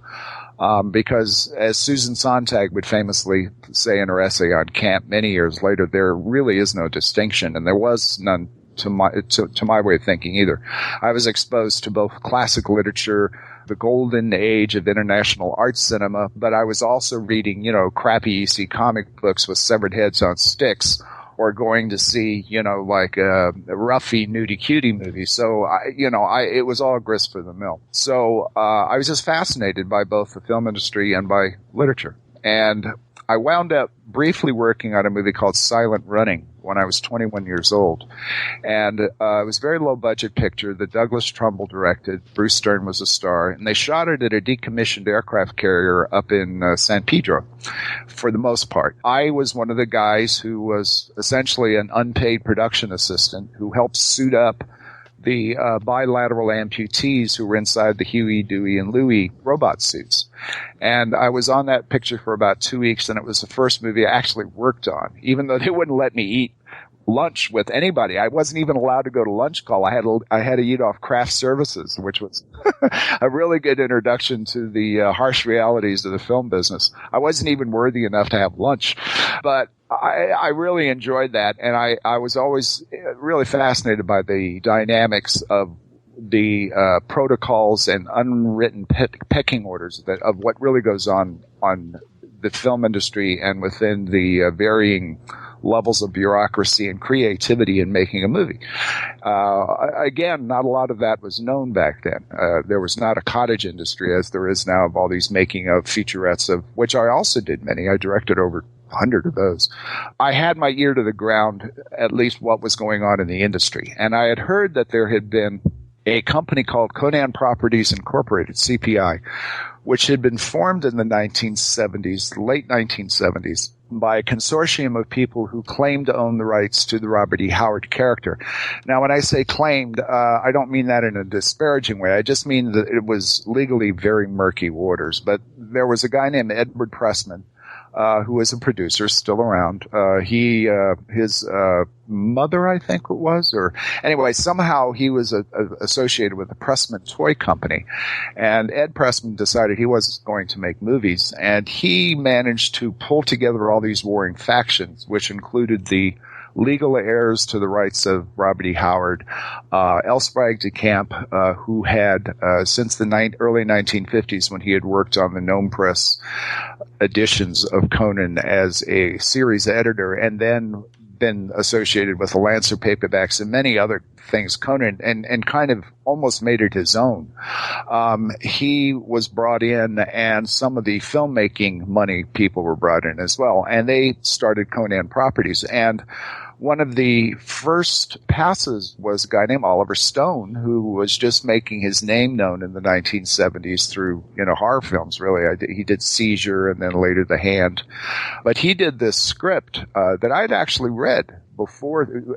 because as Susan Sontag would famously say in her essay on Camp many years later, there really is no distinction, and there was none to my way of thinking either. I was exposed to both classic literature, the golden age of international art cinema, but I was also reading, crappy EC comic books with severed heads on sticks, or going to see, like a roughy nudie cutie movie. So, it was all grist for the mill. So, I was just fascinated by both the film industry and by literature. And I wound up briefly working on a movie called Silent Running when I was 21 years old. And it was a very low-budget picture that Douglas Trumbull directed. Bruce Stern was a star. And they shot it at a decommissioned aircraft carrier up in San Pedro, for the most part. I was one of the guys who was essentially an unpaid production assistant who helped suit up the bilateral amputees who were inside the Huey, Dewey, and Louie robot suits. And I was on that picture for about 2 weeks, and it was the first movie I actually worked on, even though they wouldn't let me eat lunch with anybody. I wasn't even allowed to go to lunch call. I had to eat off craft services, which was a really good introduction to the harsh realities of the film business. I wasn't even worthy enough to have lunch, but I really enjoyed that, and I was always really fascinated by the dynamics of the protocols and unwritten pecking orders of what really goes on the film industry and within the varying levels of bureaucracy and creativity in making a movie. Again, not a lot of that was known back then. There was not a cottage industry as there is now of all these making of featurettes, of which I also did many. I directed over 100 of those. I had my ear to the ground, at least what was going on in the industry. And I had heard that there had been a company called Conan Properties Incorporated, CPI, which had been formed in the 1970s, late 1970s, by a consortium of people who claimed to own the rights to the Robert E. Howard character. Now, when I say claimed, I don't mean that in a disparaging way. I just mean that it was legally very murky waters. But there was a guy named Edward Pressman, who was a producer, still around. His mother, I think it was, or anyway, somehow he was associated with the Pressman Toy Company. And Ed Pressman decided he wasn't going to make movies, and he managed to pull together all these warring factions, which included the legal heirs to the rights of Robert E. Howard, L. Sprague de Camp, who had, since the early 1950s, when he had worked on the Gnome Press editions of Conan as a series editor, and then been associated with the Lancer paperbacks and many other things, Conan, and kind of almost made it his own. He was brought in, and some of the filmmaking money people were brought in as well, and they started Conan Properties. And one of the first passes was a guy named Oliver Stone, who was just making his name known in the 1970s through, horror films, really. He did Seizure and then later The Hand. But he did this script that I'd actually read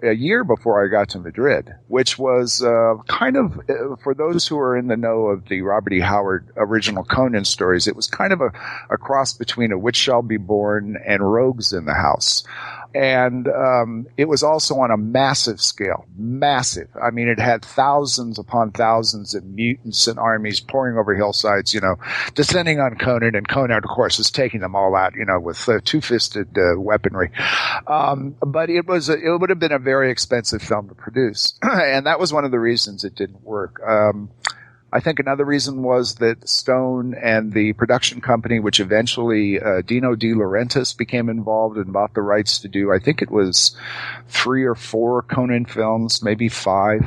a year before I got to Madrid, which was kind of, for those who are in the know of the Robert E. Howard original Conan stories, it was kind of a cross between A Witch Shall Be Born and Rogues in the House. And it was also on a massive scale. Massive. I mean, it had thousands upon thousands of mutants and armies pouring over hillsides, descending on Conan. And Conan, of course, is taking them all out, with two-fisted weaponry. But it would have been a very expensive film to produce. And that was one of the reasons it didn't work. I think another reason was that Stone and the production company, which eventually Dino De Laurentiis became involved and bought the rights to do, I think it was 3 or 4 Conan films, maybe 5,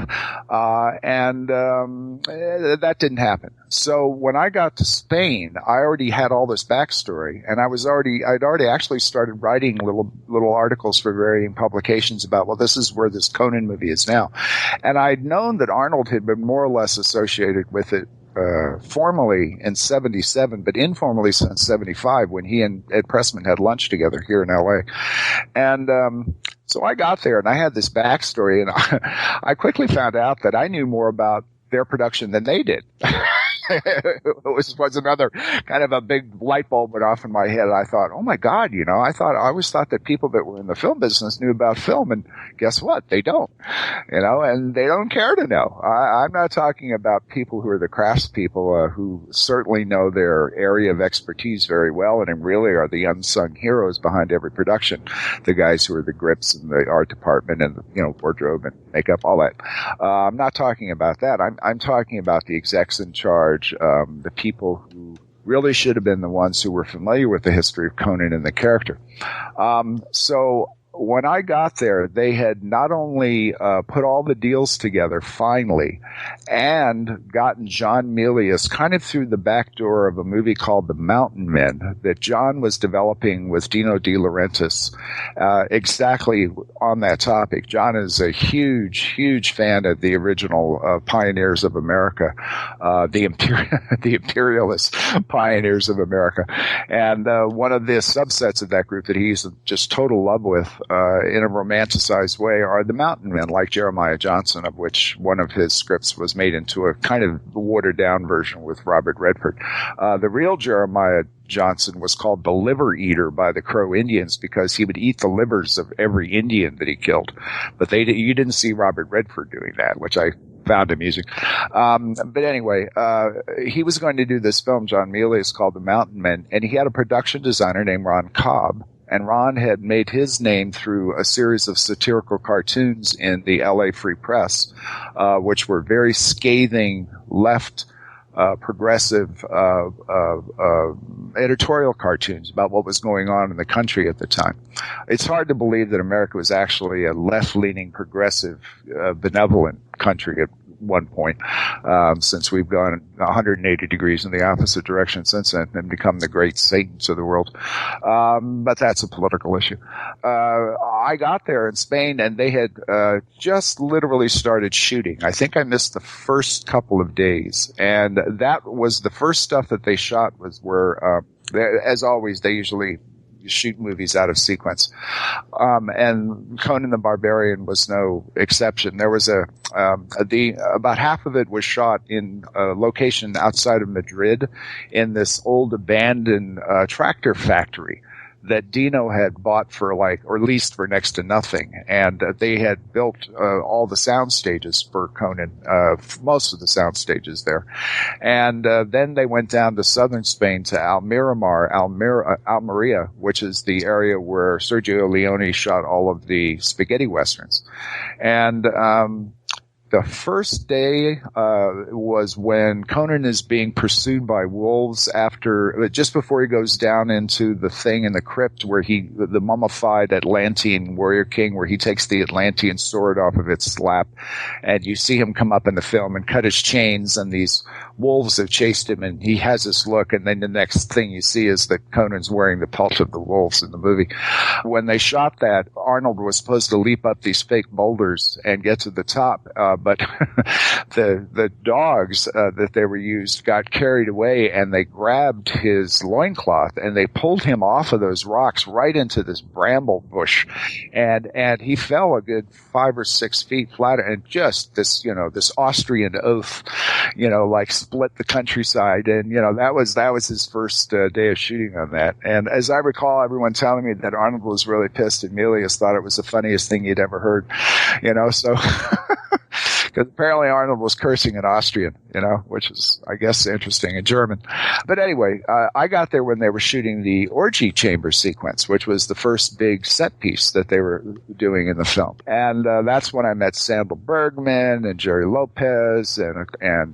and that didn't happen. So when I got to Spain, I already had all this backstory, and I'd already actually started writing little articles for varying publications about, well, this is where this Conan movie is now. And I'd known that Arnold had been more or less associated with it formally in 77, but informally since 75 when he and Ed Pressman had lunch together here in LA. And so I got there and I had this backstory, and I quickly found out that I knew more about their production than they did. It was another kind of a big light bulb went off in my head. I thought, oh my God, I always thought that people that were in the film business knew about film, and guess what? They don't, and they don't care to know. I'm not talking about people who are the craftspeople, who certainly know their area of expertise very well and really are the unsung heroes behind every production. The guys who are the grips and the art department and, wardrobe and makeup, all that. I'm not talking about that. I'm talking about the execs in charge, the people who really should have been the ones who were familiar with the history of Conan and the character. So when I got there, they had not only put all the deals together finally and gotten John Milius kind of through the back door of a movie called The Mountain Men that John was developing with Dino De Laurentiis exactly on that topic. John is a huge, huge fan of the original pioneers of America, the imperialist pioneers of America. And one of the subsets of that group that he's just total love with in a romanticized way are the Mountain Men, like Jeremiah Johnson, of which one of his scripts was made into a kind of watered-down version with Robert Redford. The real Jeremiah Johnson was called the Liver Eater by the Crow Indians because he would eat the livers of every Indian that he killed. But you didn't see Robert Redford doing that, which I found amusing. But anyway, he was going to do this film, John Milius, called The Mountain Men, and he had a production designer named Ron Cobb. And Ron had made his name through a series of satirical cartoons in the LA Free Press, which were very scathing left, progressive, editorial cartoons about what was going on in the country at the time. It's hard to believe that America was actually a left-leaning, progressive, benevolent country at one point, since we've gone 180 degrees in the opposite direction since then and become the great Satans of the world. But that's a political issue. I got there in Spain and they had just literally started shooting. I think I missed the first couple of days, and that was the first stuff that they shot were as always, they usually shoot movies out of sequence. And Conan the Barbarian was no exception. There was about half of it was shot in a location outside of Madrid in this old abandoned tractor factory that Dino had bought or leased for next to nothing. And they had built all the sound stages for Conan, most of the sound stages there. And then they went down to southern Spain to Almeria, which is the area where Sergio Leone shot all of the spaghetti westerns. And the first day was when Conan is being pursued by wolves just before he goes down into the thing in the crypt where the mummified Atlantean warrior king, where he takes the Atlantean sword off of its slap, and you see him come up in the film and cut his chains, and these wolves have chased him, and he has this look, and then the next thing you see is that Conan's wearing the pelt of the wolves in the movie. When they shot that, Arnold was supposed to leap up these fake boulders and get to the top, but the dogs that they were used got carried away, and they grabbed his loincloth and they pulled him off of those rocks right into this bramble bush, and he fell a good 5 or 6 feet flat, and just this Austrian oath, like split the countryside. And that was his first day of shooting on that. And as I recall, everyone telling me that Arnold was really pissed, and Milius thought it was the funniest thing he'd ever heard. So because apparently Arnold was cursing in Austrian, which is, I guess, interesting, in German. But anyway, I got there when they were shooting the orgy chamber sequence, which was the first big set piece that they were doing in the film. And that's when I met Sandal Bergman and Jerry Lopez and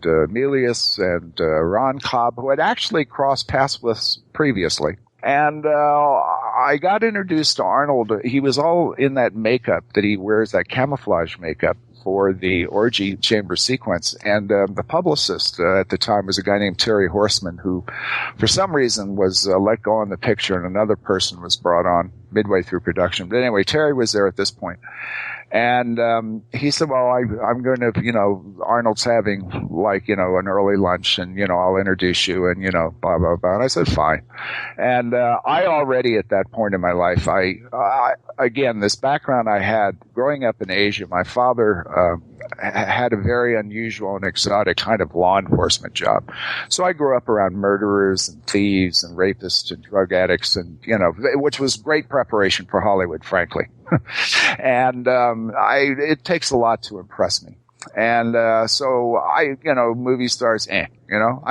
Milius and Ron Cobb, who had actually crossed paths with us previously. And I got introduced to Arnold. He was all in that makeup that he wears, that camouflage makeup, for the orgy chamber sequence. And the publicist at the time was a guy named Terry Horseman, who for some reason was let go on the picture, and another person was brought on midway through production. But anyway, Terry was there at this point. And he said, well, I'm going to, Arnold's having an early lunch, and, I'll introduce you, and, blah, blah, blah. And I said, fine. And I already at that point in my life, again, this background I had growing up in Asia, my father had a very unusual and exotic kind of law enforcement job. So I grew up around murderers and thieves and rapists and drug addicts, and, which was great preparation for Hollywood, frankly. And it takes a lot to impress me. And so movie stars, I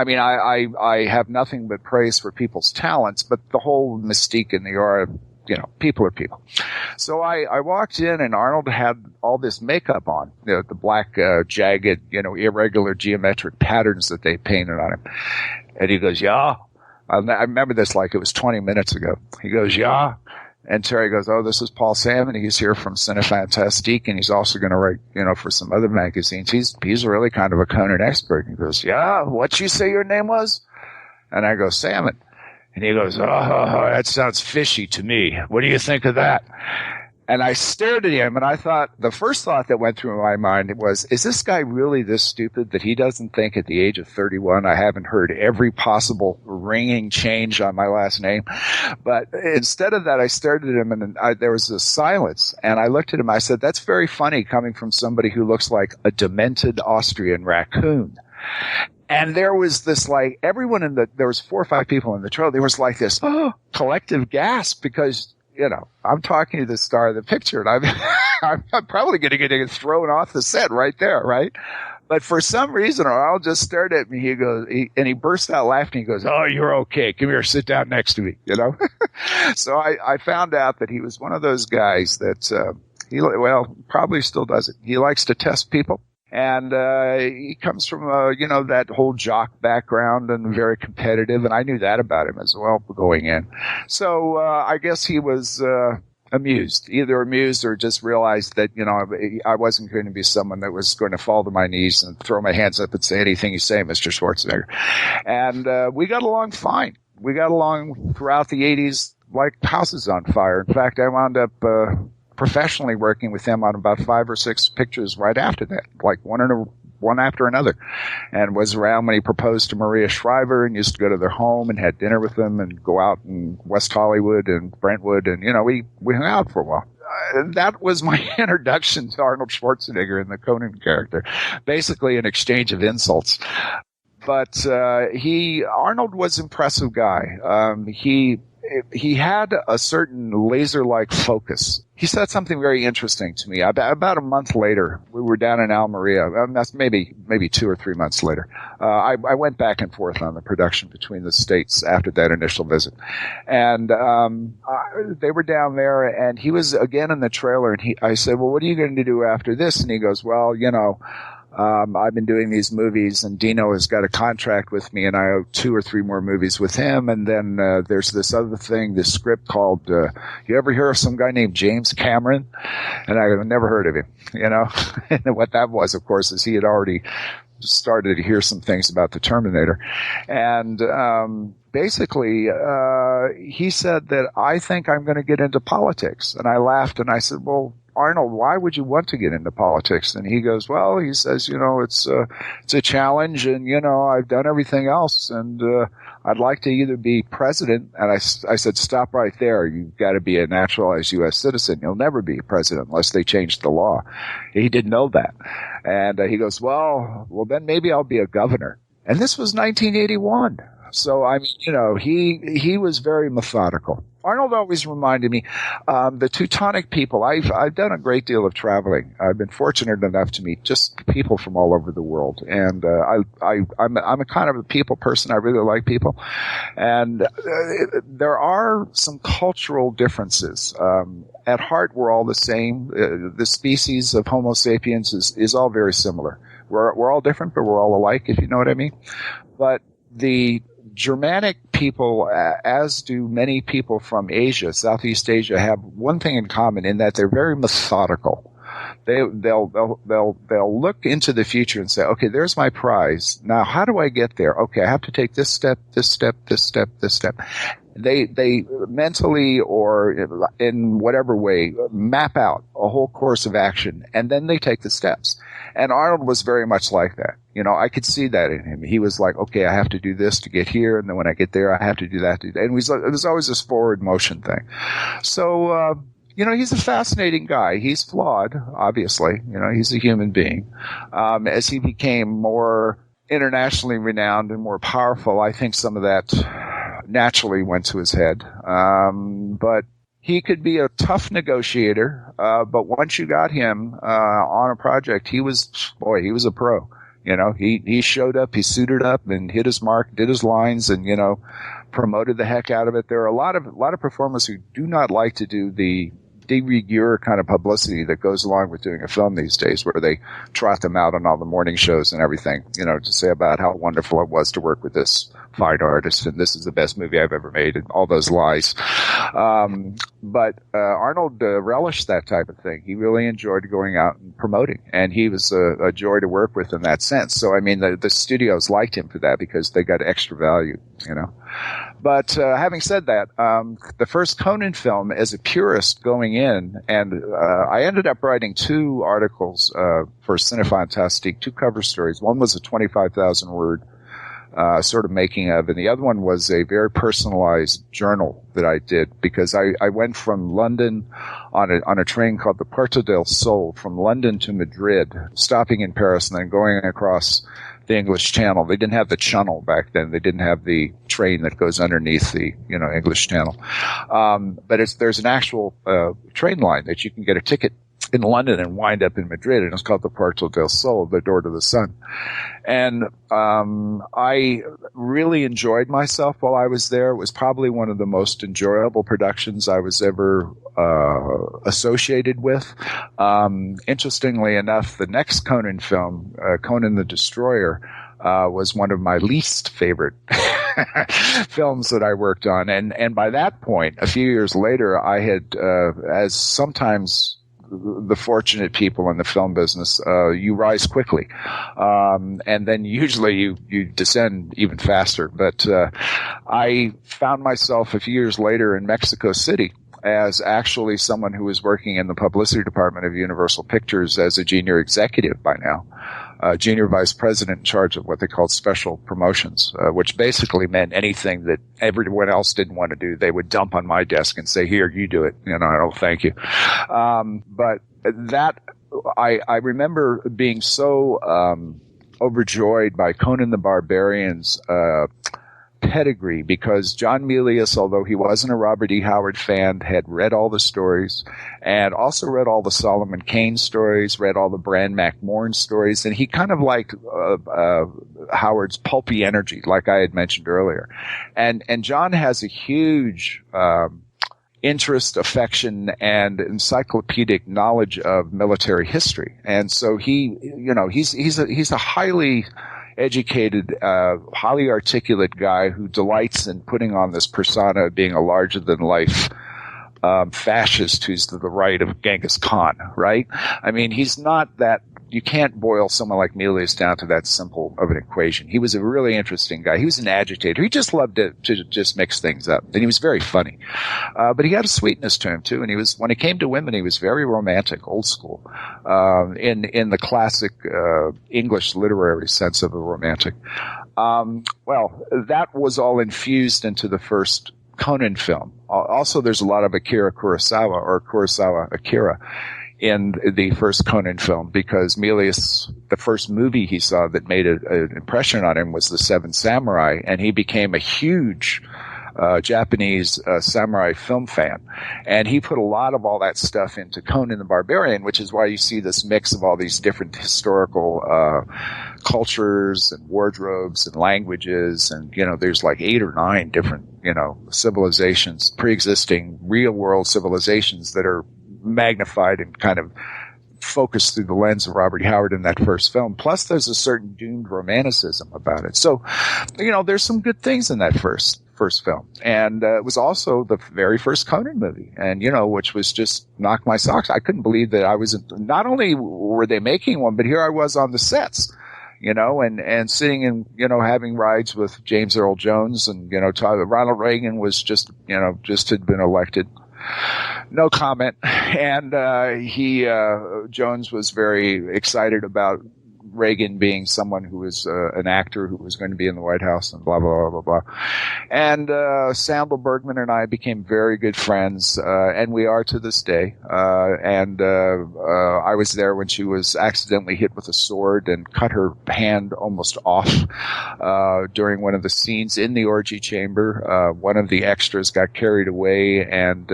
mean, I have nothing but praise for people's talents, but the whole mystique and the aura, people are people. So I walked in, and Arnold had all this makeup on, the black, jagged, irregular geometric patterns that they painted on him. And he goes, yeah. I remember this like it was 20 minutes ago. He goes, yeah. And Terry goes, oh, this is Paul Salmon. He's here from Cinefantastique, and he's also going to write, for some other magazines. He's really kind of a Conan expert. He goes, yeah, what'd you say your name was? And I go, Salmon. And he goes, oh, that sounds fishy to me. What do you think of that? And I stared at him, and I thought, the first thought that went through my mind was, is this guy really this stupid that he doesn't think at the age of 31 I haven't heard every possible ringing change on my last name? But instead of that, I stared at him, and there was this silence. And I looked at him, I said, that's very funny coming from somebody who looks like a demented Austrian raccoon. And there was this, everyone there was 4 or 5 people in the trailer. There was this collective gasp, because I'm talking to the star of the picture, and I'm probably going to get thrown off the set right there, right? But for some reason, Arnold just stared at me. He goes, and he burst out laughing. He goes, oh, you're okay. Come here, sit down next to me, So I found out that he was one of those guys that, probably still does it. He likes to test people. And he comes from, that whole jock background, and very competitive. And I knew that about him as well going in. So I guess he was amused, either amused or just realized that, I wasn't going to be someone that was going to fall to my knees and throw my hands up and say anything you say, Mr. Schwarzenegger. And we got along fine. We got along throughout the 80s like houses on fire. In fact, I wound up professionally working with him on about 5 or 6 pictures right after that, like one after another, and was around when he proposed to Maria Shriver, and used to go to their home and had dinner with them and go out in West Hollywood and Brentwood, and we hung out for a while. That was my introduction to Arnold Schwarzenegger and the Conan character, basically an exchange of insults. But Arnold was an impressive guy. He had a certain laser-like focus. He said something very interesting to me. About a month later, we were down in Almeria. That's maybe 2 or 3 months later. I went back and forth on the production between the states after that initial visit. And they were down there, and he was again in the trailer. And I said, well, what are you going to do after this? And he goes, well, I've been doing these movies, and Dino has got a contract with me, and I owe 2 or 3 more movies with him. And then there's this other thing, this script called, you ever hear of some guy named James Cameron? And I never heard of him, And what that was, of course, is he had already started to hear some things about the Terminator. And basically, he said that, I think I'm going to get into politics. And I laughed and I said, well, Arnold, why would you want to get into politics? And he goes, well, he says, it's a challenge, and, I've done everything else, and I'd like to either be president. And I said, stop right there. You've got to be a naturalized U.S. citizen. You'll never be president unless they change the law. He didn't know that. And he goes, well, then maybe I'll be a governor. And this was 1981. So, I mean, he was very methodical. Arnold always reminded me, the Teutonic people, I've done a great deal of traveling. I've been fortunate enough to meet just people from all over the world. And, I'm a kind of a people person. I really like people. And, there are some cultural differences. At heart, we're all the same. The species of Homo sapiens is all very similar. We're all different, but we're all alike, if you know what I mean. But the Germanic people, as do many people from Asia, Southeast Asia, have one thing in common in that they're very methodical. They'll look into the future and say, okay, there's my prize. Now, how do I get there? Okay, I have to take this step, this step, this step, this step. They mentally or in whatever way map out a whole course of action, and then they take the steps. And Arnold was very much like that. I could see that in him. He was like, okay, I have to do this to get here, and then when I get there, I have to do that. And it was always this forward motion thing. So, he's a fascinating guy. He's flawed, obviously. He's a human being. As he became more internationally renowned and more powerful, I think some of that naturally went to his head. But he could be a tough negotiator. But once you got him on a project, he was a pro. He showed up, he suited up and hit his mark, did his lines, and, promoted the heck out of it. There are a lot of performers who do not like to do the de rigueur kind of publicity that goes along with doing a film these days, where they trot them out on all the morning shows and everything, to say about how wonderful it was to work with this fine artist, and this is the best movie I've ever made, and all those lies. But Arnold relished that type of thing. He really enjoyed going out and promoting, and he was a joy to work with in that sense. So, I mean, the studios liked him for that because they got extra value, But having said that, the first Conan film, as a purist going in, and I ended up writing 2 articles for Cinefantastique, 2 cover stories. One was a 25,000-word sort of making of, and the other one was a very personalized journal that I did, because I went from London on a train called the Puerto del Sol, from London to Madrid, stopping in Paris and then going across the English Channel. They didn't have the channel back then. They didn't have the train that goes underneath the English Channel. But there's an actual train line that you can get a ticket in London and wind up in Madrid, and it's called the Puerto del Sol, the door to the sun. And I really enjoyed myself while I was there. It was probably one of the most enjoyable productions I was ever associated with. Interestingly enough, the next Conan film, Conan the Destroyer, was one of my least favorite films that I worked on. And by that point, a few years later, I had, as sometimes the fortunate people in the film business, you rise quickly. And then usually you descend even faster. But I found myself a few years later in Mexico City as actually someone who was working in the publicity department of Universal Pictures as a junior executive by now. Junior vice president in charge of what they called special promotions, which basically meant anything that everyone else didn't want to do, they would dump on my desk and say, here, you do it. Oh, thank you. But that, I remember being so overjoyed by Conan the Barbarian's pedigree, because John Milius, although he wasn't a Robert E. Howard fan, had read all the stories and also read all the Solomon Kane stories, read all the Bran McMorn stories, and he kind of liked Howard's pulpy energy, like I had mentioned earlier. And John has a huge interest, affection, and encyclopedic knowledge of military history. And so he's a highly educated, highly articulate guy who delights in putting on this persona of being a larger-than-life fascist who's to the right of Genghis Khan, right? I mean, he's not that. You can't boil someone like Milius down to that simple of an equation. He was a really interesting guy. He was an agitator. He just loved to just mix things up. And he was very funny. But he had a sweetness to him, too. And when it came to women, he was very romantic, old school, in the classic English literary sense of a romantic. Well, that was all infused into the first Conan film. Also, there's a lot of Akira in the first Conan film, because Milius, the first movie he saw that made an impression on him was The Seven Samurai, and he became a huge Japanese samurai film fan. And he put a lot of all that stuff into Conan the Barbarian, which is why you see this mix of all these different historical cultures and wardrobes and languages. And, there's like 8 or 9 different, civilizations, pre-existing real-world civilizations that are magnified and kind of focused through the lens of Robert Howard in that first film. Plus, there's a certain doomed romanticism about it. So, there's some good things in that first film. And it was also the very first Conan movie, and, which was just knocked my socks. I couldn't believe that I was, not only were they making one, but here I was on the sets, and sitting and, having rides with James Earl Jones, and, Ronald Reagan was just had been elected. No comment. And Jones was very excited about Reagan being someone who was an actor who was going to be in the White House, and blah, blah, blah, blah, blah. And Sandal Bergman and I became very good friends, and we are to this day. I was there when she was accidentally hit with a sword and cut her hand almost off during one of the scenes in the orgy chamber. One of the extras got carried away, and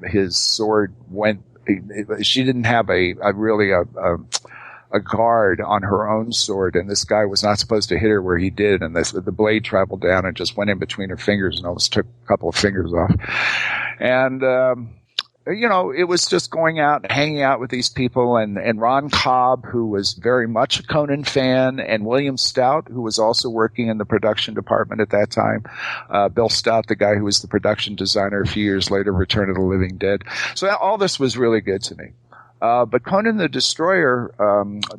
his sword went. She didn't have a guard on her own sword, and this guy was not supposed to hit her where he did, and the blade traveled down and just went in between her fingers and almost took a couple of fingers off. And it was just going out and hanging out with these people, and Ron Cobb, who was very much a Conan fan, and William Stout, who was also working in the production department at that time. Bill Stout, the guy who was the production designer a few years later, Return of the Living Dead. So all this was really good to me. But Conan the Destroyer,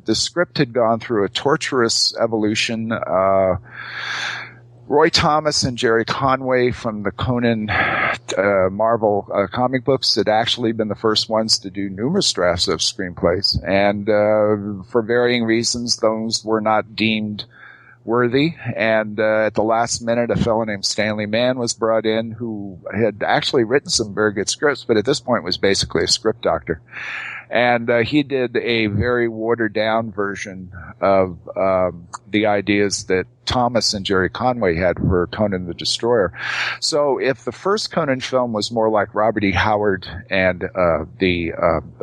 the script had gone through a torturous evolution. Roy Thomas and Jerry Conway from the Conan Marvel comic books had actually been the first ones to do numerous drafts of screenplays. And for varying reasons, those were not deemed worthy. And at the last minute, a fellow named Stanley Mann was brought in, who had actually written some very good scripts, but at this point was basically a script doctor. And he did a very watered-down version of the ideas that Thomas and Jerry Conway had for Conan the Destroyer. So if the first Conan film was more like Robert E. Howard and the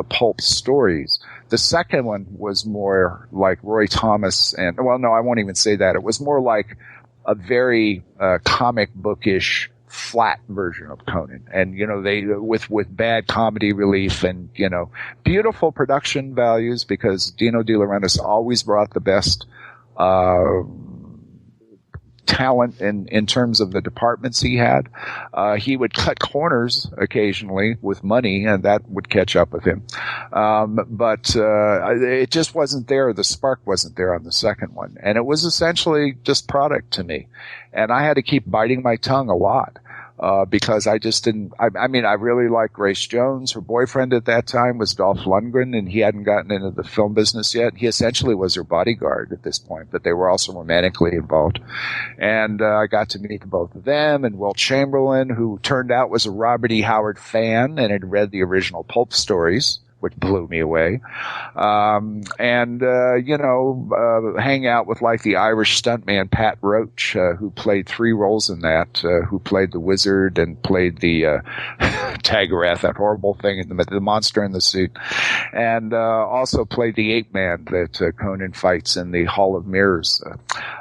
pulp stories, the second one was more like Roy Thomas and, well, no, I won't even say that. It was more like a very comic bookish flat version of Conan, and they with bad comedy relief and beautiful production values, because Dino De Laurentiis always brought the best talent in terms of the departments he had. He would cut corners occasionally with money, and that would catch up with him. But it just wasn't there. The spark wasn't there on the second one, and it was essentially just product to me. And I had to keep biting my tongue a lot. Because I just didn't, I mean, I really liked Grace Jones. Her boyfriend at that time was Dolph Lundgren, and he hadn't gotten into the film business yet. He essentially was her bodyguard at this point, but they were also romantically involved. And I got to meet both of them, and Will Chamberlain, who turned out was a Robert E. Howard fan and had read the original pulp stories, which blew me away. Hang out with like the Irish stuntman Pat Roach, who played 3 roles in that, who played the wizard and played the Taggarath, that horrible thing, the monster in the suit, and also played the ape man that Conan fights in the Hall of Mirrors.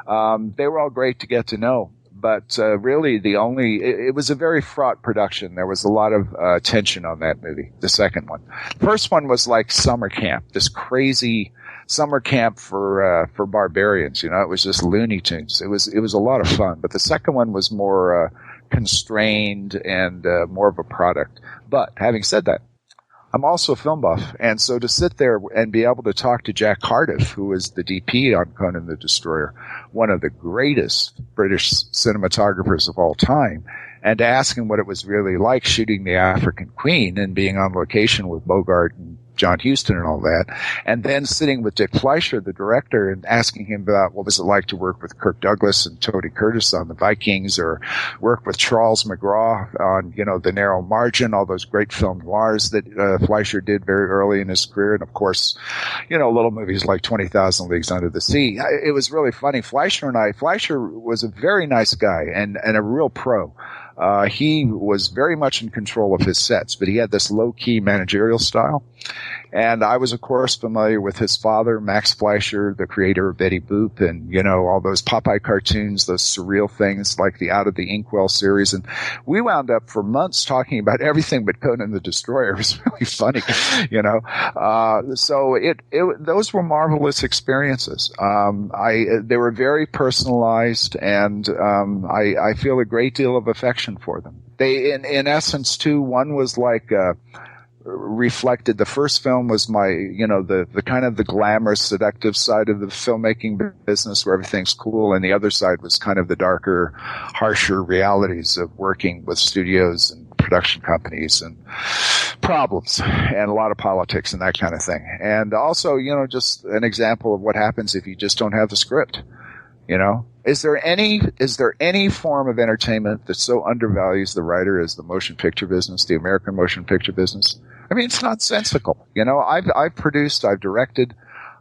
They were all great to get to know. But really, it was a very fraught production. There was a lot of tension on that movie, the second one. The first one was like summer camp, this crazy summer camp for barbarians. It was just Looney Tunes. It was a lot of fun. But the second one was more constrained and more of a product. But having said that, I'm also a film buff, and so to sit there and be able to talk to Jack Cardiff, who is the DP on Conan the Destroyer, one of the greatest British cinematographers of all time, and to ask him what it was really like shooting the African Queen and being on location with Bogart and John Huston and all that, and then sitting with Dick Fleischer, the director, and asking him about what was it like to work with Kirk Douglas and Tony Curtis on the Vikings, or work with Charles McGraw on, The Narrow Margin, all those great film noirs that Fleischer did very early in his career, and of course, little movies like 20,000 Leagues Under the Sea. It was really funny. Fleischer was a very nice guy and a real pro. He was very much in control of his sets, but he had this low-key managerial style. And I was, of course, familiar with his father, Max Fleischer, the creator of Betty Boop, and, all those Popeye cartoons, those surreal things like the Out of the Inkwell series. And we wound up for months talking about everything but Conan the Destroyer. It was really funny, So those were marvelous experiences. They were very personalized, and I feel a great deal of affection for them. They, in essence, too, one was like reflected. The first film was my, the kind of the glamorous, seductive side of the filmmaking business where everything's cool, and the other side was kind of the darker, harsher realities of working with studios and production companies and problems and a lot of politics and that kind of thing. And also, just an example of what happens if you just don't have the script. Is there any form of entertainment that so undervalues the writer as the motion picture business, the American motion picture business? I mean, it's nonsensical. I've produced, I've directed.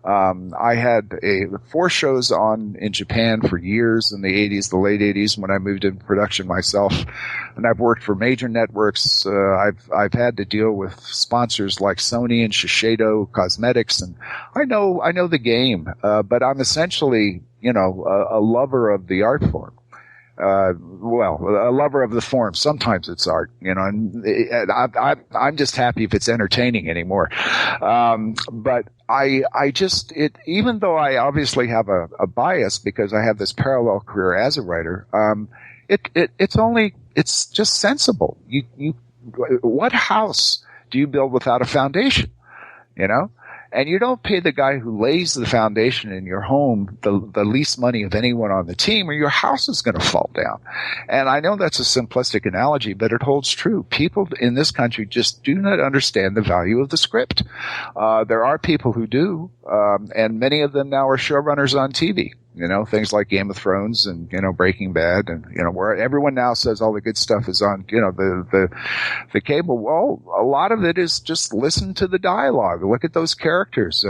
I had 4 shows on in Japan for years in the 80s, the late 80s, when I moved into production myself. And I've worked for major networks. I've had to deal with sponsors like Sony and Shiseido Cosmetics, and I know the game. But I'm essentially, a lover of the art form. A lover of the form. Sometimes it's art, and I'm just happy if it's entertaining anymore. But even though I obviously have a bias because I have this parallel career as a writer, it's just sensible. What house do you build without a foundation? And you don't pay the guy who lays the foundation in your home the least money of anyone on the team, or your house is going to fall down. And I know that's a simplistic analogy, but it holds true. People in this country just do not understand the value of the script. There are people who do, and many of them now are showrunners on TV. Things like Game of Thrones and, Breaking Bad, and, where everyone now says all the good stuff is on, the cable. Well, a lot of it is just listen to the dialogue. Look at those characters,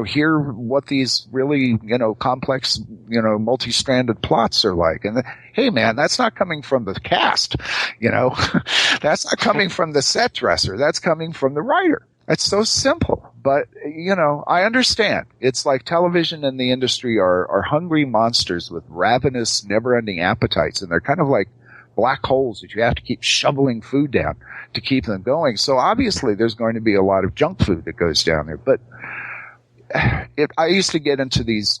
hear what these really, complex, multi-stranded plots are like. And hey man, that's not coming from the cast, that's not coming from the set dresser. That's coming from the writer. It's so simple, but, I understand. It's like television and the industry are hungry monsters with ravenous, never-ending appetites, and they're kind of like black holes that you have to keep shoveling food down to keep them going. So obviously there's going to be a lot of junk food that goes down there. But I used to get into these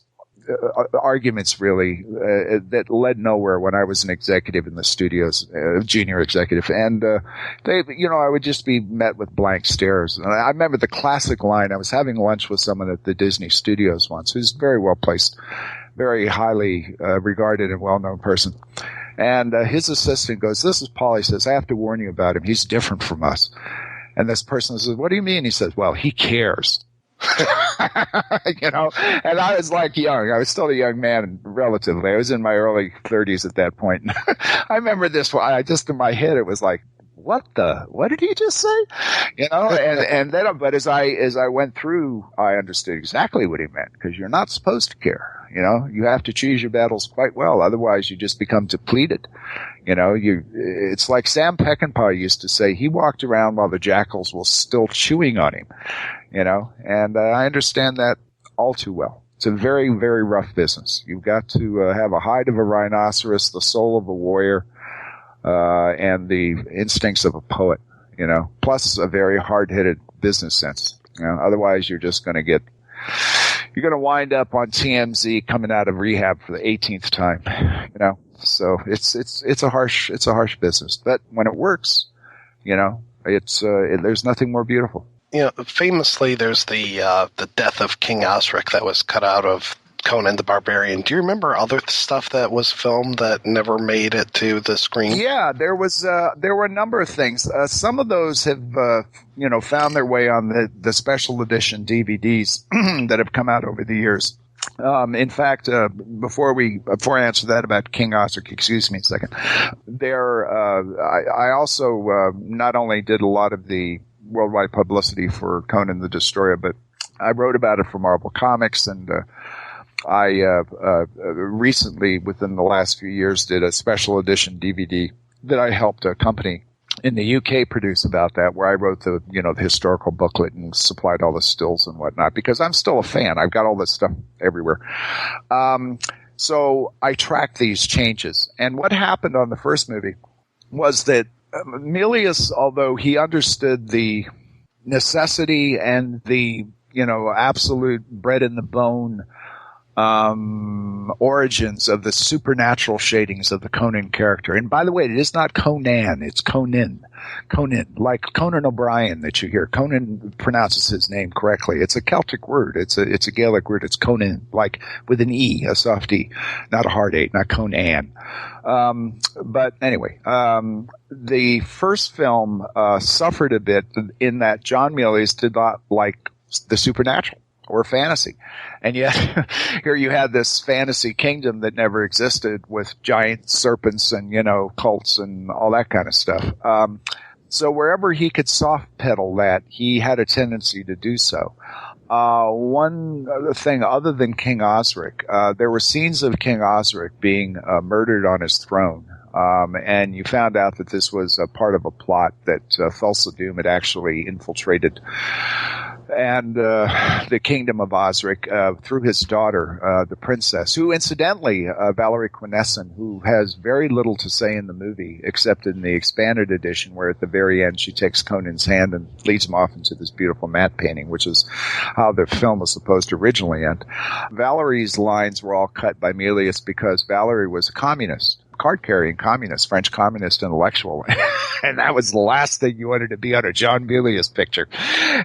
arguments really that led nowhere when I was an executive in the studios, junior executive, and I would just be met with blank stares. And I remember the classic line. I was having lunch with someone at the Disney Studios once, who's very well placed, very highly regarded and well known person. And his assistant goes, "This is Paul." He says, "I have to warn you about him. He's different from us." And this person says, "What do you mean?" He says, "Well, he cares." And I was like young. I was still a young man, relatively. I was in my early 30s at that point. I remember this one. I just, in my head, it was like, what did he just say? And then, but as I went through, I understood exactly what he meant, because you're not supposed to care. You have to choose your battles quite well. Otherwise you just become depleted. It's like Sam Peckinpah used to say, he walked around while the jackals were still chewing on him, and I understand that all too well. It's a very, very rough business. You've got to have a hide of a rhinoceros, the soul of a warrior, and the instincts of a poet, plus a very hard-headed business sense. Otherwise you're just going to get, you're going to wind up on TMZ coming out of rehab for the 18th time, you know. So it's a harsh business, but when it works, you know, there's nothing more beautiful. You know, famously, there's the death of King Osric that was cut out of Conan the Barbarian. Do you remember other stuff that was filmed that never made it to the screen? Yeah, there were a number of things. Some of those have found their way on the special edition DVDs that have come out over the years. In fact, before I answer that about King Osric, excuse me a second. I also not only did a lot of the worldwide publicity for Conan the Destroyer, but I wrote about it for Marvel Comics, and I recently, within the last few years, did a special edition DVD that I helped a company in the UK produce about that, where I wrote the historical booklet and supplied all the stills and whatnot, because I'm still a fan. I've got all this stuff everywhere. So I tracked these changes. And what happened on the first movie was that Milius, although he understood the necessity and the, absolute bread in the bone origins of the supernatural shadings of the Conan character. And by the way, it is not Conan, it's Conan. Conan, like Conan O'Brien that you hear. Conan pronounces his name correctly. It's a Celtic word. It's a Gaelic word. It's Conan, like with an E, a soft E, not a hard A, not Conan. But anyway, the first film suffered a bit in that John Milius did not like the supernatural or fantasy. And yet here you had this fantasy kingdom that never existed with giant serpents and, cults and all that kind of stuff. So wherever he could soft pedal that, he had a tendency to do so. One thing other than King Osric, there were scenes of King Osric being murdered on his throne. And you found out that this was a part of a plot that Thulsa Doom had actually infiltrated and the kingdom of Osric through his daughter, the princess, who incidentally, Valerie Quinessen, who has very little to say in the movie, except in the expanded edition, where at the very end she takes Conan's hand and leads him off into this beautiful matte painting, which is how the film was supposed to originally end. Valerie's lines were all cut by Milius because Valerie was a communist. Card-carrying communist, French communist intellectual. And that was the last thing you wanted to be on a John Milius picture.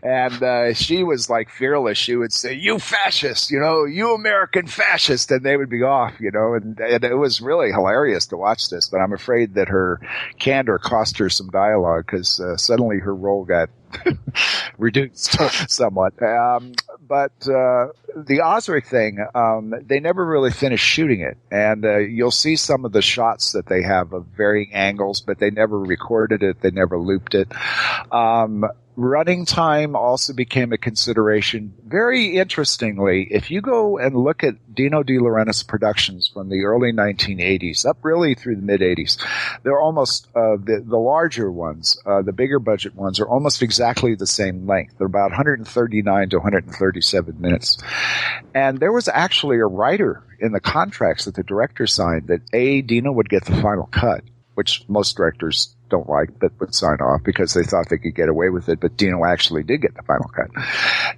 And she was like fearless. She would say, "You fascist, you American fascist," and they would be off, and it was really hilarious to watch this. But I'm afraid that her candor cost her some dialogue because suddenly her role got reduced somewhat. But the Osric thing, they never really finished shooting it. And you'll see some of the shots that they have of varying angles, but they never recorded it. They never looped it. Running time also became a consideration. Very interestingly, if you go and look at Dino De Laurentiis productions from the early 1980s, up really through the mid-80s, they're almost, the larger ones, the bigger budget ones, are almost exactly the same length. They're about 139 to 137 minutes. And there was actually a writer in the contracts that the director signed that Dino would get the final cut, which most directors don't like, but would sign off because they thought they could get away with it. But Dino actually did get the final cut.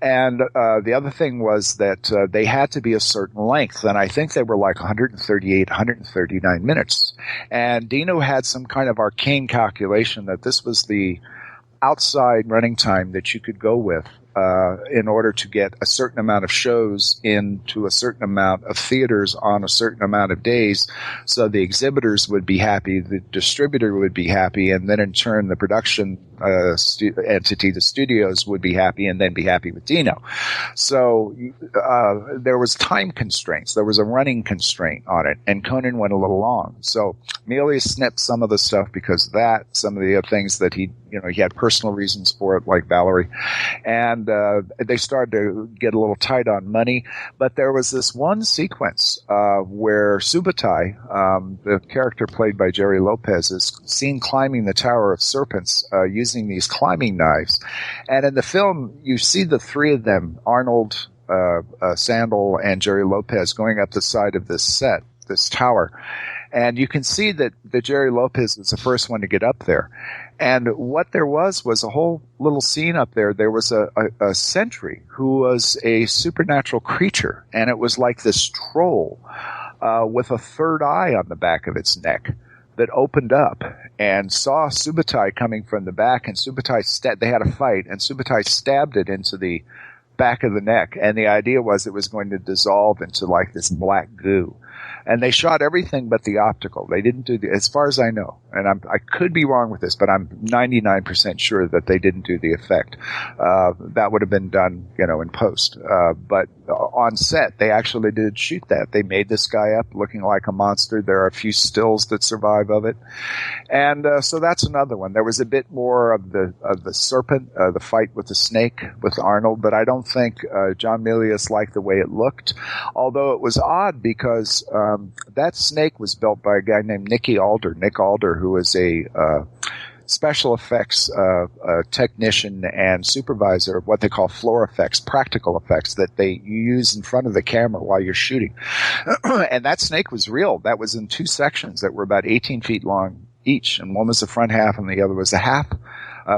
And the other thing was that they had to be a certain length. And I think they were like 138, 139 minutes. And Dino had some kind of arcane calculation that this was the outside running time that you could go with in order to get a certain amount of shows into a certain amount of theaters on a certain amount of days, so the exhibitors would be happy, the distributor would be happy, and then in turn the production entity, the studios, would be happy and then be happy with Dino. So there was time constraints. There was a running constraint on it, and Conan went a little long. So Milius snipped some of the stuff because of that, some of the other things that he had personal reasons for it, like Valerie. And they started to get a little tight on money. But there was this one sequence where Subutai, the character played by Jerry Lopez, is seen climbing the Tower of Serpents using these climbing knives. And in the film, you see the three of them, Arnold, Sandel, and Jerry Lopez, going up the side of this tower. And you can see that Jerry Lopez was the first one to get up there. And what there was a whole little scene up there. There was a sentry who was a supernatural creature, and it was like this troll with a third eye on the back of its neck that opened up and saw Subutai coming from the back, and Subutai they had a fight, and Subutai stabbed it into the back of the neck, and the idea was it was going to dissolve into like this black goo. And they shot everything but the optical. They didn't do as far as I know, and I could be wrong with this, but I'm 99% sure that they didn't do the effect. That would have been done, in post. But on set, they actually did shoot that. They made this guy up looking like a monster. There are a few stills that survive of it. And so that's another one. There was a bit more of the serpent, the fight with the snake with Arnold, but I don't think John Milius liked the way it looked. Although it was odd because that snake was built by a guy named Nick Alder, who was a special effects technician and supervisor of what they call floor effects, practical effects that you use in front of the camera while you're shooting. And that snake was real. That was in two sections that were about 18 feet long each, and one was the front half and the other was the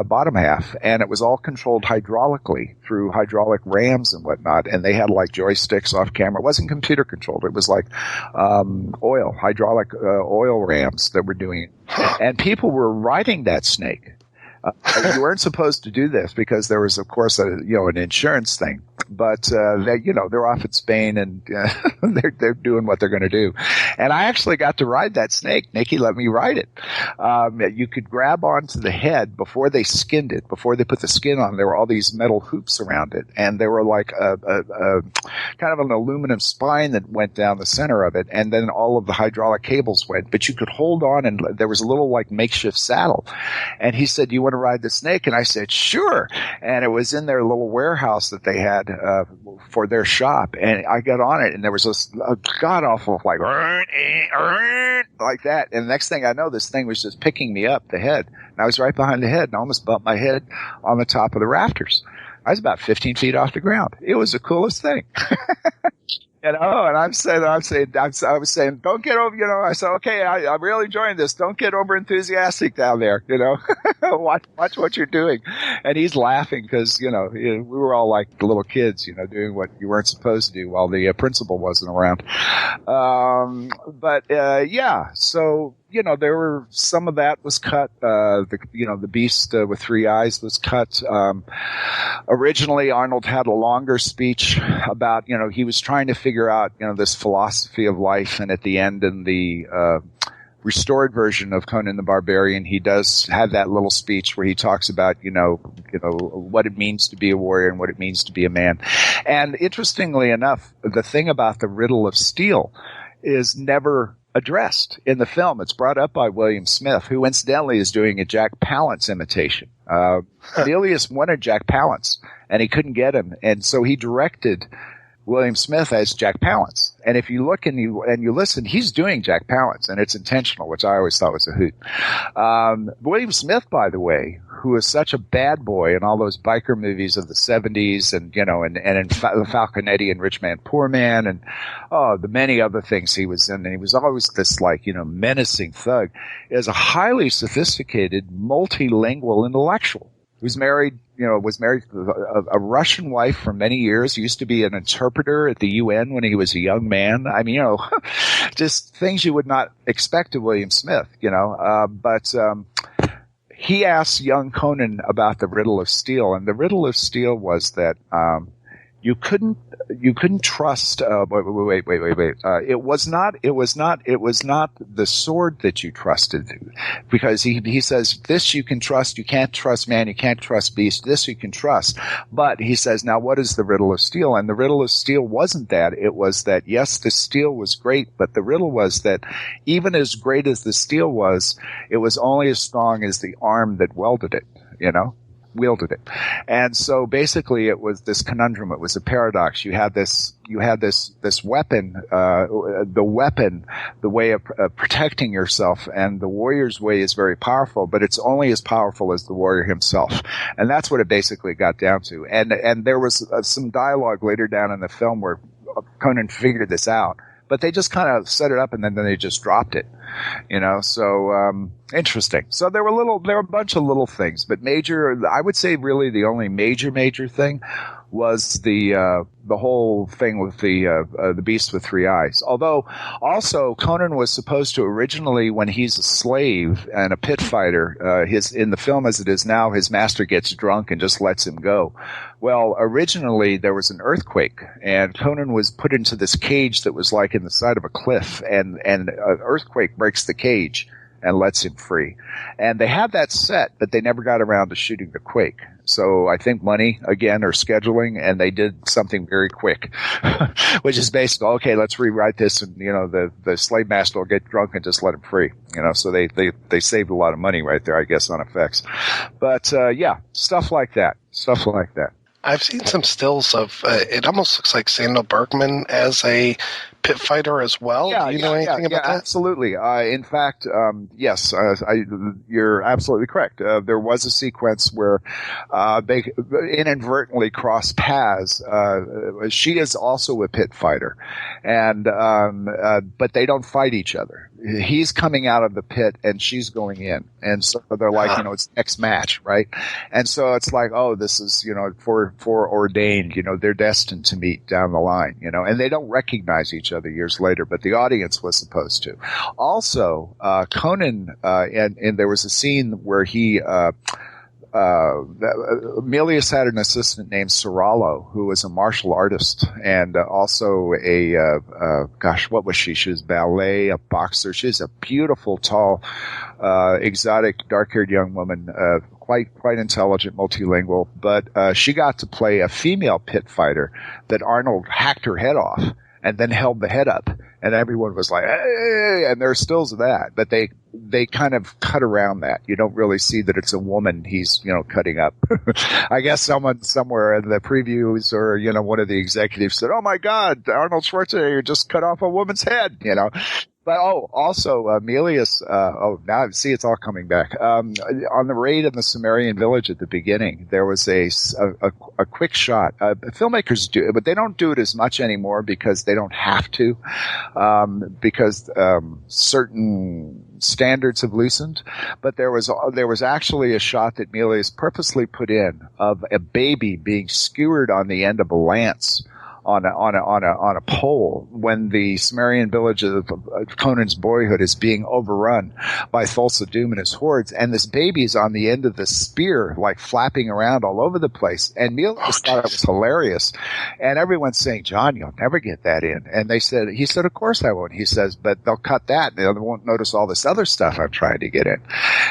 bottom half, and it was all controlled hydraulically through hydraulic rams and whatnot, and they had like joysticks off camera. It wasn't computer controlled. It was like hydraulic oil rams that were doing it. And people were riding that snake. You weren't supposed to do this because there was, of course, an insurance thing. But they're off at Spain and they're doing what they're going to do. And I actually got to ride that snake. Nikki let me ride it. You could grab onto the head before they skinned it. Before they put the skin on, there were all these metal hoops around it, and there were like a kind of an aluminum spine that went down the center of it, and then all of the hydraulic cables went. But you could hold on, and there was a little like makeshift saddle. And he said, "Do you want to ride the snake?" And I said, "Sure." And it was in their little warehouse that they had for their shop, and I got on it, and there was this god awful like that, and the next thing I know, this thing was just picking me up the head, and I was right behind the head, and I almost bumped my head on the top of the rafters. I was about 15 feet off the ground. It was the coolest thing. And I was saying, don't get over, I said, okay, I'm really enjoying this. Don't get over enthusiastic down there, watch what you're doing. And he's laughing because, we were all like the little kids, doing what you weren't supposed to do while the principal wasn't around. So, there were some of that was cut. The beast with three eyes was cut. Originally, Arnold had a longer speech about, he was trying to figure out, this philosophy of life. And at the end, in the restored version of Conan the Barbarian, he does have that little speech where he talks about, what it means to be a warrior and what it means to be a man. And interestingly enough, the thing about the riddle of steel is never addressed in the film. It's brought up by William Smith, who incidentally is doing a Jack Palance imitation. Milius wanted Jack Palance, and he couldn't get him, and so he directed William Smith as Jack Palance. And if you look and you listen, he's doing Jack Palance, and it's intentional, which I always thought was a hoot. William Smith, by the way, who is such a bad boy in all those biker movies of the 70s, and in Falconetti and Rich Man, Poor Man, and the many other things he was in, and he was always this menacing thug, is a highly sophisticated, multilingual intellectual who's married to a Russian wife for many years. He used to be an interpreter at the UN when he was a young man. I mean, just things you would not expect of William Smith, but he asked young Conan about the riddle of steel, and the riddle of steel was that you couldn't trust. Wait. It was not the sword that you trusted, because he says this you can trust. You can't trust man. You can't trust beast. This you can trust. But he says, now what is the riddle of steel? And the riddle of steel wasn't that. It was that yes, the steel was great, but the riddle was that even as great as the steel was, it was only as strong as the arm that wielded it. Wielded it. And so basically it was this conundrum. It was a paradox. You had this weapon, the way of protecting yourself, and the warrior's way is very powerful, but it's only as powerful as the warrior himself. And that's what it basically got down to. And there was some dialogue later down in the film where Conan figured this out. But they just kind of set it up and then they just dropped it, so interesting. So there were a bunch of little things, but I would say really the only major thing was the whole thing with the beast with three eyes. Although also Conan was supposed to originally, when he's a slave and a pit fighter, in the film as it is now, his master gets drunk and just lets him go. Well, originally there was an earthquake and Conan was put into this cage that was like in the side of a cliff, and an earthquake breaks the cage and lets him free. And they had that set, but they never got around to shooting the quake. So I think money, again, or scheduling, and they did something very quick, which is basically, okay, let's rewrite this, and, the slave master will get drunk and just let him free. So they saved a lot of money right there, I guess, on effects. But, stuff like that. I've seen some stills of it almost looks like Samuel Bergman as a pit fighter as well. Do you know anything about that? Absolutely. In fact, yes, you're absolutely correct. There was a sequence where they inadvertently cross paths. She is also a pit fighter, and but they don't fight each other. He's coming out of the pit and she's going in. And so they're like, it's next match, right? And so it's like, oh, this is, foreordained, they're destined to meet down the line, and they don't recognize each other years later, but the audience was supposed to. Also, Conan, and there was a scene where he, Milius had an assistant named Sorallo, who was a martial artist and also what was she? She was ballet, a boxer. She's a beautiful, tall, exotic, dark-haired young woman, quite intelligent, multilingual. But she got to play a female pit fighter that Arnold hacked her head off and then held the head up. And everyone was like, hey, and there are stills of that. But they kind of cut around that. You don't really see that it's a woman he's, cutting up. I guess someone somewhere in the previews or, one of the executives said, oh my God, Arnold Schwarzenegger just cut off a woman's head, But also Milius. Now see, it's all coming back. On the raid in the Sumerian village at the beginning, there was a quick shot. Filmmakers do it, but they don't do it as much anymore because they don't have to, because certain standards have loosened. But there was actually a shot that Milius purposely put in of a baby being skewered on the end of a lance on a pole when the Sumerian village of Conan's boyhood is being overrun by Thulsa Doom and his hordes, and this baby's on the end of the spear, like flapping around all over the place. And Milius thought it was hilarious, and everyone's saying, "John, you'll never get that in." And he said, "Of course I won't." He says, "But they'll cut that, and they won't notice all this other stuff I'm trying to get in."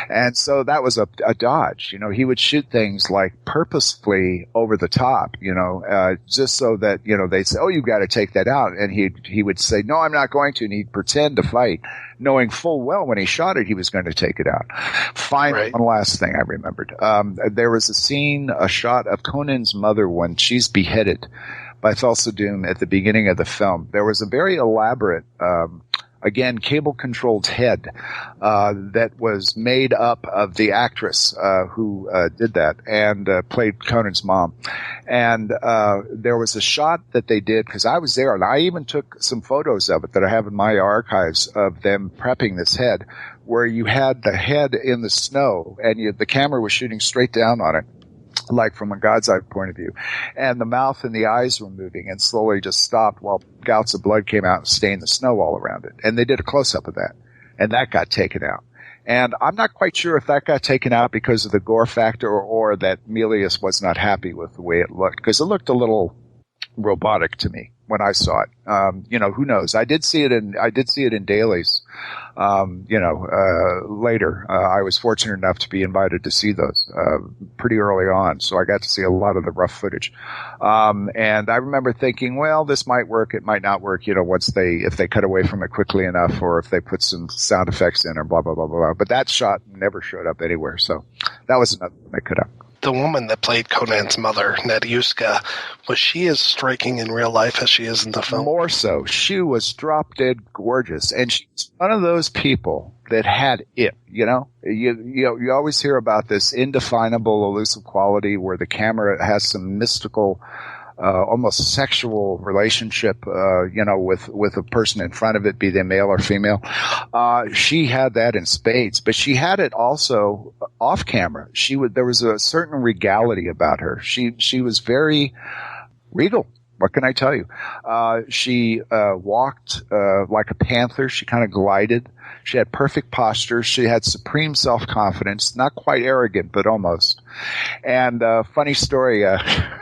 And so that was a dodge. He would shoot things like purposefully over the top, just so that they'd say, "Oh, you got to take that out," and he would say, "No, I'm not going to," and he'd pretend to fight, knowing full well when he shot it he was going to take it out. Finally, one last thing I remembered. There was a shot of Conan's mother when she's beheaded by Thulsa Doom at the beginning of the film. There was a very elaborate again, cable-controlled head that was made up of the actress who did that and played Conan's mom. And there was a shot that they did, because I was there, and I even took some photos of it that I have in my archives of them prepping this head, where you had the head in the snow, and the camera was shooting straight down on it, like from a God's eye point of view. And the mouth and the eyes were moving and slowly just stopped while gouts of blood came out and stained the snow all around it. And they did a close-up of that. And that got taken out. And I'm not quite sure if that got taken out because of the gore factor or that Milius was not happy with the way it looked, because it looked a little robotic to me when I saw it. Who knows? I did see it in dailies. Later, I was fortunate enough to be invited to see those, pretty early on. So I got to see a lot of the rough footage. And I remember thinking, well, this might work. It might not work, if they cut away from it quickly enough, or if they put some sound effects in, or blah, blah, blah, blah, blah. But that shot never showed up anywhere. So that was another thing they cut out. The woman that played Conan's mother, Nadiuska, was she as striking in real life as she is in the film? More so. She was drop-dead gorgeous, and she's one of those people that had it, You always hear about this indefinable, elusive quality where the camera has some mystical almost sexual relationship, with a person in front of it, be they male or female. She had that in spades, but she had it also off camera. There was a certain regality about her. She was very regal. What can I tell you? She walked like a panther. She kind of glided. She had perfect posture. She had supreme self-confidence, not quite arrogant, but almost. And funny story. I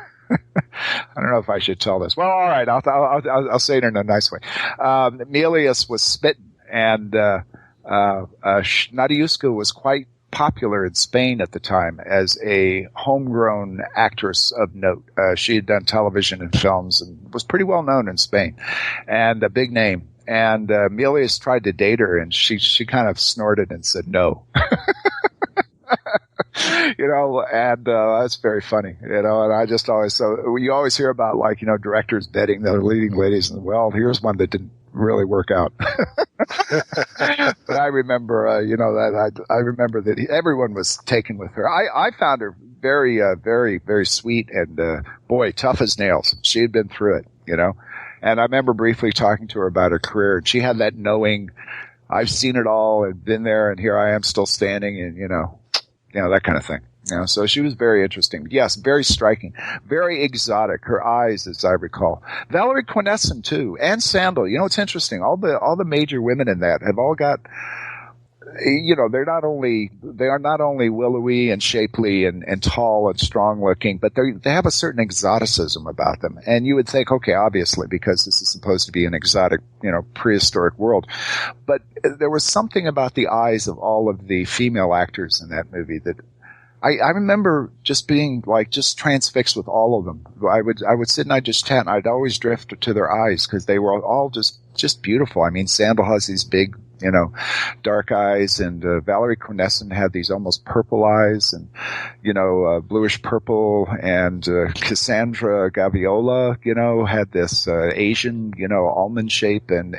don't know if I should tell this. Well, all right. I'll say it in a nice way. Milius was smitten, and Nadiuska was quite popular in Spain at the time as a homegrown actress of note. She had done television and films and was pretty well known in Spain, and a big name. And Milius tried to date her, and she kind of snorted and said no. And that's very funny, and I just always, so you always hear about, like, directors dating their leading ladies, and well, here's one that didn't really work out. But I remember, I remember that everyone was taken with her. I found her very, very, very sweet, and boy, tough as nails. She had been through it, and I remember briefly talking to her about her career, and she had that knowing, I've seen it all and been there, and here I am still standing, and that kind of thing. So she was very interesting. Yes, very striking, very exotic. Her eyes, as I recall. Valerie Quinescent too, and Sandal. It's interesting. All the major women in that have all got, they are not only willowy and shapely and tall and strong looking, but they have a certain exoticism about them. And you would think, okay, obviously, because this is supposed to be an exotic, prehistoric world. But there was something about the eyes of all of the female actors in that movie that I remember just being just transfixed with all of them. I would sit and I'd just chat, and I'd always drift to their eyes because they were all just beautiful. I mean, Sandal has these big, dark eyes, and Valerie Quinescent had these almost purple eyes, and bluish purple, and Cassandra Gaviola, had this Asian, almond shape, and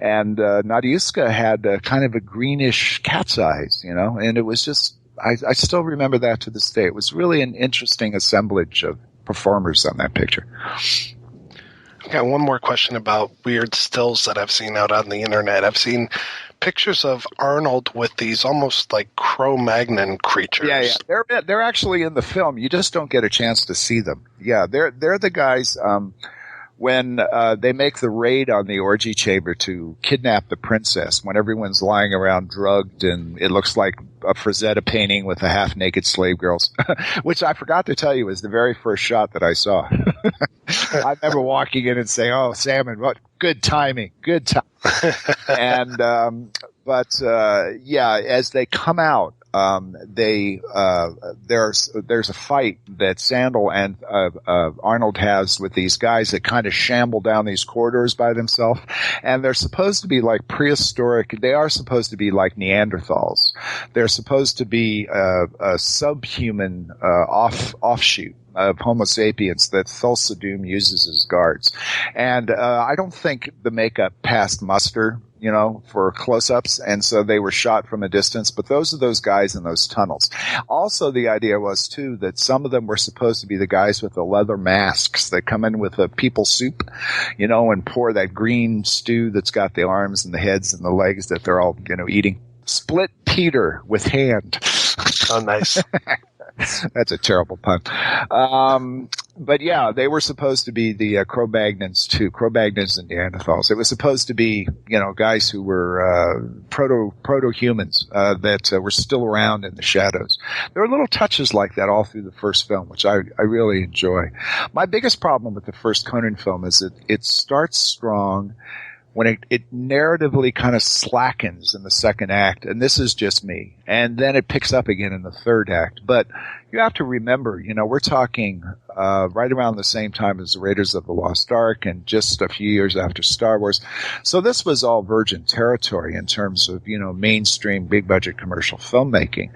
Nadiuska had kind of a greenish cat's eyes, and it was just. I still remember that to this day. It was really an interesting assemblage of performers on that picture. I've got one more question about weird stills that I've seen out on the internet. I've seen pictures of Arnold with these almost like Cro-Magnon creatures. Yeah. They're actually in the film. You just don't get a chance to see them. Yeah, they're the guys. When they make the raid on the orgy chamber to kidnap the princess, when everyone's lying around drugged and it looks like a Frazetta painting with the half-naked slave girls, which I forgot to tell you is the very first shot that I saw. I remember walking in and saying, "Oh, Salmon, what good timing, good time." And as they come out, there's a fight that Sandal and Arnold has with these guys that kind of shamble down these corridors by themselves, and they're supposed to be like prehistoric. They are supposed to be like Neanderthals. They're supposed to be a subhuman offshoot of Homo sapiens that Thulsa-Doom uses as guards, and I don't think the makeup passed muster. For close-ups, and so they were shot from a distance, but those are those guys in those tunnels. Also, the idea was, too, that some of them were supposed to be the guys with the leather masks that come in with a people soup, and pour that green stew that's got the arms and the heads and the legs that they're all, eating. Split Peter with hand. Oh, nice. That's a terrible pun. But yeah, they were supposed to be the Cro-Magnons too. Cro-Magnons and Neanderthals. It was supposed to be, guys who were proto-humans that were still around in the shadows. There are little touches like that all through the first film, which I really enjoy. My biggest problem with the first Conan film is that it starts strong when it narratively kind of slackens in the second act, and this is just me, and then it picks up again in the third act. But you have to remember, we're talking right around the same time as the Raiders of the Lost Ark and just a few years after Star Wars. So this was all virgin territory in terms of, mainstream big-budget commercial filmmaking.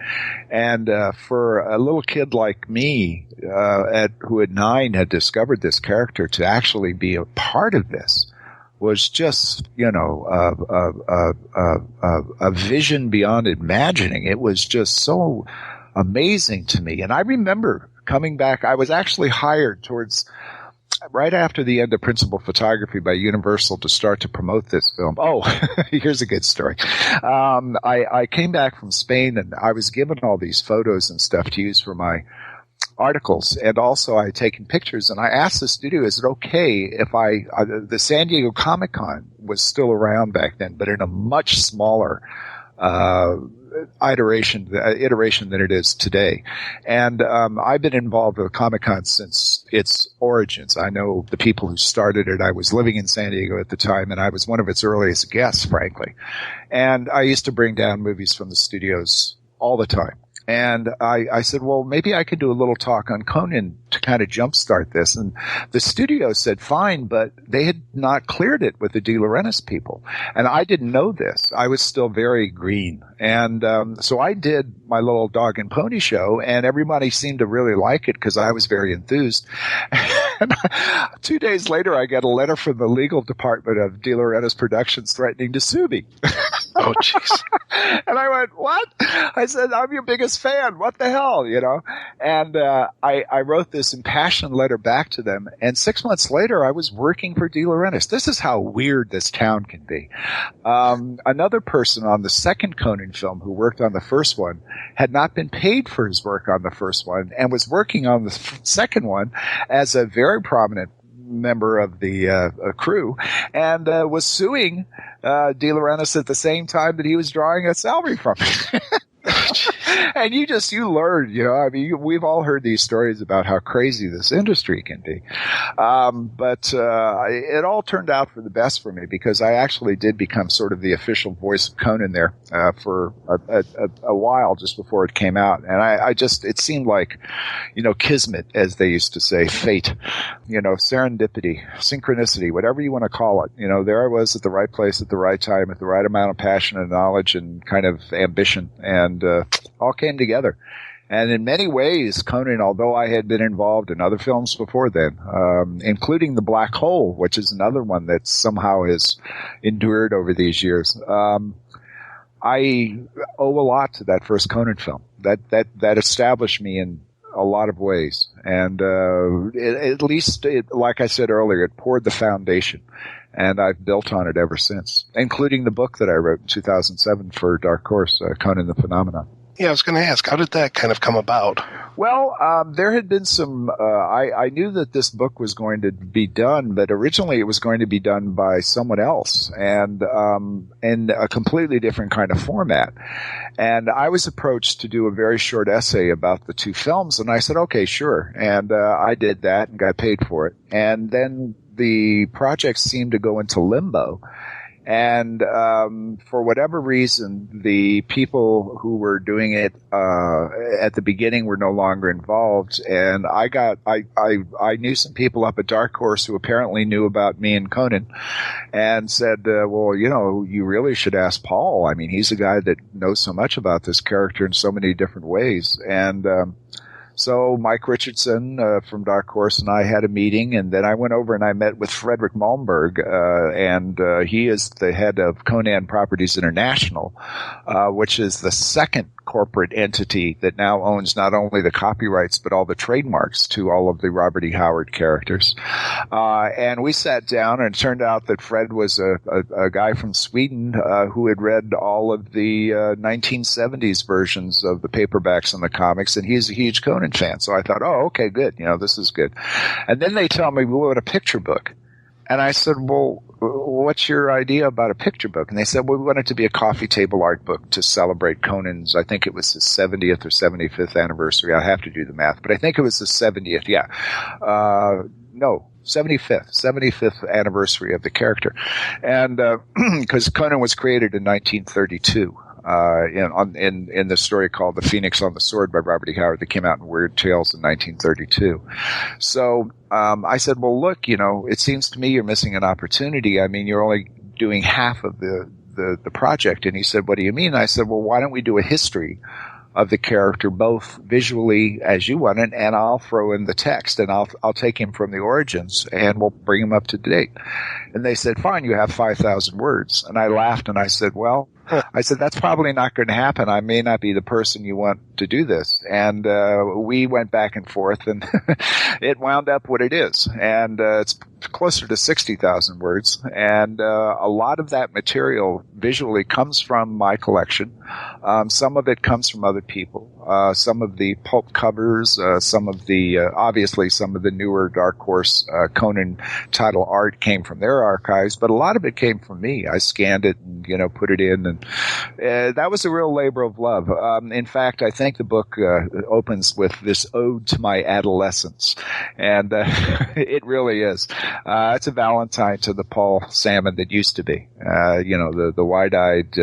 And for a little kid like me, who at 9 had discovered this character, to actually be a part of this was just, a vision beyond imagining. It was just so amazing to me. And I remember coming back. I was actually hired towards right after the end of Principal Photography by Universal to start to promote this film. Oh, here's a good story. I came back from Spain and I was given all these photos and stuff to use for my articles, and also I had taken pictures, and I asked the studio, is it okay if the San Diego Comic-Con was still around back then, but in a much smaller iteration than it is today. And I've been involved with Comic-Con since its origins. I know the people who started it. I was living in San Diego at the time, and I was one of its earliest guests, frankly. And I used to bring down movies from the studios all the time. And I said, well, maybe I could do a little talk on Conan to kind of jumpstart this. And the studio said, fine, but they had not cleared it with the De Laurentiis people. And I didn't know this. I was still very green. And so I did my little dog and pony show, and everybody seemed to really like it because I was very enthused. And 2 days later, I got a letter from the legal department of De Laurentiis Productions threatening to sue me. Oh, jeez. And I went, what? I said, I'm your biggest fan. What the hell, you know? And I wrote this impassioned letter back to them. And 6 months later, I was working for De Laurentiis. This is how weird this town can be. Another person on the second Conan film who worked on the first one had not been paid for his work on the first one and was working on the second one as a very prominent member of the crew, and was suing De Laurentiis at the same time that he was drawing a salary from it. And you learn, you know, I mean, we've all heard these stories about how crazy this industry can be. But it all turned out for the best for me because I actually did become sort of the official voice of Conan there, for a while just before it came out. And it seemed like, you know, kismet, as they used to say, fate, you know, serendipity, synchronicity, whatever you want to call it. You know, there I was at the right place at the right time with the right amount of passion and knowledge and kind of ambition, and all came together. And in many ways, Conan, although I had been involved in other films before then, including The Black Hole, which is another one that somehow has endured over these years, I owe a lot to that first Conan film. That established me in a lot of ways. And at least, like I said earlier, it poured the foundation. And I've built on it ever since, including the book that I wrote in 2007 for Dark Horse, Conan the Phenomenon. Yeah, I was going to ask, how did that kind of come about? Well, there had been some, I knew that this book was going to be done, but originally it was going to be done by someone else and in a completely different kind of format. And I was approached to do a very short essay about the two films, and I said, okay, sure. And I did that and got paid for it. And then the project seemed to go into limbo. And for whatever reason, the people who were doing it at the beginning were no longer involved. And I knew some people up at Dark Horse who apparently knew about me and Conan, and said, well, you know, you really should ask Paul. I mean, he's a guy that knows so much about this character in so many different ways. And so Mike Richardson from Dark Horse and I had a meeting, and then I went over and I met with Frederick Malmberg, and he is the head of Conan Properties International, which is the second corporate entity that now owns not only the copyrights but all the trademarks to all of the Robert E. Howard characters. And we sat down, and it turned out that Fred was a guy from Sweden who had read all of the 1970s versions of the paperbacks and the comics, and he's a huge Conan fan. So I thought, oh, okay, good. You know, this is good. And then they tell me, we want a picture book. And I said, well, what's your idea about a picture book? And they said, well, we want it to be a coffee table art book to celebrate Conan's, I think it was his 70th or 75th anniversary. I have to do the math, but I think it was the 70th. Yeah. No, 75th anniversary of the character. And, because Conan was created in 1932. In the story called The Phoenix on the Sword by Robert E. Howard that came out in Weird Tales in 1932. So I said, well, look, you know, it seems to me you're missing an opportunity. I mean, you're only doing half of the project. And he said, what do you mean? I said, well, why don't we do a history of the character, both visually as you want it, and I'll throw in the text, and I'll take him from the origins, and we'll bring him up to date. And they said, fine, you have 5,000 words. And I laughed and I said, well, I said, that's probably not going to happen. I may not be the person you want to do this. And we went back and forth, and it wound up what it is. And it's closer to 60,000 words. And a lot of that material visually comes from my collection. Some of it comes from other people. Some of the pulp covers, some of the, obviously some of the newer Dark Horse Conan title art came from their archives, but a lot of it came from me. I scanned it and, put it in, and that was a real labor of love. In fact, I think the book opens with this ode to my adolescence, and it really is. It's a Valentine to the Paul Salmon that used to be, the wide-eyed,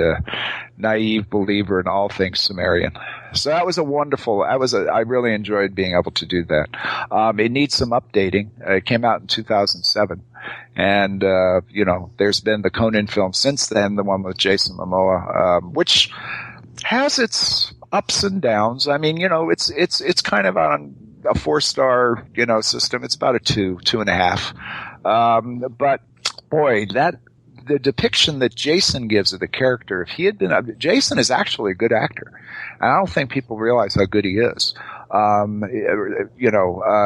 naive believer in all things Sumerian. So that was I really enjoyed being able to do that. It needs some updating. It came out in 2007. And, there's been the Conan film since then, the one with Jason Momoa, which has its ups and downs. I mean, it's kind of on a 4-star, system. It's about a 2.5. But boy, the depiction that Jason gives of the character, if he had been, Jason is actually a good actor. And I don't think people realize how good he is.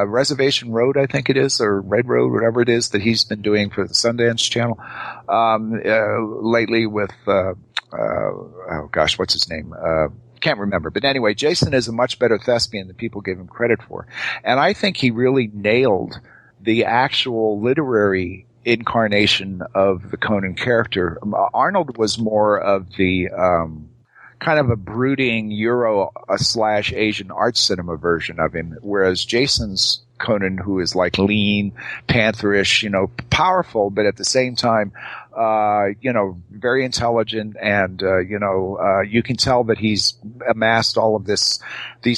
Reservation Road, I think it is, or Red Road, whatever it is that he's been doing for the Sundance Channel, lately with, what's his name? Can't remember. But anyway, Jason is a much better thespian than people give him credit for. And I think he really nailed the actual literary incarnation of the Conan character. Arnold was more of the kind of a brooding Euro/Asian art cinema version of him, whereas Jason's Conan, who is like lean, pantherish, powerful, but at the same time, very intelligent, and you can tell that he's amassed all of these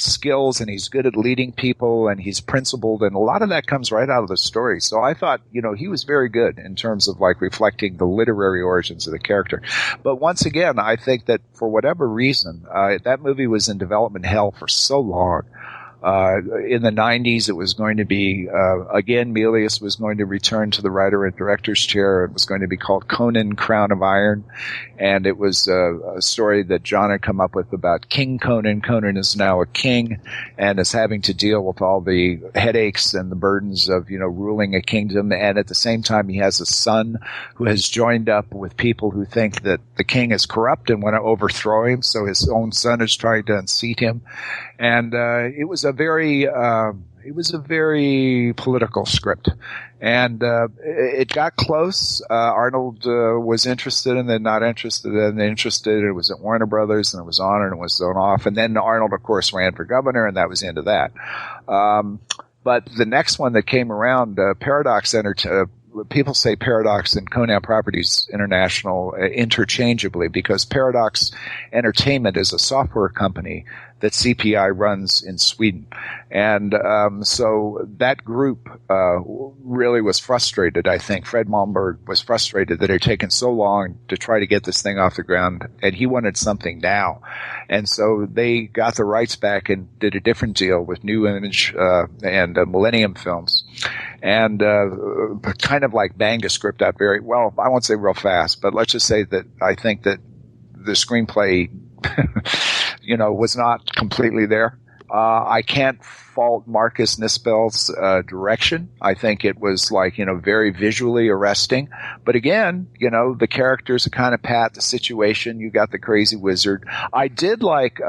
skills, and he's good at leading people, and he's principled, and a lot of that comes right out of the story. So I thought, he was very good in terms of like reflecting the literary origins of the character. But once again, I think that for whatever reason, that movie was in development hell for so long. In the 90s, it was going to be, again, Milius was going to return to the writer and director's chair. It was going to be called Conan, Crown of Iron. And it was a story that John had come up with about King Conan. Conan is now a king and is having to deal with all the headaches and the burdens of, ruling a kingdom. And at the same time, he has a son who has joined up with people who think that the king is corrupt and want to overthrow him. So his own son is trying to unseat him. And it was a very political script, and it got close. Arnold was interested, and then not interested, and then interested. It was at Warner Brothers, and it was on, and it was on off. And then Arnold, of course, ran for governor, and that was the end of that. But the next one that came around, Paradox people say Paradox and Conan Properties International interchangeably, because Paradox Entertainment is a software company that CPI runs in Sweden. And so that group really was frustrated, I think. Fred Malmberg was frustrated that it had taken so long to try to get this thing off the ground, and he wanted something now. And so they got the rights back and did a different deal with New Image and Millennium Films. And kind of like banged a script out very well. I won't say real fast, but let's just say that I think that the screenplay, was not completely there. I can't fault Marcus Nispel's direction. I think it was very visually arresting. But again, the characters are kind of pat the situation. You got the crazy wizard. I did like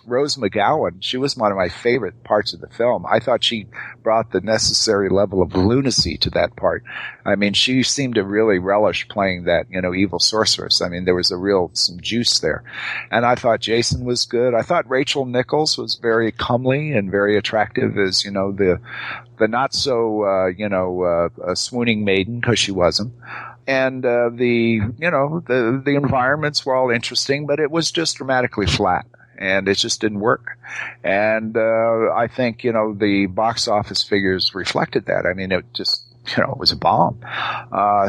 Rose McGowan. She was one of my favorite parts of the film. I thought she brought the necessary level of lunacy to that part. I mean, she seemed to really relish playing that, evil sorceress. I mean, there was some juice there. And I thought Jason was good. I thought Rachel Nichols was very comely and very attractive as, the not so, swooning maiden, because she wasn't. And the environments were all interesting, but it was just dramatically flat. And it just didn't work. And I think, the box office figures reflected that. I mean, it just, it was a bomb.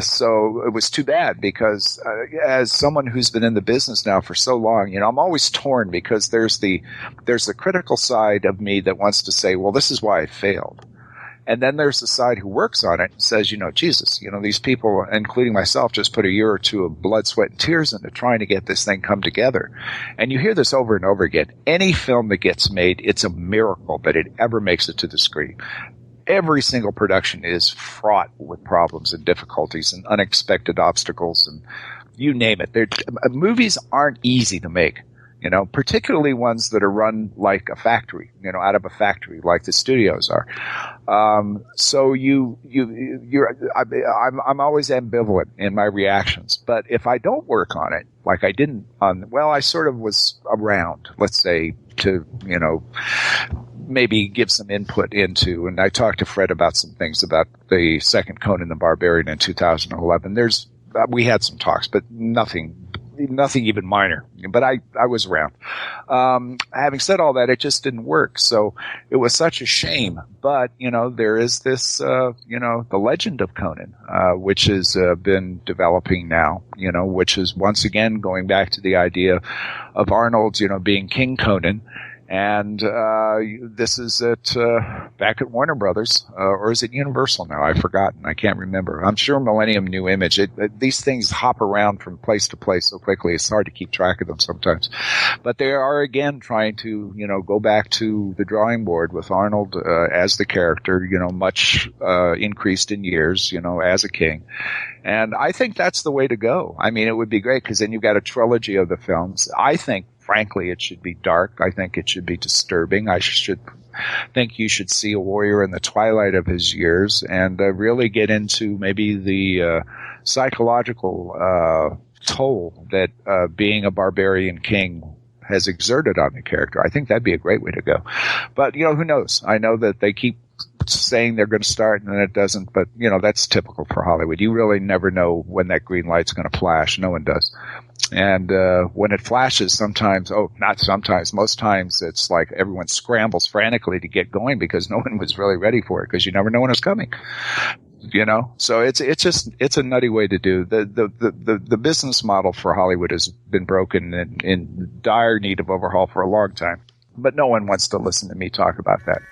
So it was too bad, because as someone who's been in the business now for so long, I'm always torn, because there's the critical side of me that wants to say, well, this is why I failed. And then there's the side who works on it and says, Jesus, these people, including myself, just put a year or two of blood, sweat, and tears into trying to get this thing come together. And you hear this over and over again. Any film that gets made, it's a miracle that it ever makes it to the screen. Every single production is fraught with problems and difficulties and unexpected obstacles, and you name it. Movies aren't easy to make. Particularly ones that are run like a factory, out of a factory, like the studios are. So I'm always ambivalent in my reactions. But if I don't work on it, like I didn't I sort of was around, let's say, to, maybe give some input into, and I talked to Fred about some things about the second Conan the Barbarian in 2011. We had some talks, but nothing even minor, but I was around. Having said all that, it just didn't work. So it was such a shame. But, there is this, the legend of Conan, which has been developing now, which is once again going back to the idea of Arnold, being King Conan. And this is back at Warner Brothers, or is it Universal now? I've forgotten. I can't remember. I'm sure Millennium New Image. These things hop around from place to place so quickly, it's hard to keep track of them sometimes. But they are, again, trying to, go back to the drawing board with Arnold as the character, much increased in years, as a king. And I think that's the way to go. I mean, it would be great because then you've got a trilogy of the films. I think, frankly, it should be dark. I think it should be disturbing. I think you should see a warrior in the twilight of his years and really get into maybe the psychological toll that being a barbarian king has exerted on the character. I think that'd be a great way to go. But, who knows? I know that they keep saying they're going to start and then it doesn't, but, that's typical for Hollywood. You really never know when that green light's going to flash. No one does. And when it flashes, most times it's like everyone scrambles frantically to get going because no one was really ready for it because you never know when it's coming. So it's a nutty way to do. The business model for Hollywood has been broken and in dire need of overhaul for a long time. But no one wants to listen to me talk about that.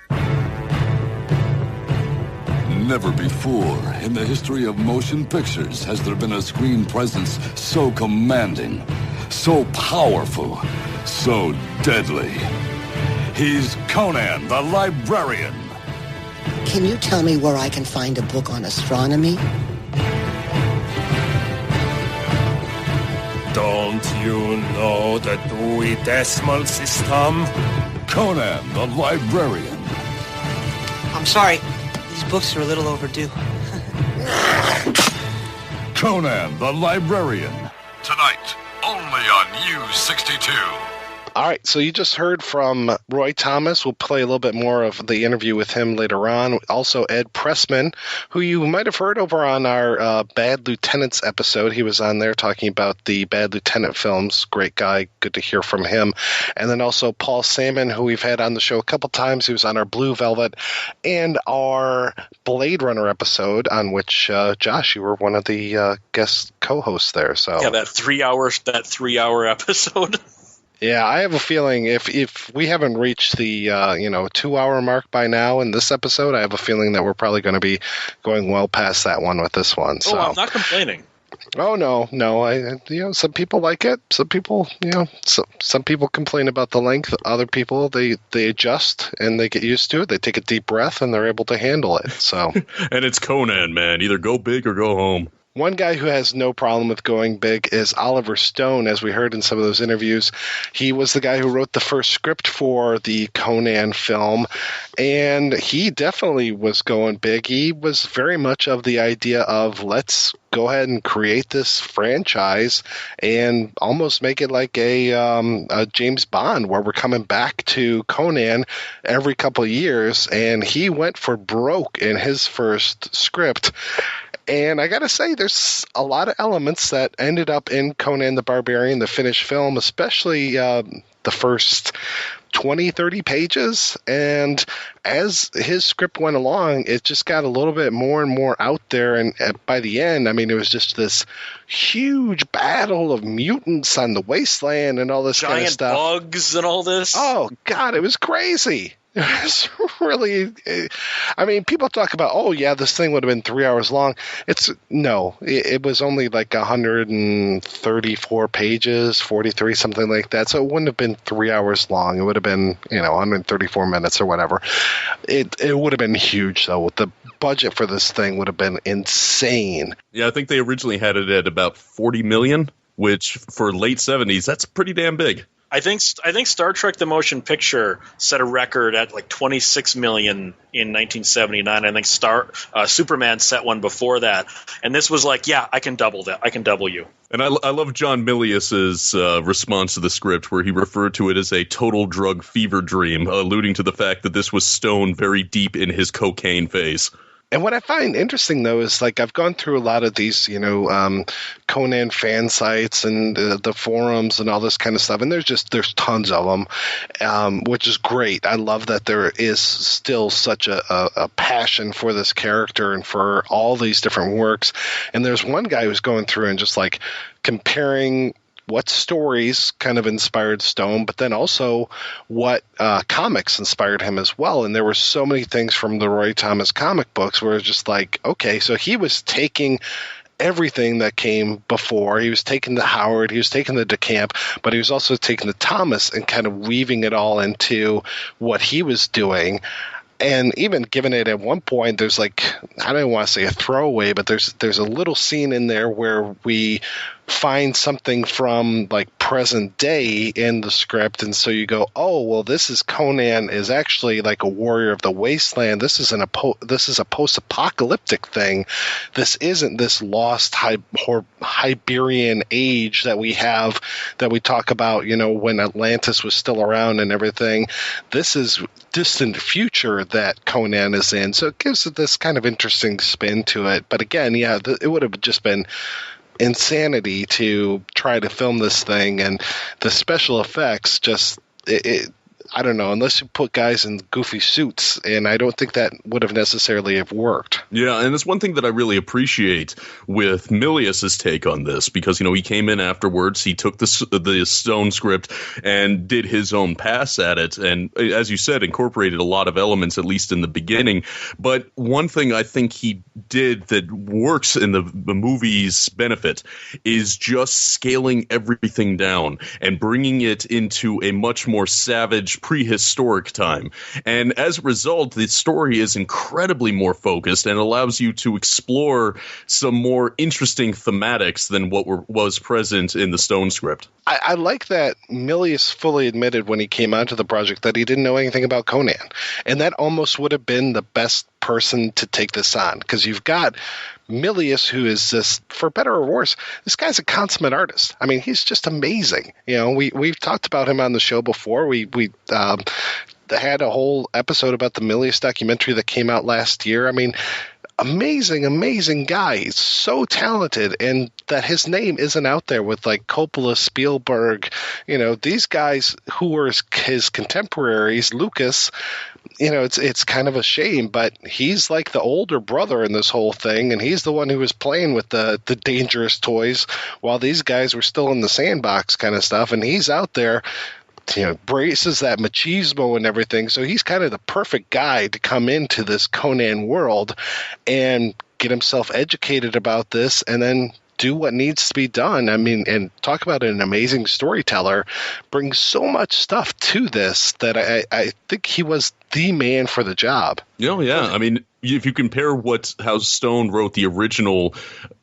Never before in the history of motion pictures has there been a screen presence so commanding, so powerful, so deadly. He's Conan the Librarian. Can you tell me where I can find a book on astronomy? Don't you know the Dewey Decimal System? Conan the Librarian. I'm sorry. These books are a little overdue. Conan the Librarian. Tonight, only on U62. All right, so you just heard from Roy Thomas. We'll play a little bit more of the interview with him later on. Also, Ed Pressman, who you might have heard over on our Bad Lieutenants episode. He was on there talking about the Bad Lieutenant films. Great guy. Good to hear from him. And then also Paul Salmon, who we've had on the show a couple times. He was on our Blue Velvet and our Blade Runner episode, on which, Josh, you were one of the guest co-hosts there. So yeah, that 3 hour episode. Yeah, I have a feeling if we haven't reached the 2 hour mark by now in this episode, I have a feeling that we're probably going to be going well past that one with this one. So. Oh, I'm not complaining. Oh no! Some people like it. Some people, some people complain about the length. Other people, they adjust and they get used to it. They take a deep breath and they're able to handle it. So. And it's Conan, man. Either go big or go home. One guy who has no problem with going big is Oliver Stone, as we heard in some of those interviews. He was the guy who wrote the first script for the Conan film, and he definitely was going big. He was very much of the idea of let's go ahead and create this franchise and almost make it like a James Bond, where we're coming back to Conan every couple of years, and he went for broke in his first script. And I got to say, there's a lot of elements that ended up in Conan the Barbarian, the finished film, especially the first 20, 30 pages. And as his script went along, it just got a little bit more and more out there. And by the end, it was just this huge battle of mutants on the wasteland and all this kind of stuff. Giant bugs and all this. Oh, God, it was crazy. It's really, I mean, people talk about, oh yeah, this thing would have been 3 hours long. It was only like 134 pages, 43, something like that. So it wouldn't have been 3 hours long. It would have been, 134 minutes or whatever. It would have been huge though. The budget for this thing would have been insane. Yeah, I think they originally had it at about 40 million, which for late 70s, that's pretty damn big. I think Star Trek: The Motion Picture set a record at like 26 million in 1979. I think Superman set one before that, and this was like, yeah, I can double that. I can double you. And I love John Milius's response to the script, where he referred to it as a total drug fever dream, alluding to the fact that this was Stone very deep in his cocaine phase. And what I find interesting, though, is like I've gone through a lot of these, Conan fan sites and the forums and all this kind of stuff. And there's tons of them, which is great. I love that there is still such a passion for this character and for all these different works. And there's one guy who's going through and just like comparing what stories kind of inspired Stone, but then also what comics inspired him as well. And there were so many things from the Roy Thomas comic books where it's just like, okay, so he was taking everything that came before. He was taking the Howard, he was taking the DeCamp, but he was also taking the Thomas and kind of weaving it all into what he was doing. And even given it at one point, there's like, I don't want to say a throwaway, but there's a little scene in there where we find something from like present day in the script, and so you go, oh well, this is Conan is actually like a warrior of the wasteland. This is a post-apocalyptic thing. This isn't this lost Hyberian age that we have, that we talk about, when Atlantis was still around and everything. This is distant future that Conan is in, so it gives it this kind of interesting spin to it. But again, yeah, it would have just been insanity to try to film this thing, and the special effects just I don't know, unless you put guys in goofy suits, and I don't think that would have necessarily have worked. Yeah, and it's one thing that I really appreciate with Milius's take on this, because, he came in afterwards, he took the Stone script and did his own pass at it, and as you said, incorporated a lot of elements, at least in the beginning. But one thing I think he did that works in the movie's benefit is just scaling everything down and bringing it into a much more savage prehistoric time. And as a result, the story is incredibly more focused and allows you to explore some more interesting thematics than what was present in the Stone script. I like that Milius fully admitted when he came onto the project that he didn't know anything about Conan. And that almost would have been the best person to take this on, because you've got Milius, who is this, for better or worse, this guy's a consummate artist. I mean, he's just amazing. We've talked about him on the show before. We had a whole episode about the Milius documentary that came out last year. I mean, amazing guy. He's so talented, and that his name isn't out there with like Coppola, Spielberg, these guys who were his contemporaries, Lucas. It's kind of a shame, but he's like the older brother in this whole thing, and he's the one who was playing with the dangerous toys while these guys were still in the sandbox kind of stuff, and he's out there braces that machismo and everything. So he's kind of the perfect guy to come into this Conan world and get himself educated about this and then do what needs to be done. I mean, and talk about an amazing storyteller, brings so much stuff to this that I think he was the man for the job. Oh, yeah. I mean, if you compare how Stone wrote the original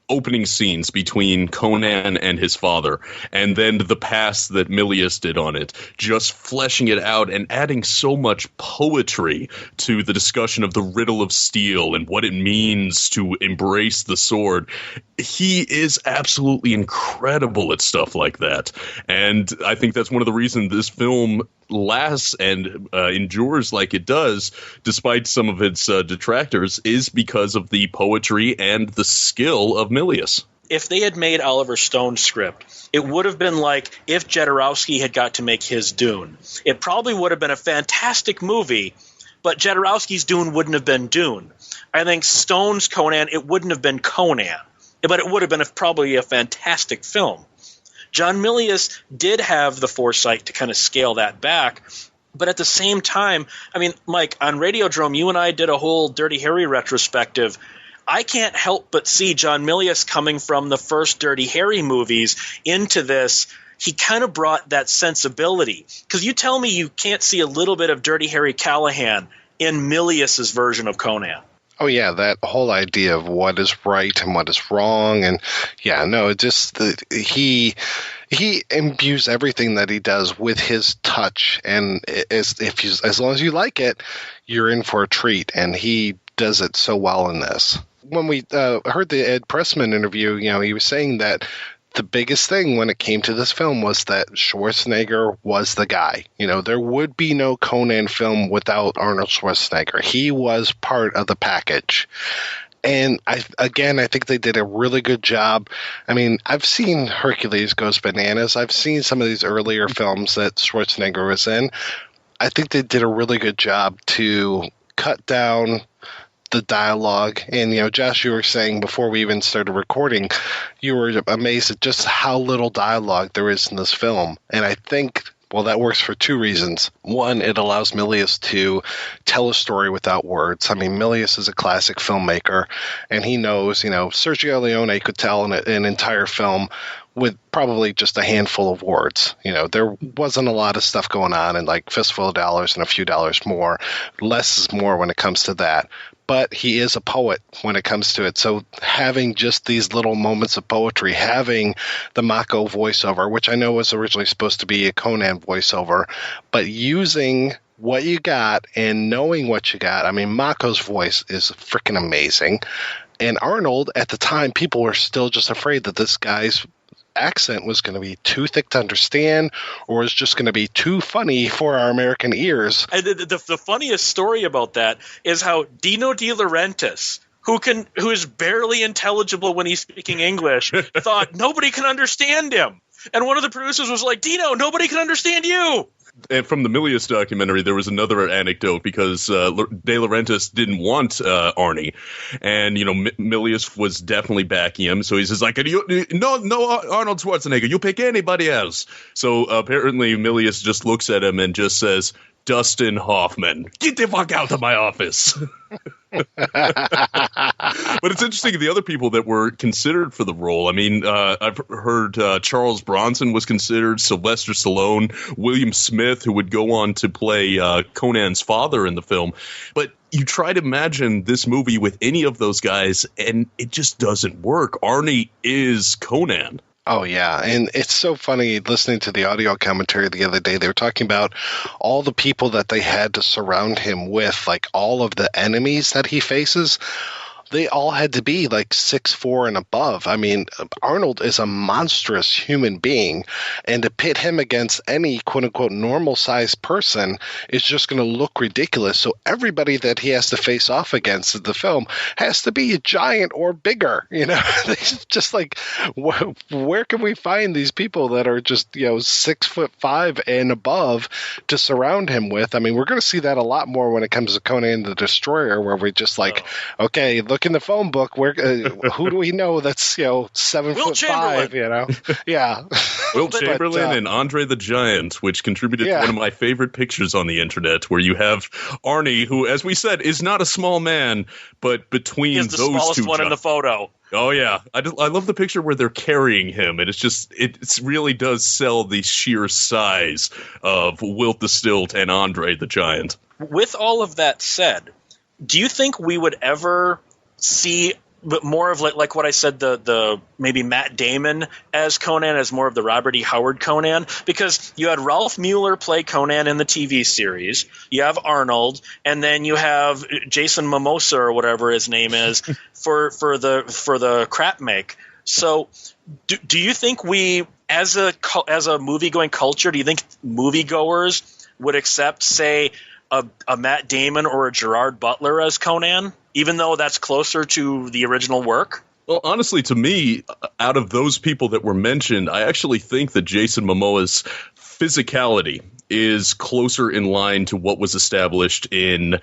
opening scenes between Conan and his father, and then the pass that Milius did on it, just fleshing it out and adding so much poetry to the discussion of the riddle of steel and what it means to embrace the sword. He is absolutely incredible at stuff like that. And I think that's one of the reasons this film lasts and endures like it does, despite some of its detractors, is because of the poetry and the skill of Milius. If they had made Oliver Stone's script, it would have been like if Jodorowsky had got to make his Dune. It probably would have been a fantastic movie, but Jodorowsky's Dune wouldn't have been Dune. I think Stone's Conan, it wouldn't have been Conan, but it would have been probably a fantastic film. John Milius did have the foresight to kind of scale that back, But at the same time, I mean, Mike, on Radiodrome, you and I did a whole Dirty Harry retrospective. I can't help but see John Milius coming from the first Dirty Harry movies into this. He kind of brought that sensibility. Because you tell me you can't see a little bit of Dirty Harry Callahan in Milius's version of Conan. Oh, yeah, that whole idea of what is right and what is wrong. And, yeah, no, he imbues everything that he does with his touch. And as long as you like it, you're in for a treat. And he does it so well in this. When we heard the Ed Pressman interview, he was saying that the biggest thing when it came to this film was that Schwarzenegger was the guy. There would be no Conan film without Arnold Schwarzenegger. He was part of the package. And I think they did a really good job. I mean, I've seen Hercules Goes Bananas. I've seen some of these earlier films that Schwarzenegger was in. I think they did a really good job to cut down the dialogue. And, Josh, you were saying before we even started recording, you were amazed at just how little dialogue there is in this film. And I think, well, that works for two reasons. One, it allows Milius to tell a story without words. I mean, Milius is a classic filmmaker, and he knows, Sergio Leone could tell an entire film with probably just a handful of words. There wasn't a lot of stuff going on, and like Fistful of Dollars and a few dollars more. Less is more when it comes to that. But he is a poet when it comes to it. So having just these little moments of poetry, having the Mako voiceover, which I know was originally supposed to be a Conan voiceover, but using what you got and knowing what you got. I mean, Mako's voice is freaking amazing. And Arnold, at the time, people were still just afraid that this guy's accent was going to be too thick to understand or was just going to be too funny for our American ears. And the funniest story about that is how Dino De Laurentiis, who is barely intelligible when he's speaking English, thought nobody can understand him. And one of the producers was like, Dino, nobody can understand you. And from the Milius documentary, there was another anecdote because De Laurentiis didn't want Arnie, and Milius was definitely backing him. So he says like, "No, Arnold Schwarzenegger, you pick anybody else." So apparently Milius just looks at him and just says, "Dustin Hoffman, get the fuck out of my office." But it's interesting, the other people that were considered for the role. I mean, I've heard Charles Bronson was considered, Sylvester Stallone, William Smith, who would go on to play Conan's father in the film. But you try to imagine this movie with any of those guys, and it just doesn't work. Arnie is Conan. Oh, yeah. And it's so funny listening to the audio commentary the other day. They were talking about all the people that they had to surround him with, like all of the enemies that he faces. They all had to be like 6'4" and above. I mean, Arnold is a monstrous human being, and to pit him against any quote-unquote normal-sized person is just going to look ridiculous. So everybody that he has to face off against in the film has to be a giant or bigger. It's just like, where can we find these people that are just 6'5" and above to surround him with? I mean, we're going to see that a lot more when it comes to Conan the Destroyer, where we're just like, okay, look in the phone book, where who do we know that's 7'5"? Yeah. Will Chamberlain and Andre the Giant, which contributed to one of my favorite pictures on the internet, where you have Arnie, who, as we said, is not a small man, but between He's the those smallest two one in the photo. Oh yeah, I love the picture where they're carrying him, and it really does sell the sheer size of Wilt the Stilt and Andre the Giant. With all of that said, do you think we would ever see more of like what I said, the maybe Matt Damon as Conan, as more of the Robert E. Howard Conan? Because you had Ralph Mueller play Conan in the TV series, you have Arnold, and then you have Jason Momoa or whatever his name is for the crap make. So do you think we, as a movie-going culture, do you think moviegoers would accept, say, a Matt Damon or a Gerard Butler as Conan, even though that's closer to the original work? Well, honestly, to me, out of those people that were mentioned, I actually think that Jason Momoa's physicality is closer in line to what was established in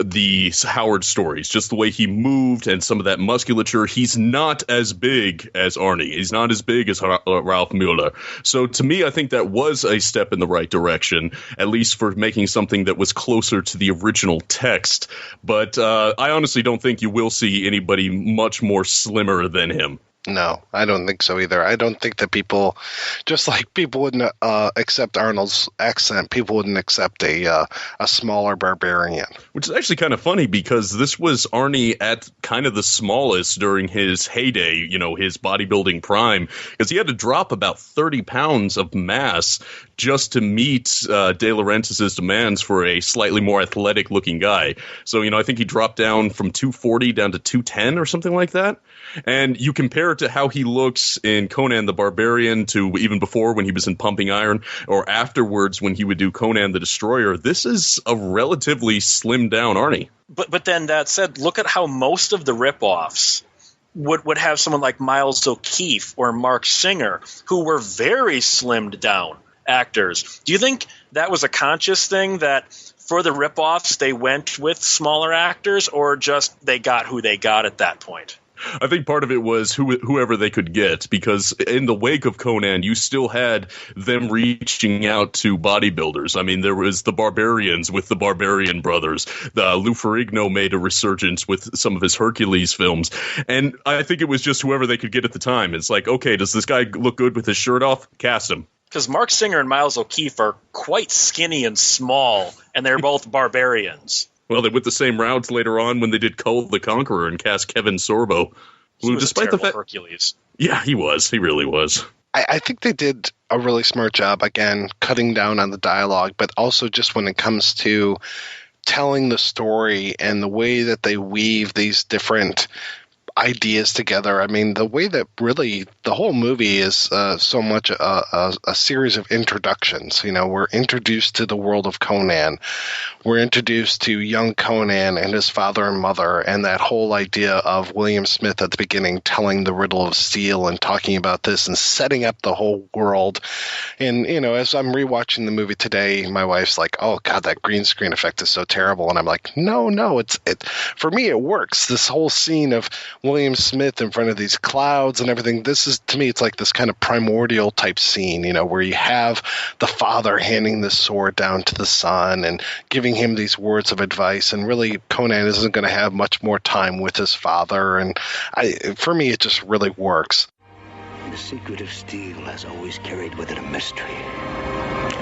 the Howard stories. Just the way he moved and some of that musculature. He's not as big as Arnie. He's not as big as Ralph Mueller. So to me, I think that was a step in the right direction, at least for making something that was closer to the original text. But I honestly don't think you will see anybody much more slimmer than him. No, I don't think so either. I don't think that people, just like people wouldn't accept Arnold's accent, people wouldn't accept a smaller barbarian. Which is actually kind of funny because this was Arnie at kind of the smallest during his heyday, you know, his bodybuilding prime, because he had to drop about 30 pounds of mass just to meet De Laurentiis' demands for a slightly more athletic looking guy. So, you know, I think he dropped down from 240 down to 210 or something like that. And you compare it to how he looks in Conan the Barbarian to even before when he was in Pumping Iron or afterwards when he would do Conan the Destroyer. This is a relatively slimmed down Arnie. But then that said, look at how most of the ripoffs would have someone like Miles O'Keefe or Mark Singer, who were very slimmed down actors. Do you think that was a conscious thing that for the ripoffs they went with smaller actors, or just they got who they got at that point? I think part of it was whoever they could get, because in the wake of Conan, you still had them reaching out to bodybuilders. I mean, there was the Barbarians with the Barbarian Brothers. Lou Ferrigno made a resurgence with some of his Hercules films. And I think it was just whoever they could get at the time. It's like, okay, does this guy look good with his shirt off? Cast him. Because Mark Singer and Miles O'Keefe are quite skinny and small, and they're both barbarians. Well, they went the same routes later on when they did Kull the Conqueror and cast Kevin Sorbo. Who, despite the fact, Hercules. Yeah, he was. He really was. I think they did a really smart job, again, cutting down on the dialogue, but also just when it comes to telling the story and the way that they weave these different ideas together. I mean, the way that really the whole movie is so much a series of introductions. You know, we're introduced to the world of Conan. We're introduced to young Conan and his father and mother, and that whole idea of William Smith at the beginning telling the riddle of steel and talking about this and setting up the whole world. And, you know, as I'm rewatching the movie today, my wife's like, oh, God, that green screen effect is so terrible. And I'm like, no, it for me, it works. This whole scene of William Smith in front of these clouds and everything, this is, to me, it's like this kind of primordial type scene, you know, where you have the father handing the sword down to the son and giving him these words of advice, and really Conan isn't going to have much more time with his father, and for me it just really works. The secret of steel has always carried with it a mystery.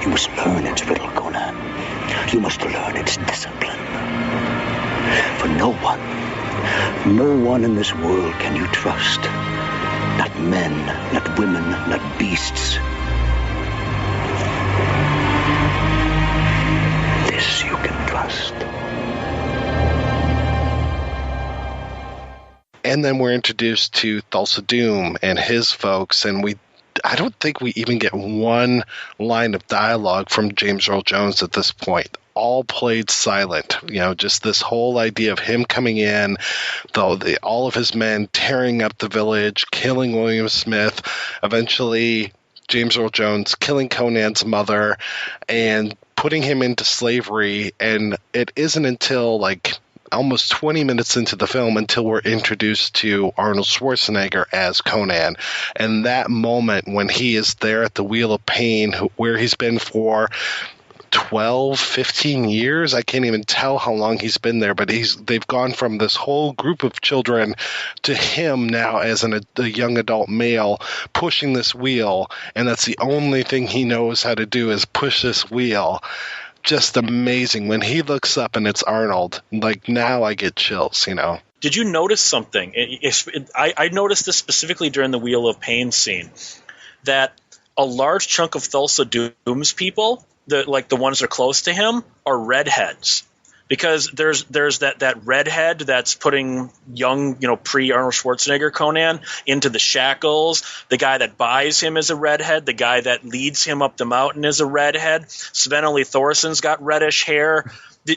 You must learn its riddle, Conan. You must learn its discipline. For no one in this world can you trust. Not men, not women, not beasts. This you can trust. And then we're introduced to Thulsa Doom and his folks, and I don't think we even get one line of dialogue from James Earl Jones at this point. All played silent, you know, just this whole idea of him coming in, all of his men tearing up the village, killing William Smith, eventually James Earl Jones killing Conan's mother and putting him into slavery. And it isn't until like almost 20 minutes into the film until we're introduced to Arnold Schwarzenegger as Conan. And that moment when he is there at the Wheel of Pain, where he's been for 12, 15 years. I can't even tell how long he's been there, but they've gone from this whole group of children to him now as a young adult male pushing this wheel, and that's the only thing he knows how to do is push this wheel. Just amazing. When he looks up and it's Arnold, like now I get chills, you know. Did you notice something? I noticed this specifically during the Wheel of Pain scene, that a large chunk of Thulsa Doom's people, the ones that are close to him, are redheads. Because there's that redhead that's putting young, pre-Arnold Schwarzenegger Conan into the shackles. The guy that buys him is a redhead. The guy that leads him up the mountain is a redhead. Sven-Ole Thorsson's got reddish hair. Do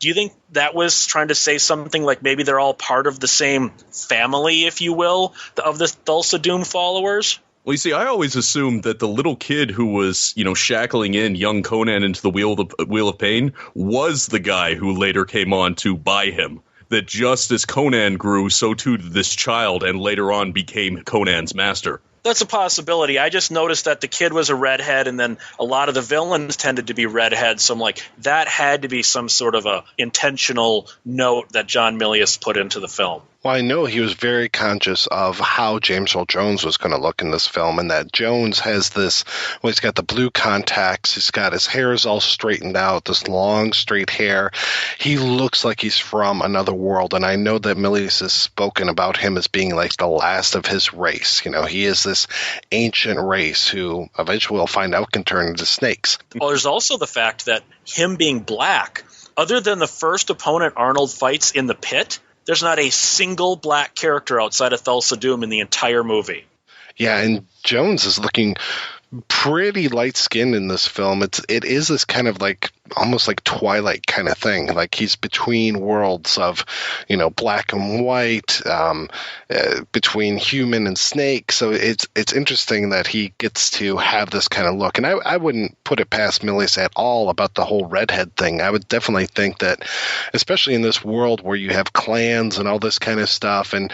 you think that was trying to say something like maybe they're all part of the same family, if you will, of the Thulsa Doom followers? Well, you see, I always assumed that the little kid who was, shackling in young Conan into the Wheel of Pain was the guy who later came on to buy him. That just as Conan grew, so too did this child, and later on became Conan's master. That's a possibility. I just noticed that the kid was a redhead, and then a lot of the villains tended to be redheads. So I'm like, that had to be some sort of a intentional note that John Milius put into the film. Well, I know he was very conscious of how James Earl Jones was going to look in this film, and that Jones has this, he's got the blue contacts, he's got his hair is all straightened out, this long, straight hair. He looks like he's from another world, and I know that Milius has spoken about him as being like the last of his race. He is this ancient race who eventually we'll find out can turn into snakes. Well, there's also the fact that him being black, other than the first opponent Arnold fights in the pit, there's not a single black character outside of Thulsa Doom in the entire movie. Yeah, and Jones is looking pretty light-skinned in this film. It is this kind of like almost like Twilight kind of thing. Like he's between worlds of, black and white, between human and snake. So it's interesting that he gets to have this kind of look. And I wouldn't put it past Milius at all about the whole redhead thing. I would definitely think that, especially in this world where you have clans and all this kind of stuff, and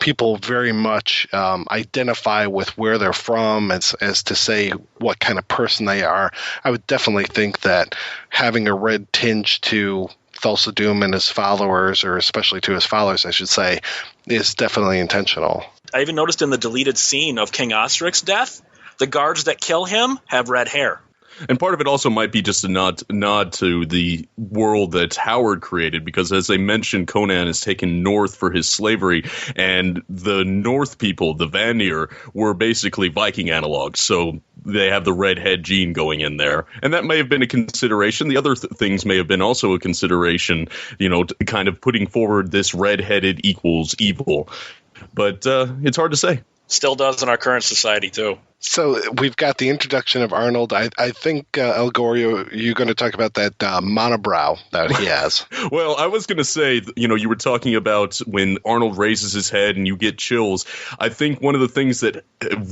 people very much identify with where they're from as to say what kind of person they are. I would definitely think that having a red tinge to Thulsa Doom and his followers, or especially to his followers, I should say, is definitely intentional. I even noticed in the deleted scene of King Ostric's death, the guards that kill him have red hair. And part of it also might be just a nod to the world that Howard created, because as they mentioned, Conan is taken north for his slavery, and the North people, the Vanir, were basically Viking analogs, so they have the redhead gene going in there. And that may have been a consideration. The other things may have been also a consideration, kind of putting forward this redheaded equals evil. But it's hard to say. Still does in our current society, too. So we've got the introduction of Arnold. I think, El Gorio, you're going to talk about that monobrow that he has. Well, I was going to say, you were talking about when Arnold raises his head and you get chills. I think one of the things that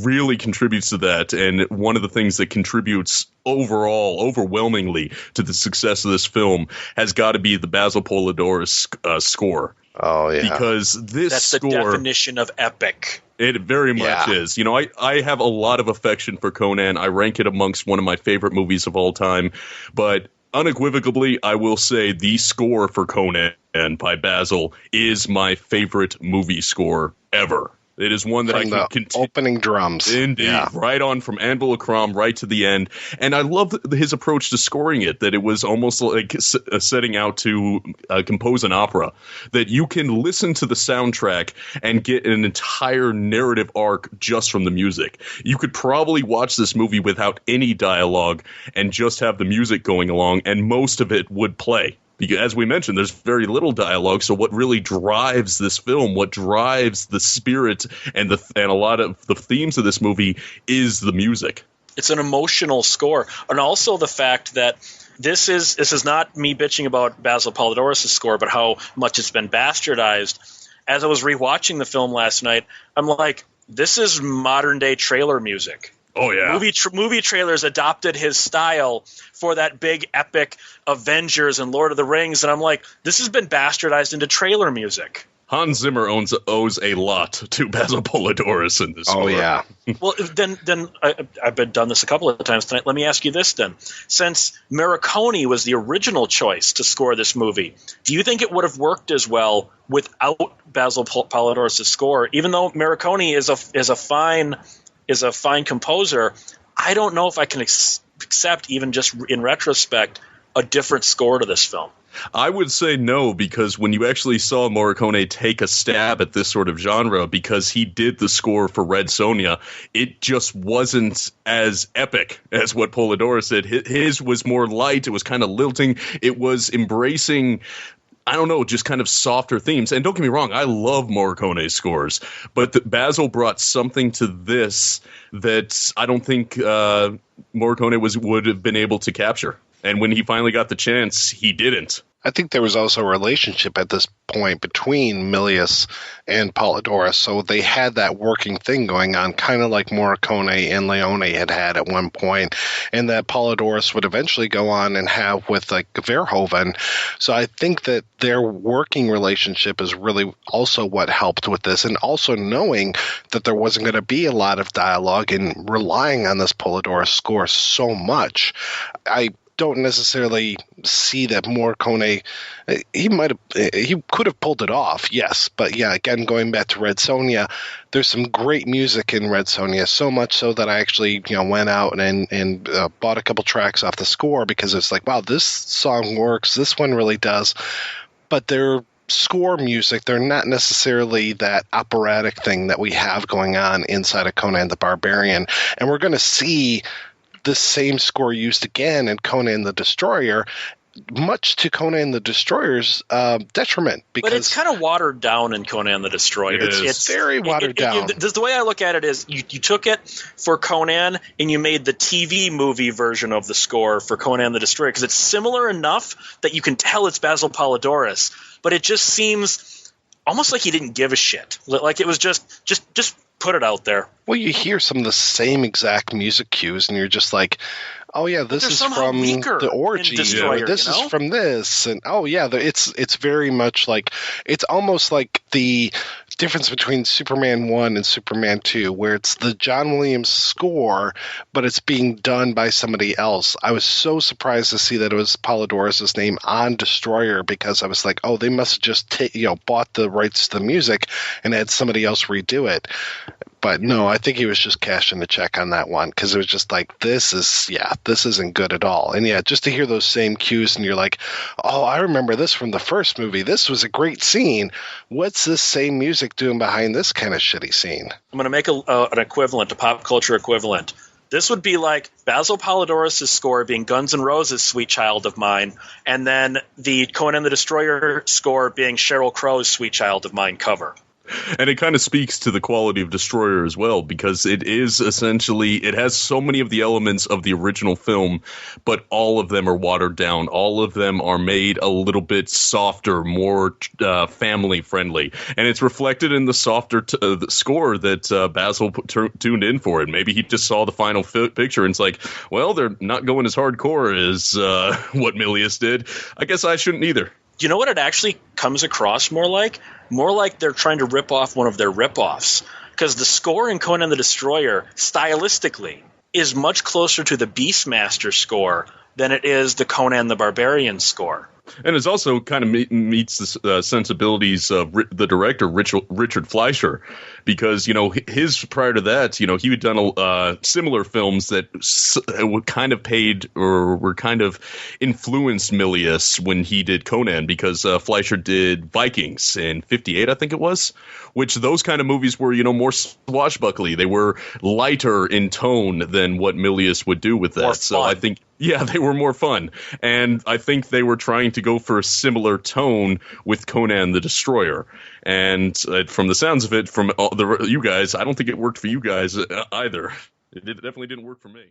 really contributes to that, and one of the things that contributes overwhelmingly to the success of this film, has got to be the Basil Polidorus score. Oh, yeah. Because that's score, the definition of epic. It very much is. I have a lot of affection for Conan. I rank it amongst one of my favorite movies of all time. But unequivocally, I will say the score for Conan by Basil is my favorite movie score ever. It is one that from I can opening drums. Indeed. Yeah. Right on from Anvil of Crom right to the end. And I love his approach to scoring it, that it was almost like setting out to compose an opera, that you can listen to the soundtrack and get an entire narrative arc just from the music. You could probably watch this movie without any dialogue and just have the music going along, and most of it would play. Because, as we mentioned, there's very little dialogue, so what really drives this film, what drives the spirit and a lot of the themes of this movie is the music. It's an emotional score. And also the fact that this is not me bitching about Basil Polidorus' score, but how much it's been bastardized. As I was rewatching the film last night, I'm like, this is modern-day trailer music. Oh, yeah. Movie trailers adopted his style for that big epic Avengers and Lord of the Rings, and I'm like, this has been bastardized into trailer music. Hans Zimmer owes a lot to Basil Polidorus in this. Oh, yeah. Well, then I've been done this a couple of times tonight. Let me ask you this then. Since Morricone was the original choice to score this movie, do you think it would have worked as well without Basil Polidorus' score? Even though Morricone is a fine composer, I don't know if I can accept, even just in retrospect, a different score to this film. I would say no, because when you actually saw Morricone take a stab at this sort of genre, because he did the score for Red Sonja, it just wasn't as epic as what Polidorus did. His was more light. It was kind of lilting. It was embracing, I don't know, just kind of softer themes. And don't get me wrong, I love Morricone's scores, but Basil brought something to this that I don't think Morricone would have been able to capture. And when he finally got the chance, he didn't. I think there was also a relationship at this point between Milius and Polydorus, so they had that working thing going on, kind of like Morricone and Leone had at one point, and that Polydorus would eventually go on and have with like Verhoeven. So I think that their working relationship is really also what helped with this, and also knowing that there wasn't going to be a lot of dialogue and relying on this Polydorus score so much. I don't necessarily see that Morricone, he could have pulled it off, yes, but yeah, again, going back to Red Sonja, there's some great music in Red Sonja, so much so that I actually went out and bought a couple tracks off the score, because it's like, wow, this song works, this one really does, but they're score music, they're not necessarily that operatic thing that we have going on inside of Conan the Barbarian, and we're going to see this same score used again in Conan the Destroyer, much to Conan the Destroyer's detriment. Because but it's kind of watered down in Conan the Destroyer. It's very watered down. The way I look at it is you took it for Conan and you made the TV movie version of the score for Conan the Destroyer, because it's similar enough that you can tell it's Basil Polydorus, but it just seems almost like he didn't give a shit. Like it was just put it out there. Well, you hear some of the same exact music cues, and you're just like, oh yeah, this is from the orgy, or this is from this, and oh yeah, it's very much like, it's almost like the difference between Superman 1 and Superman 2, where it's the John Williams score, but it's being done by somebody else. I was so surprised to see that it was Polydorus' name on Destroyer, because I was like, oh, they must have just bought the rights to the music and had somebody else redo it. But no, I think he was just cashing the check on that one, because it was just like, this isn't good at all. And yeah, just to hear those same cues and you're like, oh, I remember this from the first movie. This was a great scene. What's this same music doing behind this kind of shitty scene? I'm going to make an equivalent, a pop culture equivalent. This would be like Basil Polydorus' score being Guns N' Roses' Sweet Child of Mine, and then the Conan the Destroyer score being Sheryl Crow's Sweet Child of Mine cover. And it kind of speaks to the quality of Destroyer as well, because it is essentially, it has so many of the elements of the original film, but all of them are watered down. All of them are made a little bit softer, more family friendly. And it's reflected in the softer the score that Basil tuned in for it. Maybe he just saw the final picture and it's like, well, they're not going as hardcore as what Milius did. I guess I shouldn't either. You know what it actually comes across more like? More like they're trying to rip off one of their rip-offs. Because the score in Conan the Destroyer, stylistically, is much closer to the Beastmaster score than it is the Conan the Barbarian score. And it also kind of meets the sensibilities of the director, Richard Fleischer, because, his prior to that, he had done similar films that would kind of paid or were kind of influenced Milius when he did Conan, because Fleischer did Vikings in 58, I think it was, which those kind of movies were, more swashbuckly. They were lighter in tone than what Milius would do with that. So I think, yeah, they were more fun. And I think they were trying to go for a similar tone with Conan the Destroyer. And from the sounds of it, from you guys, I don't think it worked for you guys either. It definitely didn't work for me.